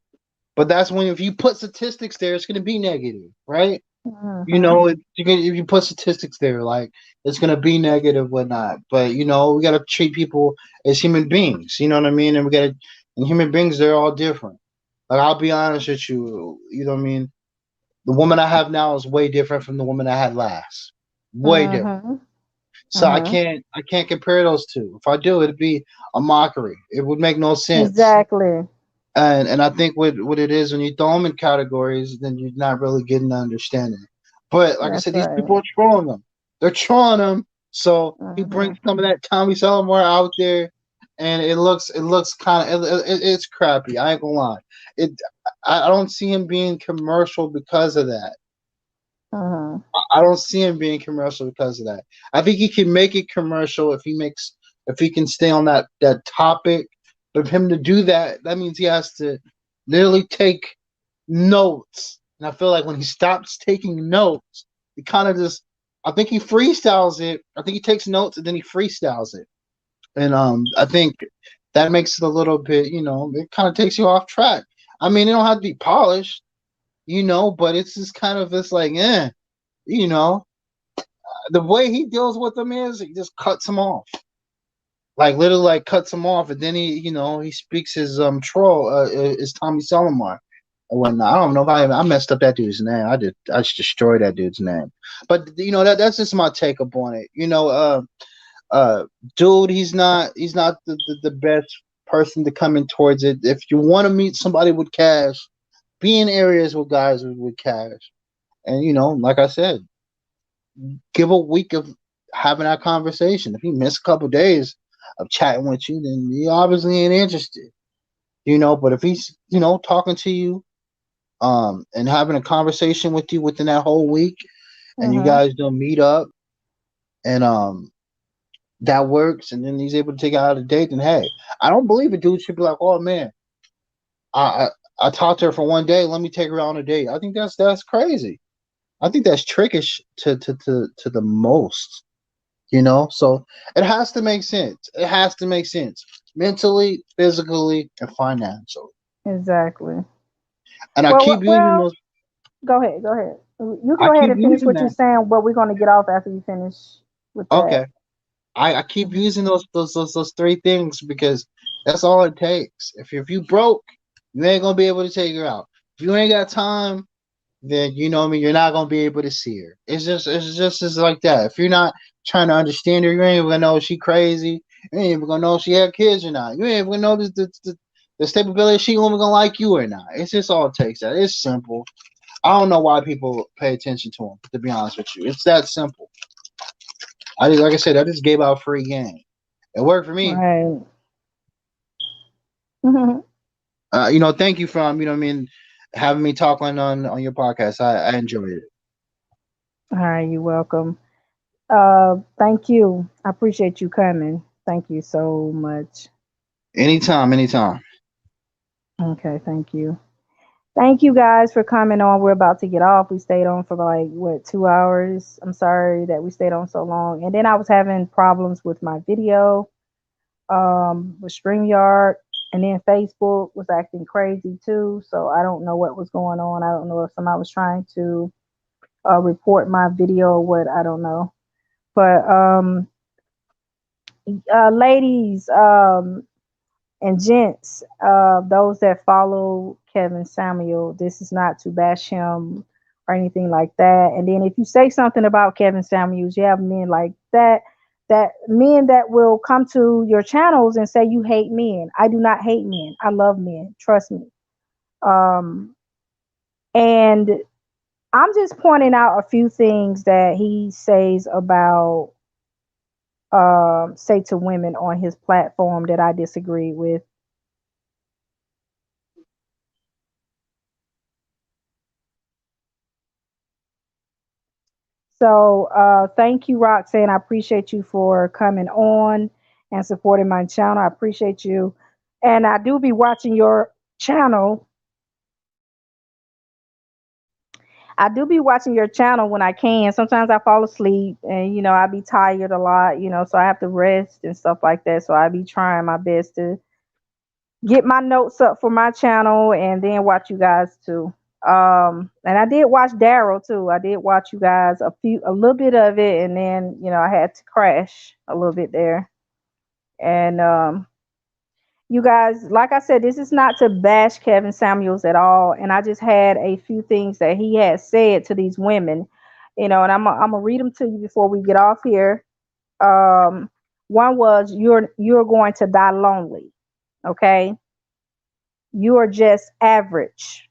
But that's when if you put statistics there, it's going to be negative, right? Hmm. If you put statistics there, like it's going to be negative, whatnot. But we got to treat people as human beings. You know what I mean? And human beings, they're all different. Like I'll be honest with you. You know what I mean? The woman I have now is way different from the woman I had last. Way different. Hmm. So I Hmm. can't compare those two. If I do, it'd be a mockery. It would make no sense. Exactly. And I think what it is when you throw them in categories, then you're not really getting the understanding. But like I That's said, these right. people are trolling them. They're trolling them. So he Hmm. brings some of that Tommy Solomore out there, and it looks kind of it's crappy. I ain't gonna lie. It I don't see him being commercial because of that. Hmm. I don't see him being commercial because of that. I think he can make it commercial if he can stay on that topic. But for him to do that, that means he has to literally take notes. And I feel like when he stops taking notes, he kind of just I think he freestyles it. I think he takes notes and then he freestyles it. And I think that makes it a little bit, it kind of takes you off track. I mean, it don't have to be polished, but it's just kind of it's like, you know, the way he deals with them is he just cuts them off, like literally like cuts them off, and then he speaks his troll is Tommy Solomon or whatnot. I don't know if I messed up that dude's name. I just destroyed that dude's name, but that's just my take upon it. Uh, dude, he's not the best person to come in towards it. If you want to meet somebody with cash, be in areas with guys with cash, and like I said, give a week of having that conversation. If he missed a couple of days of chatting with you, then he obviously ain't interested. But if he's talking to you, and having a conversation with you within that whole week, and you Hmm. guys don't meet up, and that works, and then he's able to take out a date, then hey, I don't believe a dude should be like, oh man, I I talked to her for one day, let me take her out on a date. I think that's crazy. I think that's trickish to the most. So it has to make sense. It has to make sense mentally, physically, and financially. Exactly. And I Well, keep using well, those. go ahead. Go ahead. You I go ahead keep and finish using what you're that. saying, but we're going to get off after you finish. with that. Okay. I keep using those three things because that's all it takes. If you broke, you ain't gonna be able to take her out. If you ain't got time, then you know what I mean, you're not gonna be able to see her. It's just like that. If you're not trying to understand her, you ain't even gonna know if she crazy. You ain't even gonna know if she had kids or not. You ain't even gonna know the stability if she even gonna like you or not. It's just all it takes. That it's simple. I don't know why people pay attention to them. To be honest with you, it's that simple. Like I said, I just gave out a free game. It worked for me. Right. Thank you for you know what I mean, having me talk on your podcast. I enjoyed it. All right, you're welcome. Thank you. I appreciate you coming. Thank you so much. Anytime, anytime. Okay, thank you. Thank you guys for coming on. We're about to get off. We stayed on for like what 2 hours. I'm sorry that we stayed on so long. And then I was having problems with my video, with StreamYard, and then Facebook was acting crazy too. So I don't know what was going on. I don't know if somebody was trying to report my video or what. I don't know. But ladies, and gents, those that follow Kevin Samuel, this is not to bash him or anything like that. And then if you say something about Kevin Samuels, you have men like that men that will come to your channels and say you hate men. I do not hate men. I love men. Trust me. Um, and I'm just pointing out a few things that he says about say to women on his platform that I disagree with. So thank you, Roxanne. I appreciate you for coming on and supporting my channel. I appreciate you. And I do be watching your channel. I do be watching your channel when I can. Sometimes I fall asleep and, I be tired a lot, so I have to rest and stuff like that. So I be trying my best to get my notes up for my channel and then watch you guys too. And I did watch Daryl too. I did watch you guys a little bit of it, and then I had to crash a little bit there. And you guys, like I said, this is not to bash Kevin Samuels at all. And I just had a few things that he had said to these women, and I'm gonna read them to you before we get off here. One was you're going to die lonely. Okay, you are just average.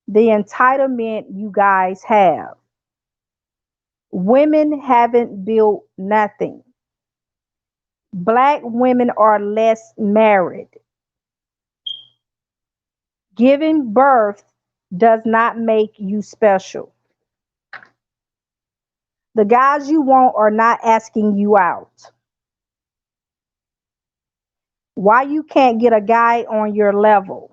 The entitlement you guys have. Women haven't built nothing. Black women are less married. Giving birth does not make you special. The guys you want are not asking you out. Why you can't get a guy on your level?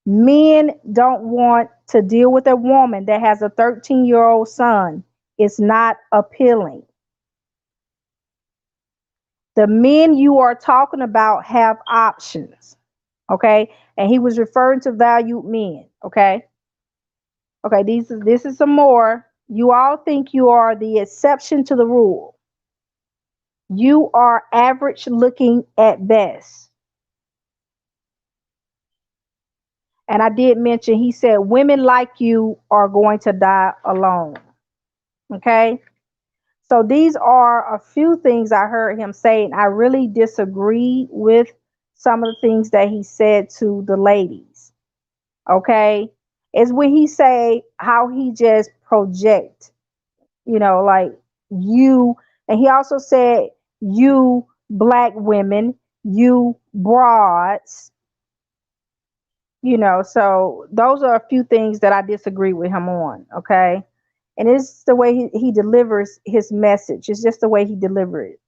Men don't want to deal with a woman that has a 13-year-old son. It's not appealing. The men you are talking about have options. Okay. And he was referring to valued men. Okay. Okay. This is some more. You all think you are the exception to the rule. You are average looking at best. And I did mention, he said, women like you are going to die alone. Okay. So these are a few things I heard him say, and I really disagree with some of the things that he said to the ladies. Okay. Is when he say how he just project, like you, and he also said you black women, you broads, so those are a few things that I disagree with him on. Okay. And it's the way he delivers his message. It's just the way he delivers it.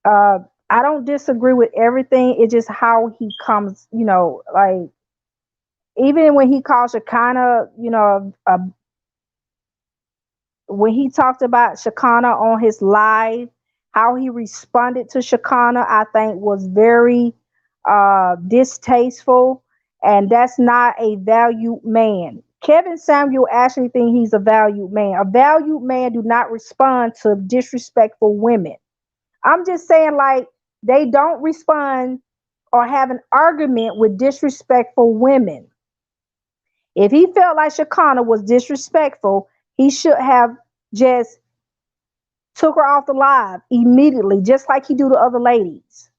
Uh, I don't disagree with everything. It's just how he comes, like even when he calls Shekinah, when he talked about Shekinah on his live, how he responded to Shekinah, I think was very distasteful. And that's not a valued man. Kevin Samuel actually think he's a valued man. A valued man do not respond to disrespectful women. I'm just saying, like, they don't respond or have an argument with disrespectful women. If he felt like Shakana was disrespectful, he should have just took her off the live immediately, just like he do to other ladies.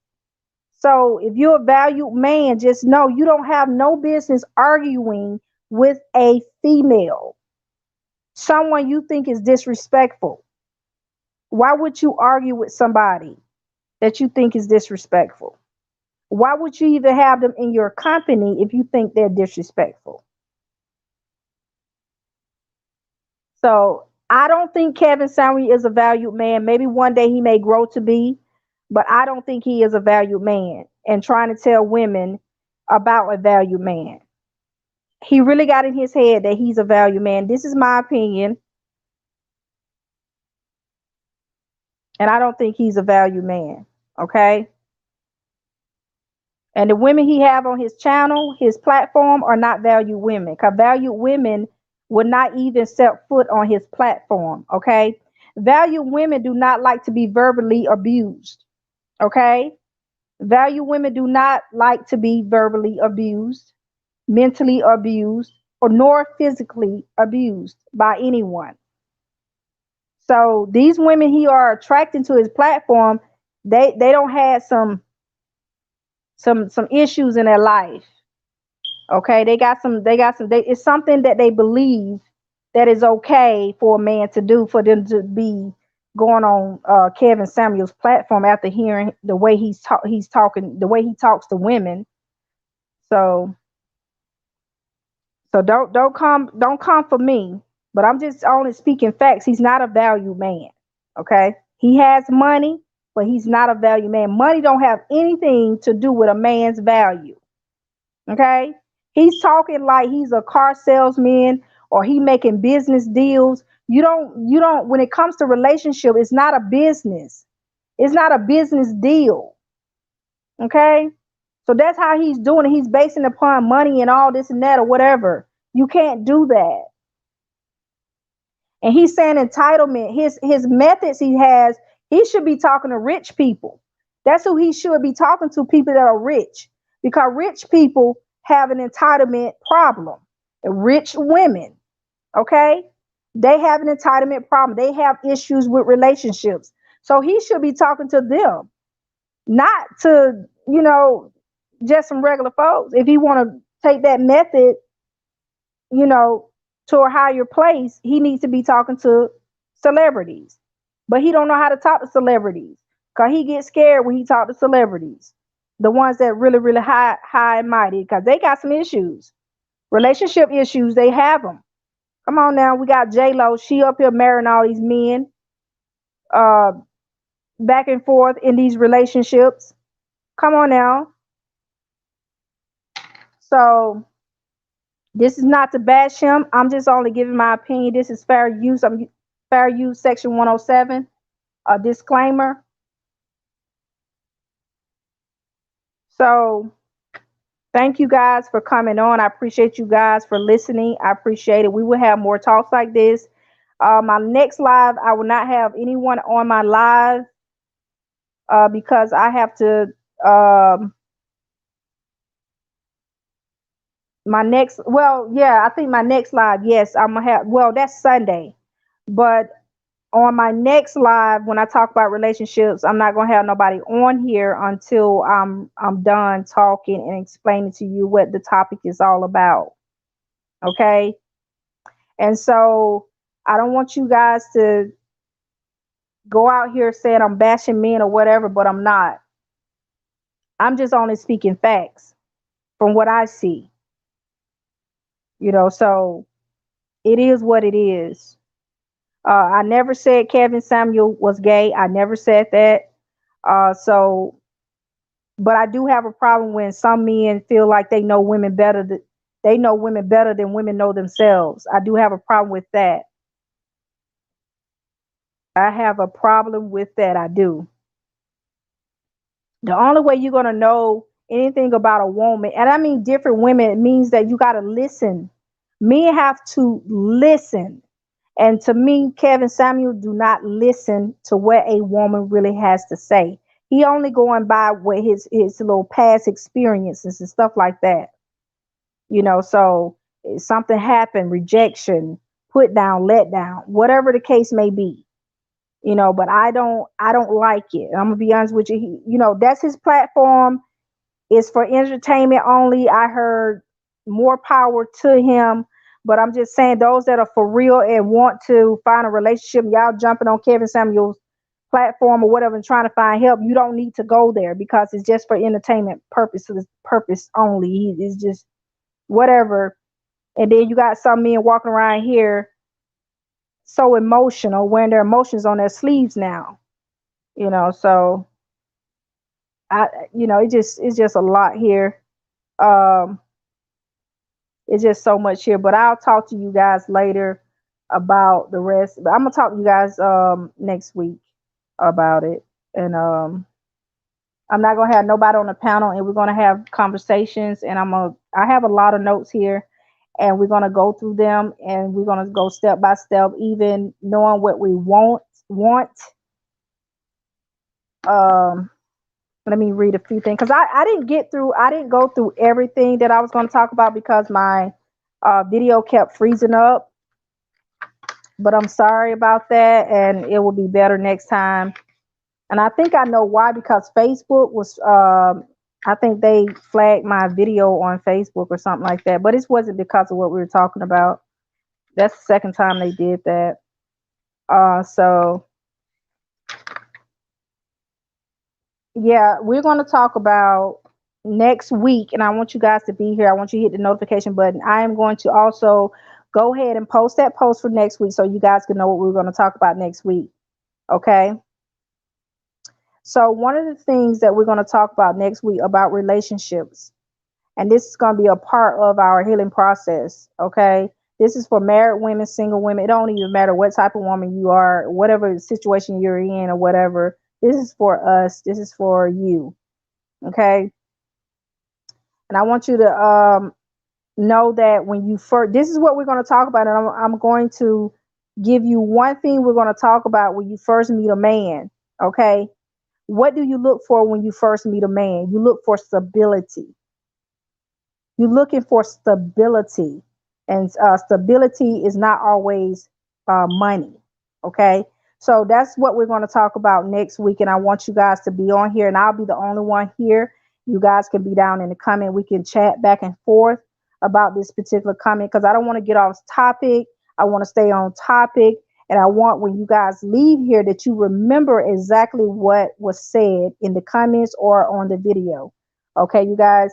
So if you're a valued man, just know you don't have no business arguing with a female, someone you think is disrespectful. Why would you argue with somebody that you think is disrespectful? Why would you even have them in your company if you think they're disrespectful? So I don't think Kevin Samuel is a valued man. Maybe one day he may grow to be, but I don't think he is a valued man and trying to tell women about a valued man. He really got in his head that he's a valued man. This is my opinion. And I don't think he's a valued man. Okay. And the women he have on his channel, his platform, are not valued women. Because valued women would not even set foot on his platform. Okay. Valued women do not like to be verbally abused. Okay. Valued women do not like to be verbally abused, mentally abused, or nor physically abused by anyone. So these women he are attracting to his platform, they don't have some issues in their life. Okay, it's something that they believe that is okay for a man to do, for them to be going on Kevin Samuel's platform after hearing the way he's talking, the way he talks to women. So don't come for me, but I'm just only speaking facts. He's not a value man. Okay, he has money, but he's not a value man. Money don't have anything to do with a man's value. Okay, he's talking like he's a car salesman or he making business deals. You don't when it comes to relationship, it's not a business. It's not a business deal. Okay, so that's how he's doing it. He's basing upon money and all this and that or whatever. You can't do that. And he's saying entitlement. His methods he has, he should be talking to rich people. That's who he should be talking to, people that are rich. Because rich people have an entitlement problem. Rich women, okay? They have an entitlement problem. They have issues with relationships. So he should be talking to them, not to, just some regular folks. If he want to take that method, to a higher place, he needs to be talking to celebrities. But he don't know how to talk to celebrities because he gets scared when he talk to celebrities. The ones that really, really high and mighty, because they got some issues. Relationship issues, they have them. Come on now, we got J-Lo. She up here marrying all these men back and forth in these relationships. Come on now. So this is not to bash him. I'm just only giving my opinion. This is fair use. Fair use section 107. A disclaimer. So thank you guys for coming on. I appreciate you guys for listening. I appreciate it. We will have more talks like this. My next live, I will not have anyone on my live because I have to I think my next live, yes, I'm gonna have, that's Sunday. But on my next live, when I talk about relationships, I'm not gonna have nobody on here until I'm done talking and explaining to you what the topic is all about. Okay. And so I don't want you guys to go out here saying I'm bashing men or whatever, but I'm not. I'm just only speaking facts from what I see. So it is what it is. I never said Kevin Samuel was gay. I never said that. But I do have a problem when some men feel like they know women better than women know themselves. I do have a problem with that. I have a problem with that. I do. The only way you're going to know anything about a woman, and I mean different women, it means that you got to listen. Men have to listen. And to me, Kevin Samuel do not listen to what a woman really has to say. He only going by what his little past experiences and stuff like that. So if something happened, rejection, put down, let down, whatever the case may be. But I don't like it. I'm gonna be honest with you. That's his platform. It's for entertainment only. I heard more power to him. But I'm just saying, those that are for real and want to find a relationship, y'all jumping on Kevin Samuel's platform or whatever and trying to find help, you don't need to go there because it's just for entertainment purpose only. It's just whatever. And then you got some men walking around here so emotional, wearing their emotions on their sleeves now. So it's just a lot here. Um, it's just so much here. But I'll talk to you guys later about the rest. But I'm gonna talk to you guys next week about it. And I'm not gonna have nobody on the panel, and we're gonna have conversations. And I have a lot of notes here, and we're gonna go through them, and we're gonna go step by step, even knowing what we want. Um, Let me read a few things because I didn't go through everything that I was going to talk about because my video kept freezing up. But I'm sorry about that, and it will be better next time. And I think I know why, because Facebook was I think they flagged my video on Facebook or something like that. But it wasn't because of what we were talking about. That's the second time they did that. So yeah, we're going to talk about next week, and I want you guys to be here. I want you to hit the notification button. I am going to also go ahead and post that post for next week so you guys can know what we're going to talk about next week. Okay. So one of the things that we're going to talk about next week about relationships, and this is going to be a part of our healing process. Okay. This is for married women, single women. It don't even matter what type of woman you are, whatever situation you're in or whatever. This is for us. This is for you. Okay. And I want you to know that when you first, this is what we're going to talk about. And I'm going to give you one thing we're going to talk about when you first meet a man. Okay. What do you look for when you first meet a man? You look for stability. You're looking for stability. And stability is not always money. Okay. So that's what we're going to talk about next week. And I want you guys to be on here, and I'll be the only one here. You guys can be down in the comment. We can chat back and forth about this particular comment because I don't want to get off topic. I want to stay on topic. And I want, when you guys leave here, that you remember exactly what was said in the comments or on the video. Okay, you guys.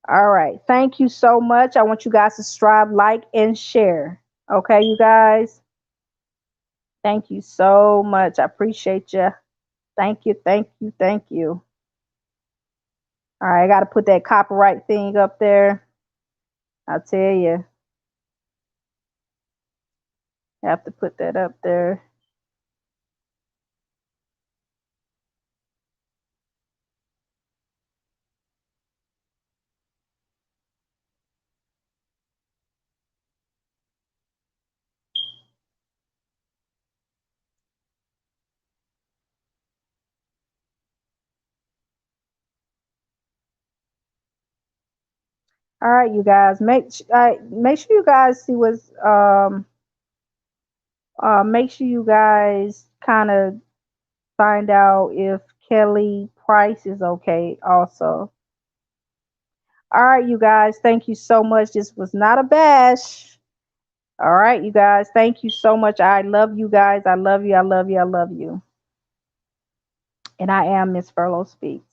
All right. Thank you so much. I want you guys to subscribe, like, and share. Okay, you guys. Thank you so much. I appreciate you. Thank you. Thank you. Thank you. All right. I got to put that copyright thing up there. I'll tell you. I have to put that up there. All right, you guys. Make sure you guys see what's make sure you guys kind of find out if Kelly Price is okay also. All right, you guys. Thank you so much. This was not a bash. All right, you guys. Thank you so much. I love you guys. I love you. I love you. I love you. And I am Msfurlow Speaks.